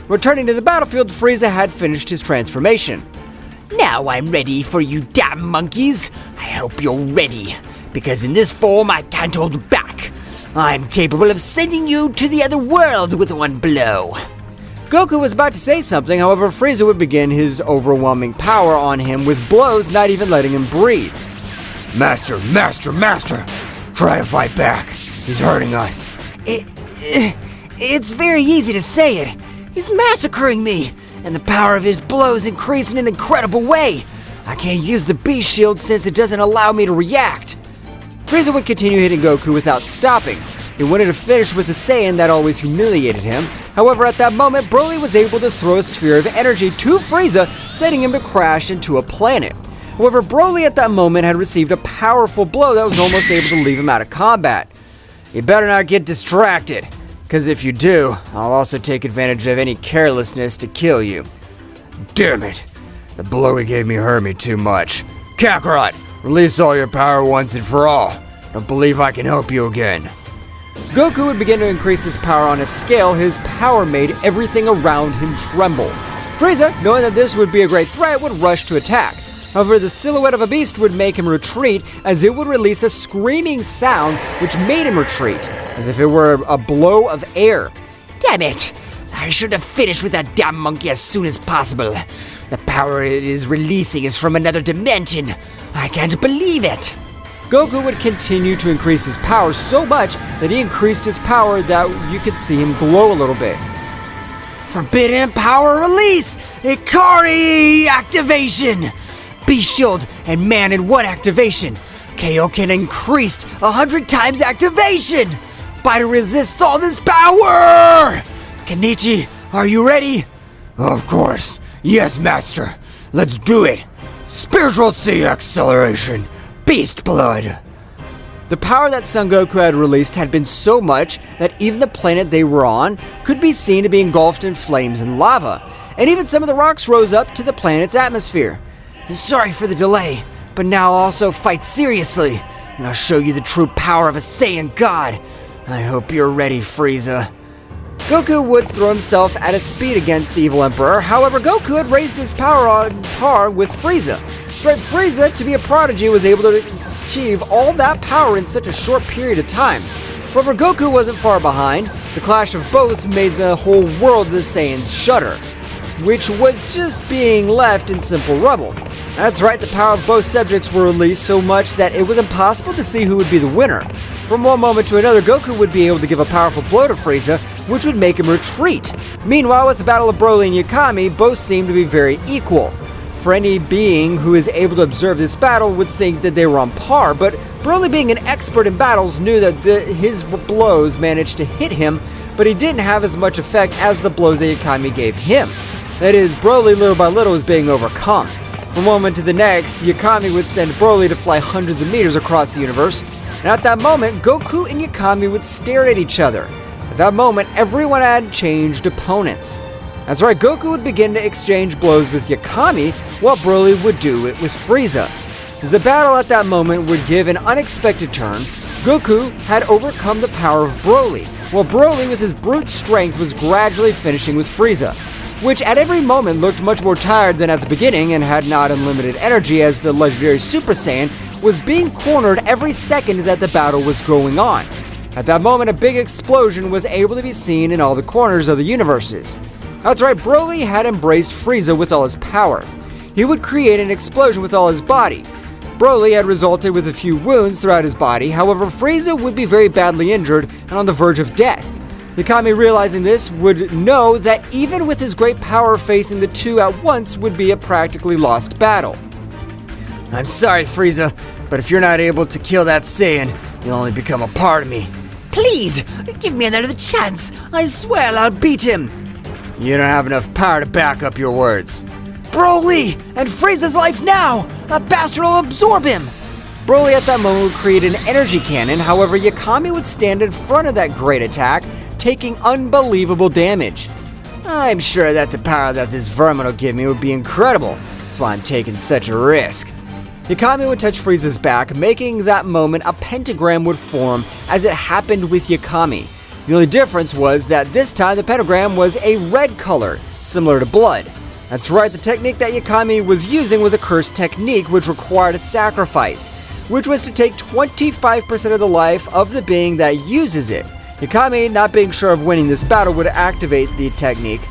Returning to the battlefield, Frieza had finished his transformation. Now I'm ready for you damn monkeys. I hope you're ready, because in this form I can't hold back. I'm capable of sending you to the other world with one blow. Goku was about to say something, however Frieza would begin his overwhelming power on him with blows, not even letting him breathe. Master! Try to fight back. He's hurting us. It's very easy to say it. He's massacring me, and the power of his blows increase in an incredible way. I can't use the beast shield since it doesn't allow me to react. Frieza would continue hitting Goku without stopping. He wanted to finish with the Saiyan that always humiliated him. However, at that moment, Broly was able to throw a sphere of energy to Frieza, sending him to crash into a planet. However, Broly at that moment had received a powerful blow that was almost able to leave him out of combat. You better not get distracted, because if you do, I'll also take advantage of any carelessness to kill you. Damn it! The blow he gave me hurt me too much. Kakarot, release all your power once and for all. Don't believe I can help you again. Goku would begin to increase his power on a scale. His power made everything around him tremble. Frieza, knowing that this would be a great threat, would rush to attack. However, the silhouette of a beast would make him retreat, as it would release a screaming sound which made him retreat, as if it were a blow of air. Damn it! I should have finished with that damn monkey as soon as possible. The power it is releasing is from another dimension. I can't believe it. Goku would continue to increase his power so much that he increased his power that you could see him glow a little bit. Forbidden power release! Ikari activation! Beast Shield and Man in 1 activation. Kaioken increased 100 times activation! Biter resists all this power! Kenichi, are you ready? Of course. Yes, Master. Let's do it. Spiritual Sea Acceleration. Beast Blood. The power that Son Goku had released had been so much that even the planet they were on could be seen to be engulfed in flames and lava, and even some of the rocks rose up to the planet's atmosphere. Sorry for the delay, but now I'll also fight seriously, and I'll show you the true power of a Saiyan God. I hope you're ready, Frieza. Goku would throw himself at a speed against the evil Emperor. However, Goku had raised his power on par with Frieza. So Frieza, to be a prodigy, was able to achieve all that power in such a short period of time. However, Goku wasn't far behind. The clash of both made the whole world of the Saiyans shudder, which was just being left in simple rubble. That's right, the power of both subjects were released so much that it was impossible to see who would be the winner. From one moment to another, Goku would be able to give a powerful blow to Frieza, which would make him retreat. Meanwhile, with the Battle of Broly and Yakami, both seemed to be very equal. For any being who is able to observe this battle would think that they were on par, but Broly, being an expert in battles, knew that his blows managed to hit him, but he didn't have as much effect as the blows that Yakami gave him. That is, Broly little by little was being overcome. From one moment to the next, Yakami would send Broly to fly hundreds of meters across the universe, and at that moment, Goku and Yakami would stare at each other. At that moment, everyone had changed opponents. That's right, Goku would begin to exchange blows with Yakami, while Broly would do it with Frieza. The battle at that moment would give an unexpected turn. Goku had overcome the power of Broly, while Broly with his brute strength was gradually finishing with Frieza, which at every moment looked much more tired than at the beginning and had not unlimited energy, as the legendary Super Saiyan was being cornered every second that the battle was going on. At that moment, a big explosion was able to be seen in all the corners of the universes. That's right, Broly had embraced Frieza with all his power. He would create an explosion with all his body. Broly had resulted with a few wounds throughout his body, however Frieza would be very badly injured and on the verge of death. Mikami, realizing this, would know that even with his great power, facing the two at once would be a practically lost battle. I'm sorry, Frieza, but if you're not able to kill that Saiyan, you'll only become a part of me. Please, give me another chance. I swear I'll beat him. You don't have enough power to back up your words. Broly! And Frieza's life now! A bastard will absorb him! Broly at that moment would create an energy cannon, however Yakami would stand in front of that great attack, taking unbelievable damage. I'm sure that the power that this vermin will give me would be incredible. That's why I'm taking such a risk. Yakami would touch Frieza's back, making that moment a pentagram would form as it happened with Yakami. The only difference was that this time the pentagram was a red color, similar to blood. That's right, the technique that Yakami was using was a cursed technique which required a sacrifice, which was to take 25% of the life of the being that uses it. Yakami, not being sure of winning this battle, would activate the technique.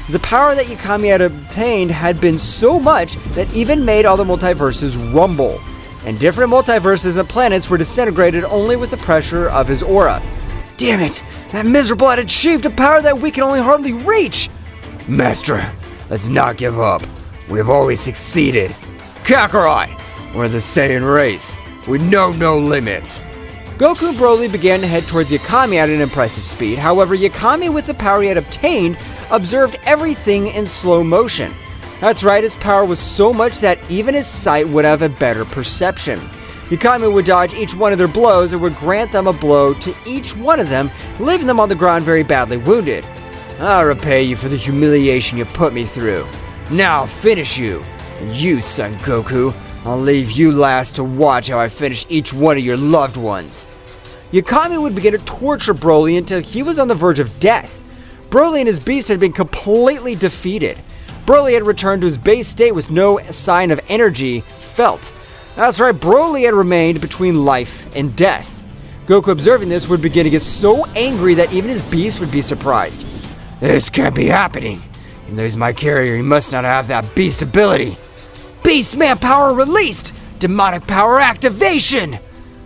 The power that Yakami had obtained had been so much that even made all the multiverses rumble, and different multiverses and planets were disintegrated only with the pressure of his aura. Damn it! That miserable had achieved a power that we can only hardly reach! Master, let's not give up. We have always succeeded. Kakarot! We're the Saiyan race. We know no limits. Goku and Broly began to head towards Yakami at an impressive speed. However, Yakami, with the power he had obtained, observed everything in slow motion. That's right, his power was so much that even his sight would have a better perception. Yakami would dodge each one of their blows and would grant them a blow to each one of them, leaving them on the ground very badly wounded. I'll repay you for the humiliation you put me through. Now I'll finish you. And you, Son Goku, I'll leave you last to watch how I finish each one of your loved ones. Yakami would begin to torture Broly until he was on the verge of death. Broly and his beast had been completely defeated. Broly had returned to his base state with no sign of energy felt. That's right, Broly had remained between life and death. Goku, observing this, would begin to get so angry that even his beast would be surprised. This can't be happening. Even though he's my carrier, he must not have that beast ability. Beast man power released! Demonic power activation!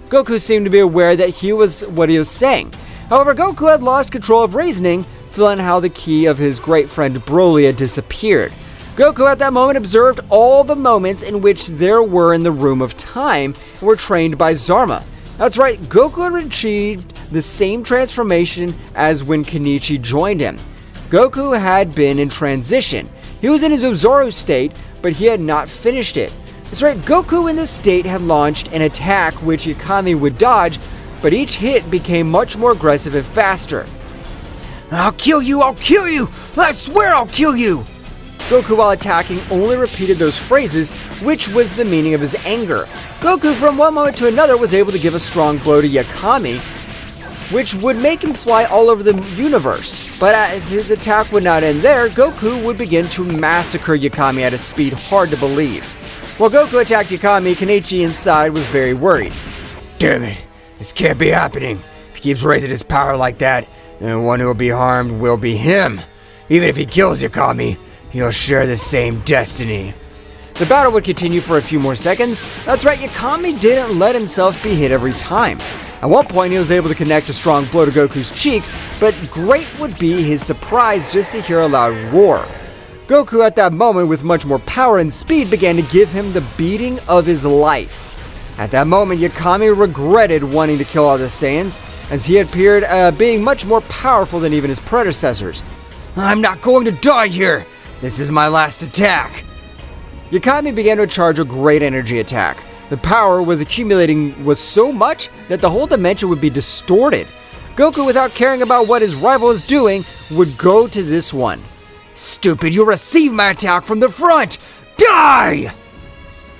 Goku seemed to be aware that he was what he was saying. However, Goku had lost control of reasoning, feeling how the key of his great friend Broly had disappeared. Goku at that moment observed all the moments in which there were in the Room of Time and were trained by Zarma. That's right, Goku had achieved the same transformation as when Kenichi joined him. Goku had been in transition. He was in his Ozaru state, but he had not finished it. That's right, Goku in this state had launched an attack which Yakami would dodge, but each hit became much more aggressive and faster. I'll kill you, I swear I'll kill you! Goku, while attacking, only repeated those phrases, which was the meaning of his anger. Goku, from one moment to another, was able to give a strong blow to Yakami, which would make him fly all over the universe. But as his attack would not end there, Goku would begin to massacre Yakami at a speed hard to believe. While Goku attacked Yakami, Kenichi inside was very worried. Damn it, this can't be happening. If he keeps raising his power like that, then the one who will be harmed will be him. Even if he kills Yakami, he'll share the same destiny. The battle would continue for a few more seconds. That's right, Yakami didn't let himself be hit every time. At one point, he was able to connect a strong blow to Goku's cheek, but great would be his surprise just to hear a loud roar. Goku, at that moment, with much more power and speed, began to give him the beating of his life. At that moment, Yakami regretted wanting to kill all the Saiyans, as he appeared being much more powerful than even his predecessors. I'm not going to die here! This is my last attack! Yakami began to charge a great energy attack. The power was accumulating was so much that the whole dimension would be distorted. Goku, without caring about what his rival was doing, would go to this one. Stupid, you'll receive my attack from the front! Die!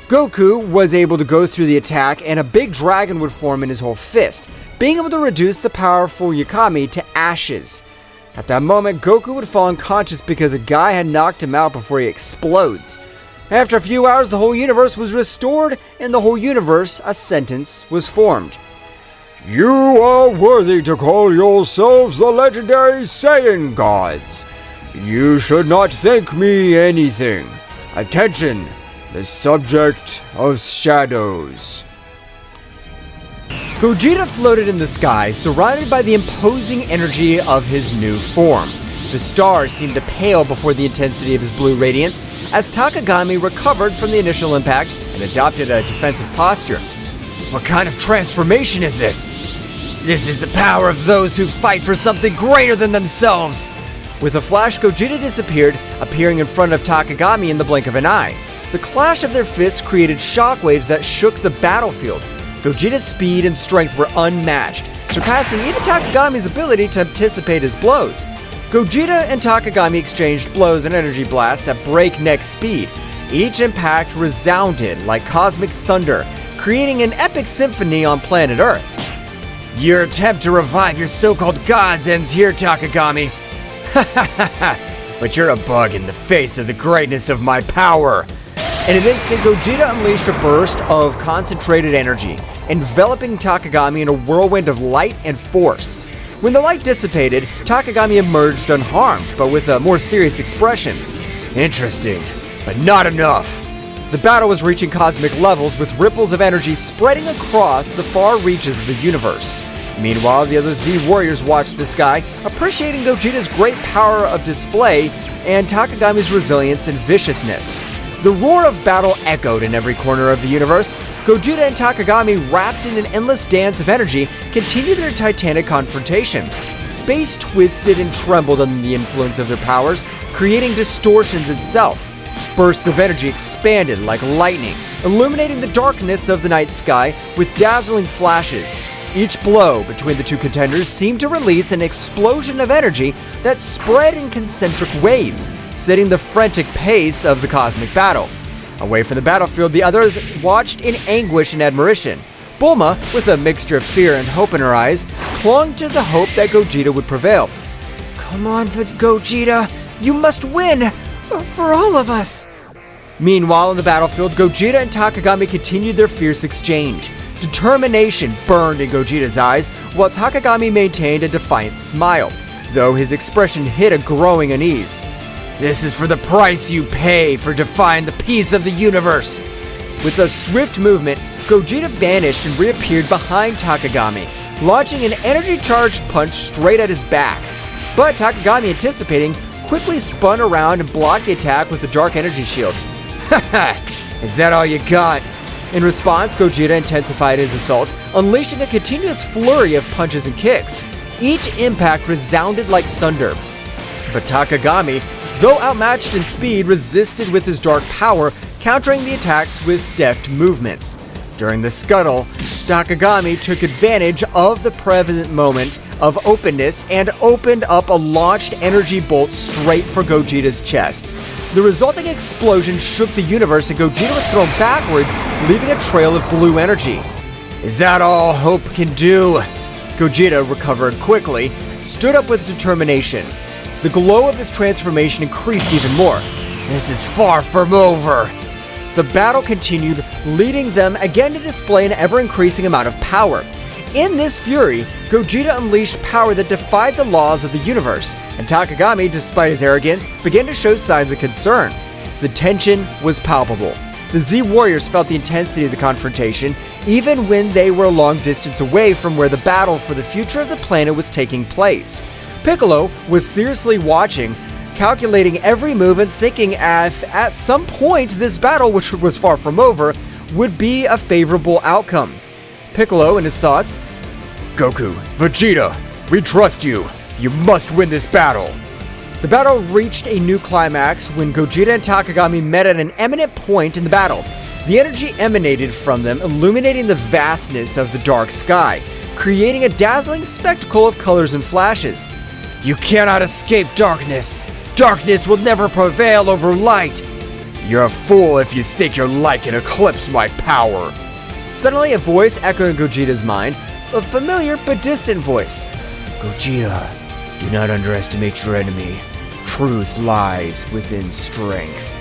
Goku was able to go through the attack, and a big dragon would form in his whole fist, being able to reduce the powerful Yakami to ashes. At that moment, Goku would fall unconscious because a guy had knocked him out before he explodes. After a few hours, the whole universe was restored, and the whole universe, a sentence, was formed. You are worthy to call yourselves the legendary Saiyan gods. You should not think me anything. Attention, the subject of shadows. Gogeta floated in the sky, surrounded by the imposing energy of his new form. The stars seemed to pale before the intensity of his blue radiance, as Takagami recovered from the initial impact and adopted a defensive posture. What kind of transformation is this? This is the power of those who fight for something greater than themselves! With a flash, Gogeta disappeared, appearing in front of Takagami in the blink of an eye. The clash of their fists created shockwaves that shook the battlefield. Gogeta's speed and strength were unmatched, surpassing even Takagami's ability to anticipate his blows. Gogeta and Takagami exchanged blows and energy blasts at breakneck speed. Each impact resounded like cosmic thunder, creating an epic symphony on planet Earth. Your attempt to revive your so-called gods ends here, Takagami. But you're a bug in the face of the greatness of my power. In an instant, Gogeta unleashed a burst of concentrated energy, enveloping Takagami in a whirlwind of light and force. When the light dissipated, Takagami emerged unharmed, but with a more serious expression. Interesting, but not enough. The battle was reaching cosmic levels, with ripples of energy spreading across the far reaches of the universe. Meanwhile, the other Z warriors watched the sky, appreciating Gogeta's great power of display and Takagami's resilience and viciousness. The roar of battle echoed in every corner of the universe. Gogeta and Takagami, wrapped in an endless dance of energy, continued their titanic confrontation. Space twisted and trembled under the influence of their powers, creating distortions itself. Bursts of energy expanded like lightning, illuminating the darkness of the night sky with dazzling flashes. Each blow between the two contenders seemed to release an explosion of energy that spread in concentric waves, setting the frantic pace of the cosmic battle. Away from the battlefield, the others watched in anguish and admiration. Bulma, with a mixture of fear and hope in her eyes, clung to the hope that Gogeta would prevail. Come on, Gogeta, you must win! For all of us! Meanwhile, on the battlefield, Gogeta and Takagami continued their fierce exchange. Determination burned in Gogeta's eyes, while Takagami maintained a defiant smile, though his expression hid a growing unease. This is for the price you pay for defying the peace of the universe. With a swift movement, Gogeta vanished and reappeared behind Takagami, launching an energy-charged punch straight at his back. But Takagami, anticipating, quickly spun around and blocked the attack with the dark energy shield. Haha, is that all you got? In response, Gogeta intensified his assault, unleashing a continuous flurry of punches and kicks. Each impact resounded like thunder. But Takagami, though outmatched in speed, resisted with his dark power, countering the attacks with deft movements. During the scuttle, Takagami took advantage of the prevalent moment of openness and opened up a launched energy bolt straight for Gogeta's chest. The resulting explosion shook the universe and Gogeta was thrown backwards, leaving a trail of blue energy. Is that all hope can do? Gogeta recovered quickly, stood up with determination. The glow of his transformation increased even more. This is far from over. The battle continued, leading them again to display an ever-increasing amount of power. In this fury, Gogeta unleashed power that defied the laws of the universe, and Takagami, despite his arrogance, began to show signs of concern. The tension was palpable. The Z Warriors felt the intensity of the confrontation, even when they were a long distance away from where the battle for the future of the planet was taking place. Piccolo was seriously watching, calculating every move and thinking at some point this battle, which was far from over, would be a favorable outcome. Piccolo, in his thoughts, Goku, Vegeta, we trust you. You must win this battle. The battle reached a new climax when Gogeta and Takagami met at an eminent point in the battle. The energy emanated from them, illuminating the vastness of the dark sky, creating a dazzling spectacle of colors and flashes. You cannot escape darkness. Darkness will never prevail over light. You're a fool if you think your light can eclipse my power. Suddenly, a voice echoed in Gogeta's mind, a familiar but distant voice. Gogeta, do not underestimate your enemy. Truth lies within strength.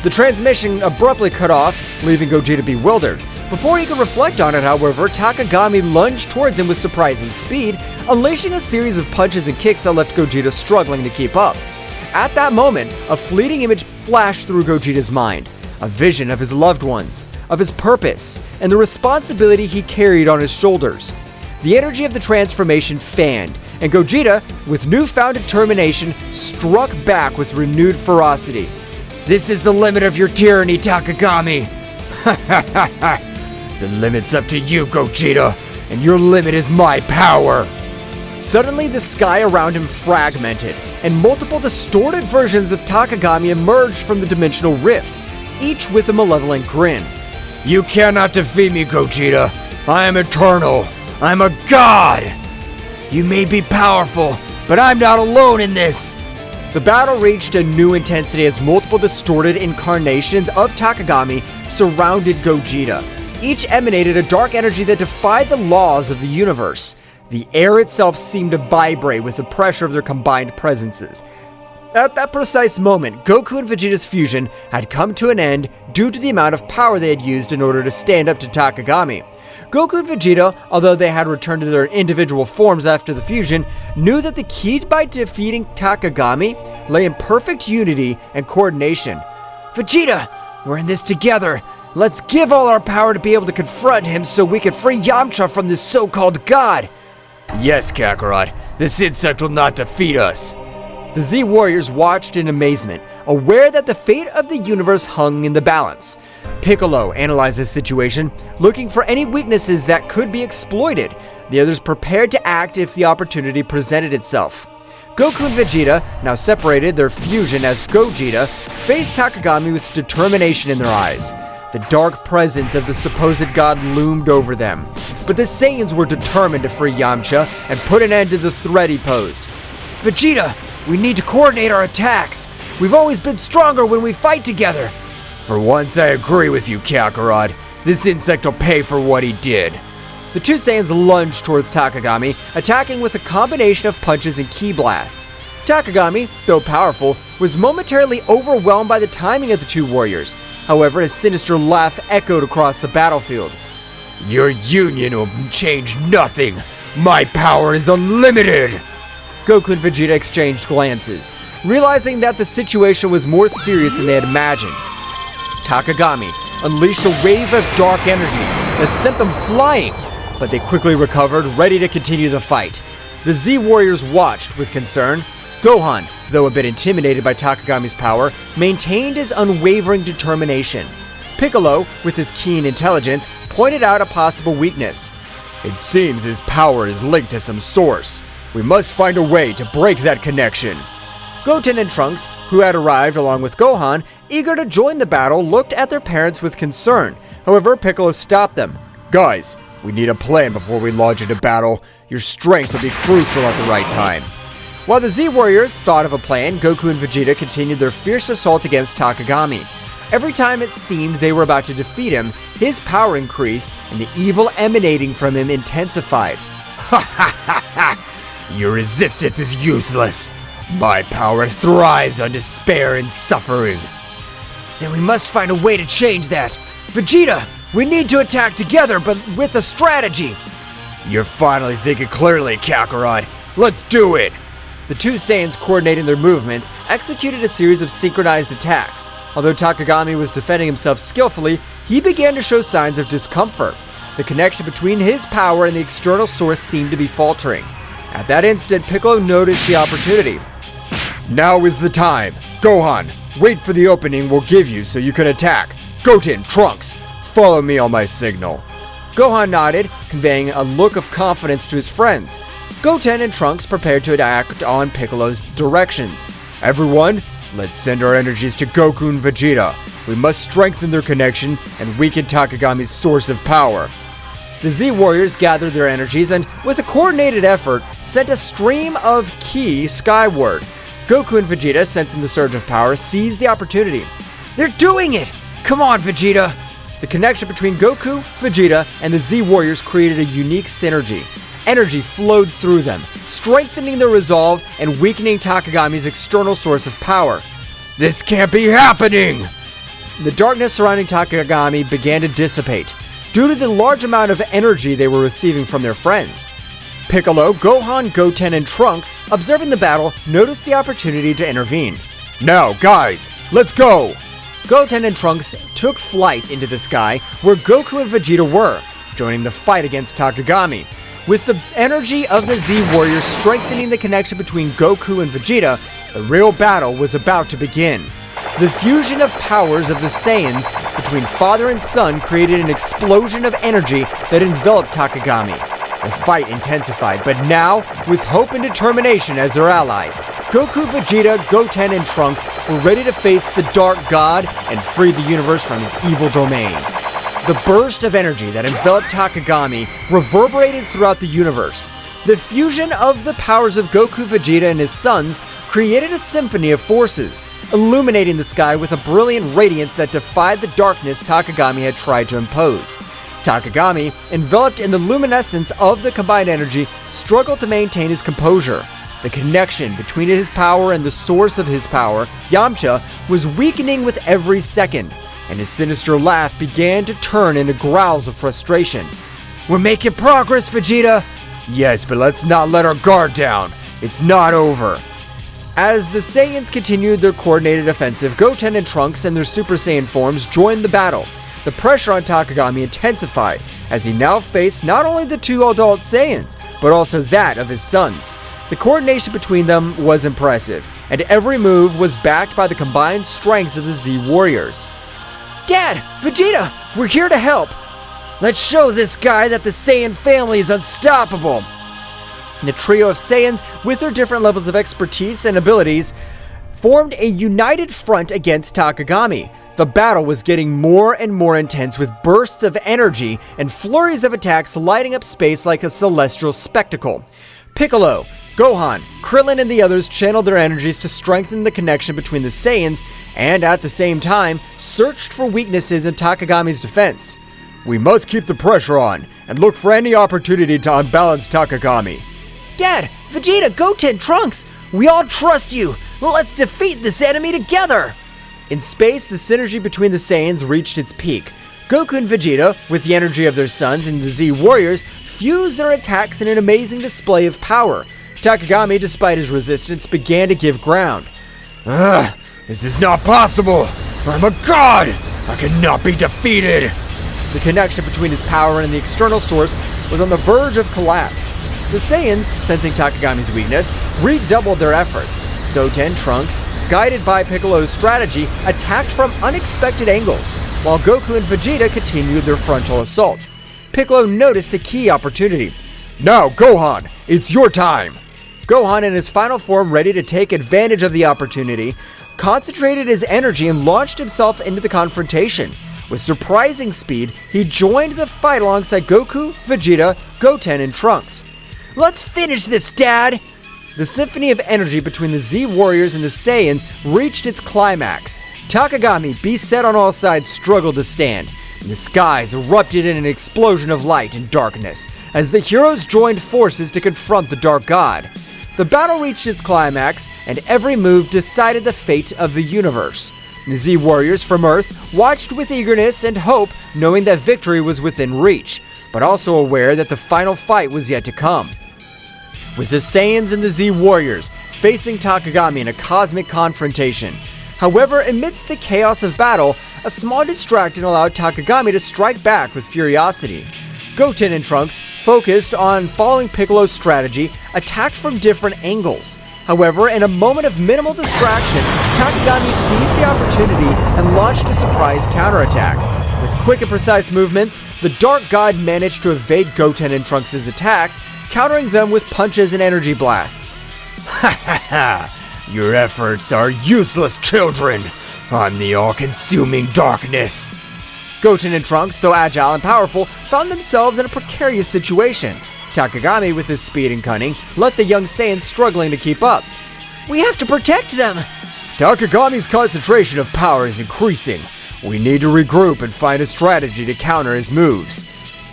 The transmission abruptly cut off, leaving Gogeta bewildered. Before he could reflect on it, however, Takagami lunged towards him with surprising speed, unleashing a series of punches and kicks that left Gogeta struggling to keep up. At that moment, a fleeting image flashed through Gogeta's mind, a vision of his loved ones, of his purpose, and the responsibility he carried on his shoulders. The energy of the transformation fanned, and Gogeta, with newfound determination, struck back with renewed ferocity. This is the limit of your tyranny, Takagami. The limit's up to you, Gogeta, and your limit is my power. Suddenly, the sky around him fragmented, and multiple distorted versions of Takagami emerged from the dimensional rifts, each with a malevolent grin. You cannot defeat me, Gogeta. I am eternal. I'm a god. You may be powerful, but I'm not alone in this. The battle reached a new intensity as multiple distorted incarnations of Takagami surrounded Gogeta. Each emanated a dark energy that defied the laws of the universe. The air itself seemed to vibrate with the pressure of their combined presences. At that precise moment, Goku and Vegeta's fusion had come to an end due to the amount of power they had used in order to stand up to Takagami. Goku and Vegeta, although they had returned to their individual forms after the fusion, knew that the key by defeating Takagami lay in perfect unity and coordination. Vegeta, we're in this together. Let's give all our power to be able to confront him so we can free Yamcha from this so-called god. Yes, Kakarot, this insect will not defeat us. The Z Warriors watched in amazement, aware that the fate of the universe hung in the balance. Piccolo analyzed this situation, looking for any weaknesses that could be exploited. The others prepared to act if the opportunity presented itself. Goku and Vegeta, now separated, their fusion as Gogeta, faced Takagami with determination in their eyes. The dark presence of the supposed god loomed over them, but the Saiyans were determined to free Yamcha and put an end to the threat he posed. Vegeta, we need to coordinate our attacks. We've always been stronger when we fight together. For once, I agree with you, Kakarot. This insect will pay for what he did. The two Saiyans lunged towards Takagami, attacking with a combination of punches and ki blasts. Takagami, though powerful, was momentarily overwhelmed by the timing of the two warriors. However, his sinister laugh echoed across the battlefield. Your union will change nothing. My power is unlimited. Goku and Vegeta exchanged glances, realizing that the situation was more serious than they had imagined. Takagami unleashed a wave of dark energy that sent them flying, but they quickly recovered, ready to continue the fight. The Z warriors watched with concern. Gohan, though a bit intimidated by Takagami's power, maintained his unwavering determination. Piccolo, with his keen intelligence, pointed out a possible weakness. It seems his power is linked to some source. We must find a way to break that connection. Goten and Trunks, who had arrived along with Gohan, eager to join the battle, looked at their parents with concern. However, Piccolo stopped them. Guys, we need a plan before we launch into battle. Your strength will be crucial at the right time. While the Z warriors thought of a plan, Goku and Vegeta continued their fierce assault against Takagami. Every time it seemed they were about to defeat him, his power increased and the evil emanating from him intensified. Ha ha ha ha! Your resistance is useless. My power thrives on despair and suffering. Then we must find a way to change that. Vegeta, we need to attack together, but with a strategy. You're finally thinking clearly, Kakarot. Let's do it! The two Saiyans, coordinating their movements, executed a series of synchronized attacks. Although Takagami was defending himself skillfully, he began to show signs of discomfort. The connection between his power and the external source seemed to be faltering. At that instant, Piccolo noticed the opportunity. Now is the time. Gohan, wait for the opening we'll give you so you can attack. Goten, Trunks, follow me on my signal. Gohan nodded, conveying a look of confidence to his friends. Goten and Trunks prepared to act on Piccolo's directions. Everyone, let's send our energies to Goku and Vegeta. We must strengthen their connection and weaken Takagami's source of power. The Z warriors gathered their energies and, with a coordinated effort, sent a stream of ki skyward. Goku and Vegeta, sensing the surge of power, seized the opportunity. They're doing it! Come on, Vegeta! The connection between Goku, Vegeta, and the Z warriors created a unique synergy. Energy flowed through them, strengthening their resolve and weakening Takagami's external source of power. This can't be happening! The darkness surrounding Takagami began to dissipate, due to the large amount of energy they were receiving from their friends. Piccolo, Gohan, Goten, and Trunks, observing the battle, noticed the opportunity to intervene. Now, guys, let's go! Goten and Trunks took flight into the sky where Goku and Vegeta were, joining the fight against Takagami. With the energy of the Z warriors strengthening the connection between Goku and Vegeta, the real battle was about to begin. The fusion of powers of the Saiyans between father and son created an explosion of energy that enveloped Takagami. The fight intensified, but now, with hope and determination as their allies, Goku, Vegeta, Goten, and Trunks were ready to face the Dark God and free the universe from his evil domain. The burst of energy that enveloped Takagami reverberated throughout the universe. The fusion of the powers of Goku, Vegeta, and his sons created a symphony of forces, illuminating the sky with a brilliant radiance that defied the darkness Takagami had tried to impose. Takagami, enveloped in the luminescence of the combined energy, struggled to maintain his composure. The connection between his power and the source of his power, Yamcha, was weakening with every second, and his sinister laugh began to turn into growls of frustration. We're making progress, Vegeta! Yes, but let's not let our guard down. It's not over. As the Saiyans continued their coordinated offensive, Goten and Trunks and their Super Saiyan forms joined the battle. The pressure on Takagami intensified, as he now faced not only the two adult Saiyans, but also that of his sons. The coordination between them was impressive, and every move was backed by the combined strength of the Z Warriors. Dad! Vegeta! We're here to help! Let's show this guy that the Saiyan family is unstoppable! The trio of Saiyans, with their different levels of expertise and abilities, formed a united front against Takagami. The battle was getting more and more intense, with bursts of energy and flurries of attacks lighting up space like a celestial spectacle. Piccolo, Gohan, Krillin, and the others channeled their energies to strengthen the connection between the Saiyans and, at the same time, searched for weaknesses in Takagami's defense. We must keep the pressure on and look for any opportunity to unbalance Takagami. Dad! Vegeta, Goten, Trunks! We all trust you! Let's defeat this enemy together! In space, the synergy between the Saiyans reached its peak. Goku and Vegeta, with the energy of their sons and the Z Warriors, fused their attacks in an amazing display of power. Takagami, despite his resistance, began to give ground. This is not possible! I'm a god! I cannot be defeated! The connection between his power and the external source was on the verge of collapse. The Saiyans, sensing Takagami's weakness, redoubled their efforts. Goten, Trunks, guided by Piccolo's strategy, attacked from unexpected angles, while Goku and Vegeta continued their frontal assault. Piccolo noticed a key opportunity. Now, Gohan, it's your time! Gohan, in his final form ready to take advantage of the opportunity, concentrated his energy and launched himself into the confrontation. With surprising speed, he joined the fight alongside Goku, Vegeta, Goten, and Trunks. Let's finish this, Dad! The symphony of energy between the Z Warriors and the Saiyans reached its climax. Takagami, beset on all sides, struggled to stand, and the skies erupted in an explosion of light and darkness as the heroes joined forces to confront the Dark God. The battle reached its climax, and every move decided the fate of the universe. The Z Warriors from Earth watched with eagerness and hope, knowing that victory was within reach, but also aware that the final fight was yet to come. With the Saiyans and the Z Warriors facing Takagami in a cosmic confrontation. However, amidst the chaos of battle, a small distraction allowed Takagami to strike back with furiosity. Goten and Trunks, focused on following Piccolo's strategy, attacked from different angles. However, in a moment of minimal distraction, Takagami seized the opportunity and launched a surprise counterattack. With quick and precise movements, the Dark God managed to evade Goten and Trunks' attacks, countering them with punches and energy blasts. Ha ha ha! Your efforts are useless, children! I'm the all-consuming darkness! Goten and Trunks, though agile and powerful, found themselves in a precarious situation. Takagami, with his speed and cunning, left the young Saiyans struggling to keep up. We have to protect them! Takagami's concentration of power is increasing. We need to regroup and find a strategy to counter his moves.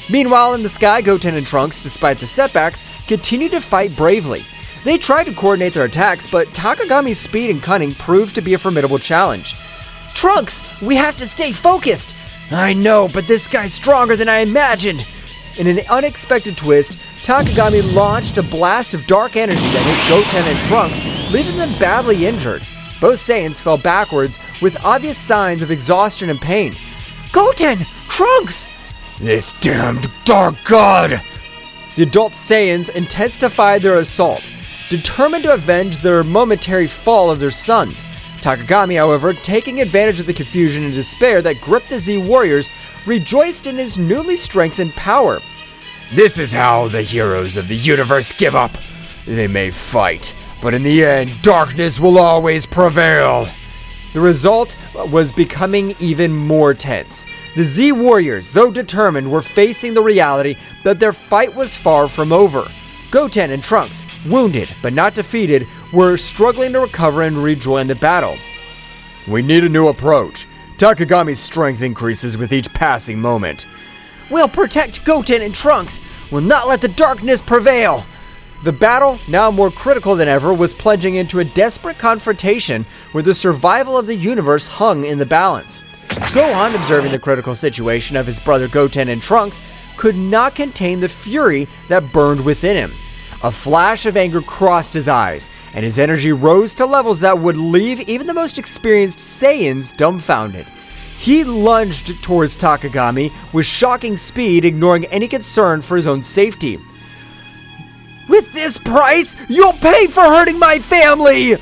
Meanwhile, in the sky, Goten and Trunks, despite the setbacks, continued to fight bravely. They tried to coordinate their attacks, but Takagami's speed and cunning proved to be a formidable challenge. Trunks, we have to stay focused! I know, but this guy's stronger than I imagined! In an unexpected twist, Takagami launched a blast of dark energy that hit Goten and Trunks, leaving them badly injured. Both Saiyans fell backwards with obvious signs of exhaustion and pain. Goten! Trunks! This damned Dark God! The adult Saiyans intensified their assault, determined to avenge their momentary fall of their sons. Takagami, however, taking advantage of the confusion and despair that gripped the Z Warriors, rejoiced in his newly strengthened power. This is how the heroes of the universe give up. They may fight, but in the end, darkness will always prevail. The result was becoming even more tense. The Z Warriors, though determined, were facing the reality that their fight was far from over. Goten and Trunks, wounded but not defeated, were struggling to recover and rejoin the battle. We need a new approach. Takagami's strength increases with each passing moment. We'll protect Goten and Trunks. We'll not let the darkness prevail. The battle, now more critical than ever, was plunging into a desperate confrontation where the survival of the universe hung in the balance. Gohan, observing the critical situation of his brother Goten and Trunks, could not contain the fury that burned within him. A flash of anger crossed his eyes, and his energy rose to levels that would leave even the most experienced Saiyans dumbfounded. He lunged towards Takagami with shocking speed, ignoring any concern for his own safety. With this price, you'll pay for hurting my family!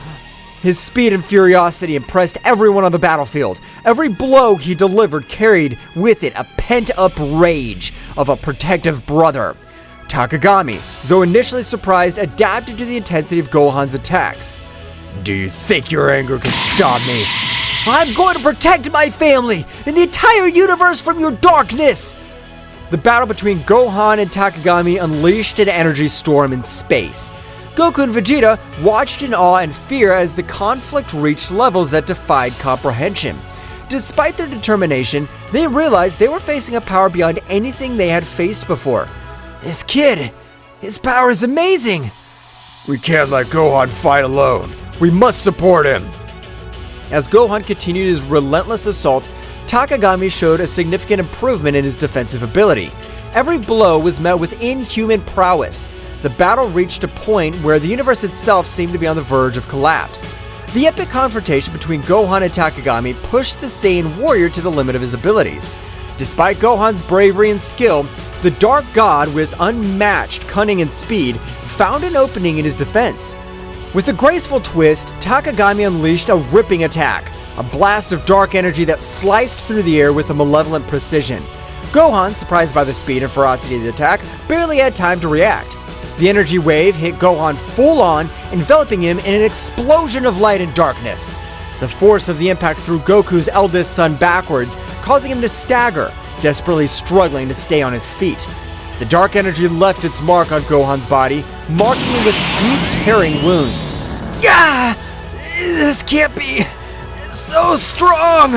His speed and furiosity impressed everyone on the battlefield. Every blow he delivered carried with it a pent-up rage of a protective brother. Takagami, though initially surprised, adapted to the intensity of Gohan's attacks. Do you think your anger can stop me? I'm going to protect my family and the entire universe from your darkness! The battle between Gohan and Takagami unleashed an energy storm in space. Goku and Vegeta watched in awe and fear as the conflict reached levels that defied comprehension. Despite their determination, they realized they were facing a power beyond anything they had faced before. This kid, his power is amazing! We can't let Gohan fight alone. We must support him. As Gohan continued his relentless assault, Takagami showed a significant improvement in his defensive ability. Every blow was met with inhuman prowess. The battle reached a point where the universe itself seemed to be on the verge of collapse. The epic confrontation between Gohan and Takagami pushed the Saiyan warrior to the limit of his abilities. Despite Gohan's bravery and skill, the Dark God, with unmatched cunning and speed, found an opening in his defense. With a graceful twist, Takagami unleashed a ripping attack, a blast of dark energy that sliced through the air with a malevolent precision. Gohan, surprised by the speed and ferocity of the attack, barely had time to react. The energy wave hit Gohan full on, enveloping him in an explosion of light and darkness. The force of the impact threw Goku's eldest son backwards, causing him to stagger, desperately struggling to stay on his feet. The dark energy left its mark on Gohan's body, marking him with deep tearing wounds. Ah! This can't be so strong!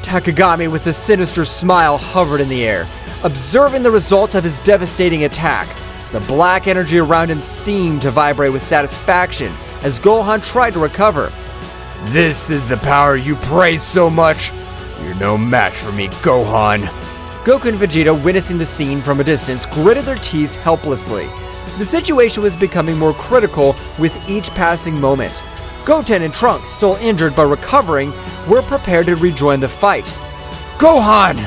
Takagami, with a sinister smile, hovered in the air, observing the result of his devastating attack. The black energy around him seemed to vibrate with satisfaction as Gohan tried to recover. This is the power you praise so much. You're no match for me, Gohan. Goku and Vegeta, witnessing the scene from a distance, gritted their teeth helplessly. The situation was becoming more critical with each passing moment. Goten and Trunks, still injured but recovering, were prepared to rejoin the fight. Gohan!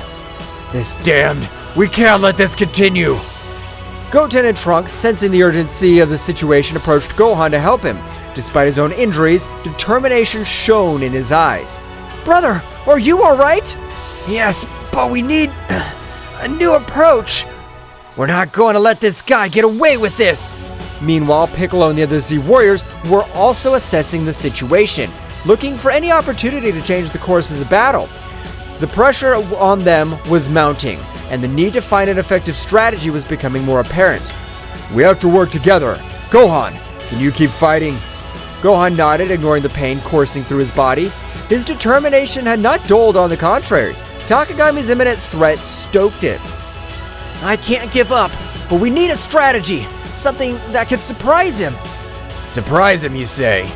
This damned! We can't let this continue! Goten and Trunks, sensing the urgency of the situation, approached Gohan to help him. Despite his own injuries, determination shone in his eyes. Brother, are you alright? Yes, but we need a new approach. We're not going to let this guy get away with this. Meanwhile, Piccolo and the other Z Warriors were also assessing the situation, looking for any opportunity to change the course of the battle. The pressure on them was mounting, and the need to find an effective strategy was becoming more apparent. We have to work together. Gohan, can you keep fighting? Gohan nodded, ignoring the pain coursing through his body. His determination had not dulled, on the contrary. Takagami's imminent threat stoked it. I can't give up, but we need a strategy, something that could surprise him. Surprise him, you say?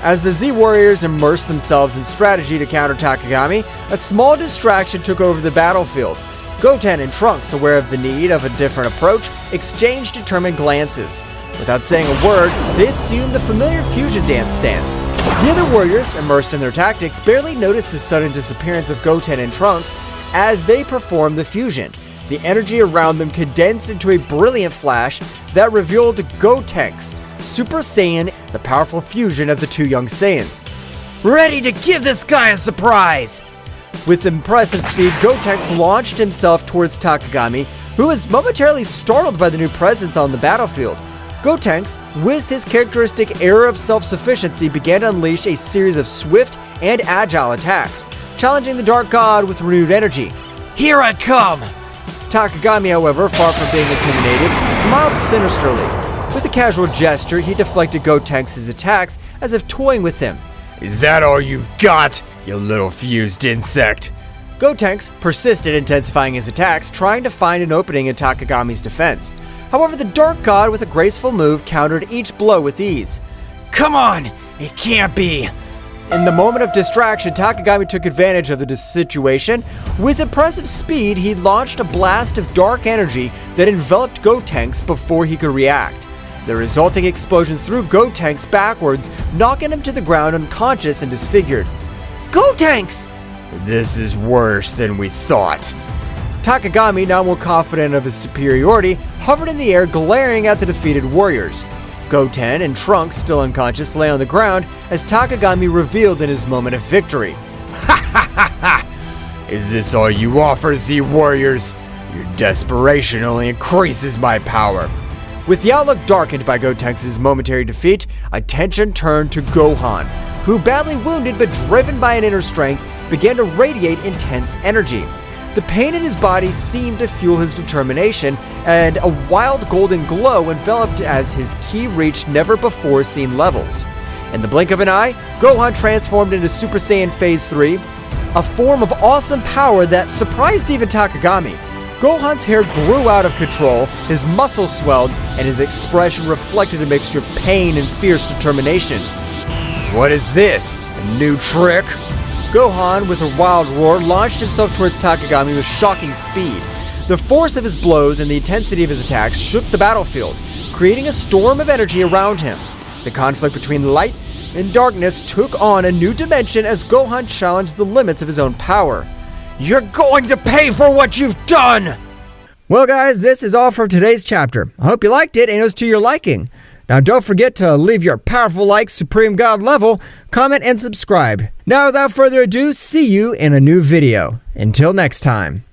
As the Z Warriors immersed themselves in strategy to counter Takagami, a small distraction took over the battlefield. Goten and Trunks, aware of the need of a different approach, exchanged determined glances. Without saying a word, they assumed the familiar fusion dance stance. The other warriors, immersed in their tactics, barely noticed the sudden disappearance of Goten and Trunks as they performed the fusion. The energy around them condensed into a brilliant flash that revealed Gotenks, Super Saiyan, the powerful fusion of the two young Saiyans. Ready to give this guy a surprise! With impressive speed, Gotenks launched himself towards Takagami, who was momentarily startled by the new presence on the battlefield. Gotenks, with his characteristic air of self-sufficiency, began to unleash a series of swift and agile attacks, challenging the Dark God with renewed energy. Here I come! Takagami, however, far from being intimidated, smiled sinisterly. With a casual gesture, he deflected Gotenks' attacks as if toying with him. Is that all you've got, you little fused insect? Gotenks persisted, intensifying his attacks, trying to find an opening in Takagami's defense. However, the Dark God, with a graceful move, countered each blow with ease. Come on! It can't be! In the moment of distraction, Takagami took advantage of the situation. With impressive speed, he launched a blast of dark energy that enveloped Gotenks before he could react. The resulting explosion threw Gotenks backwards, knocking him to the ground unconscious and disfigured. Gotenks! This is worse than we thought. Takagami, now more confident of his superiority, hovered in the air glaring at the defeated warriors. Goten and Trunks, still unconscious, lay on the ground as Takagami revealed in his moment of victory. Ha ha ha ha! Is this all you offer, Z Warriors? Your desperation only increases my power. With the outlook darkened by Gotenks' momentary defeat, attention turned to Gohan, who, badly wounded but driven by an inner strength, began to radiate intense energy. The pain in his body seemed to fuel his determination, and a wild golden glow enveloped as his ki reached never-before-seen levels. In the blink of an eye, Gohan transformed into Super Saiyan Phase 3, a form of awesome power that surprised even Takagami. Gohan's hair grew out of control, his muscles swelled, and his expression reflected a mixture of pain and fierce determination. What is this? A new trick? Gohan, with a wild roar, launched himself towards Takagami with shocking speed. The force of his blows and the intensity of his attacks shook the battlefield, creating a storm of energy around him. The conflict between light and darkness took on a new dimension as Gohan challenged the limits of his own power. You're going to pay for what you've done! Well guys, this is all for today's chapter. I hope you liked it and it was to your liking. Now don't forget to leave your powerful like Supreme God level, comment and subscribe. Now without further ado, see you in a new video. Until next time.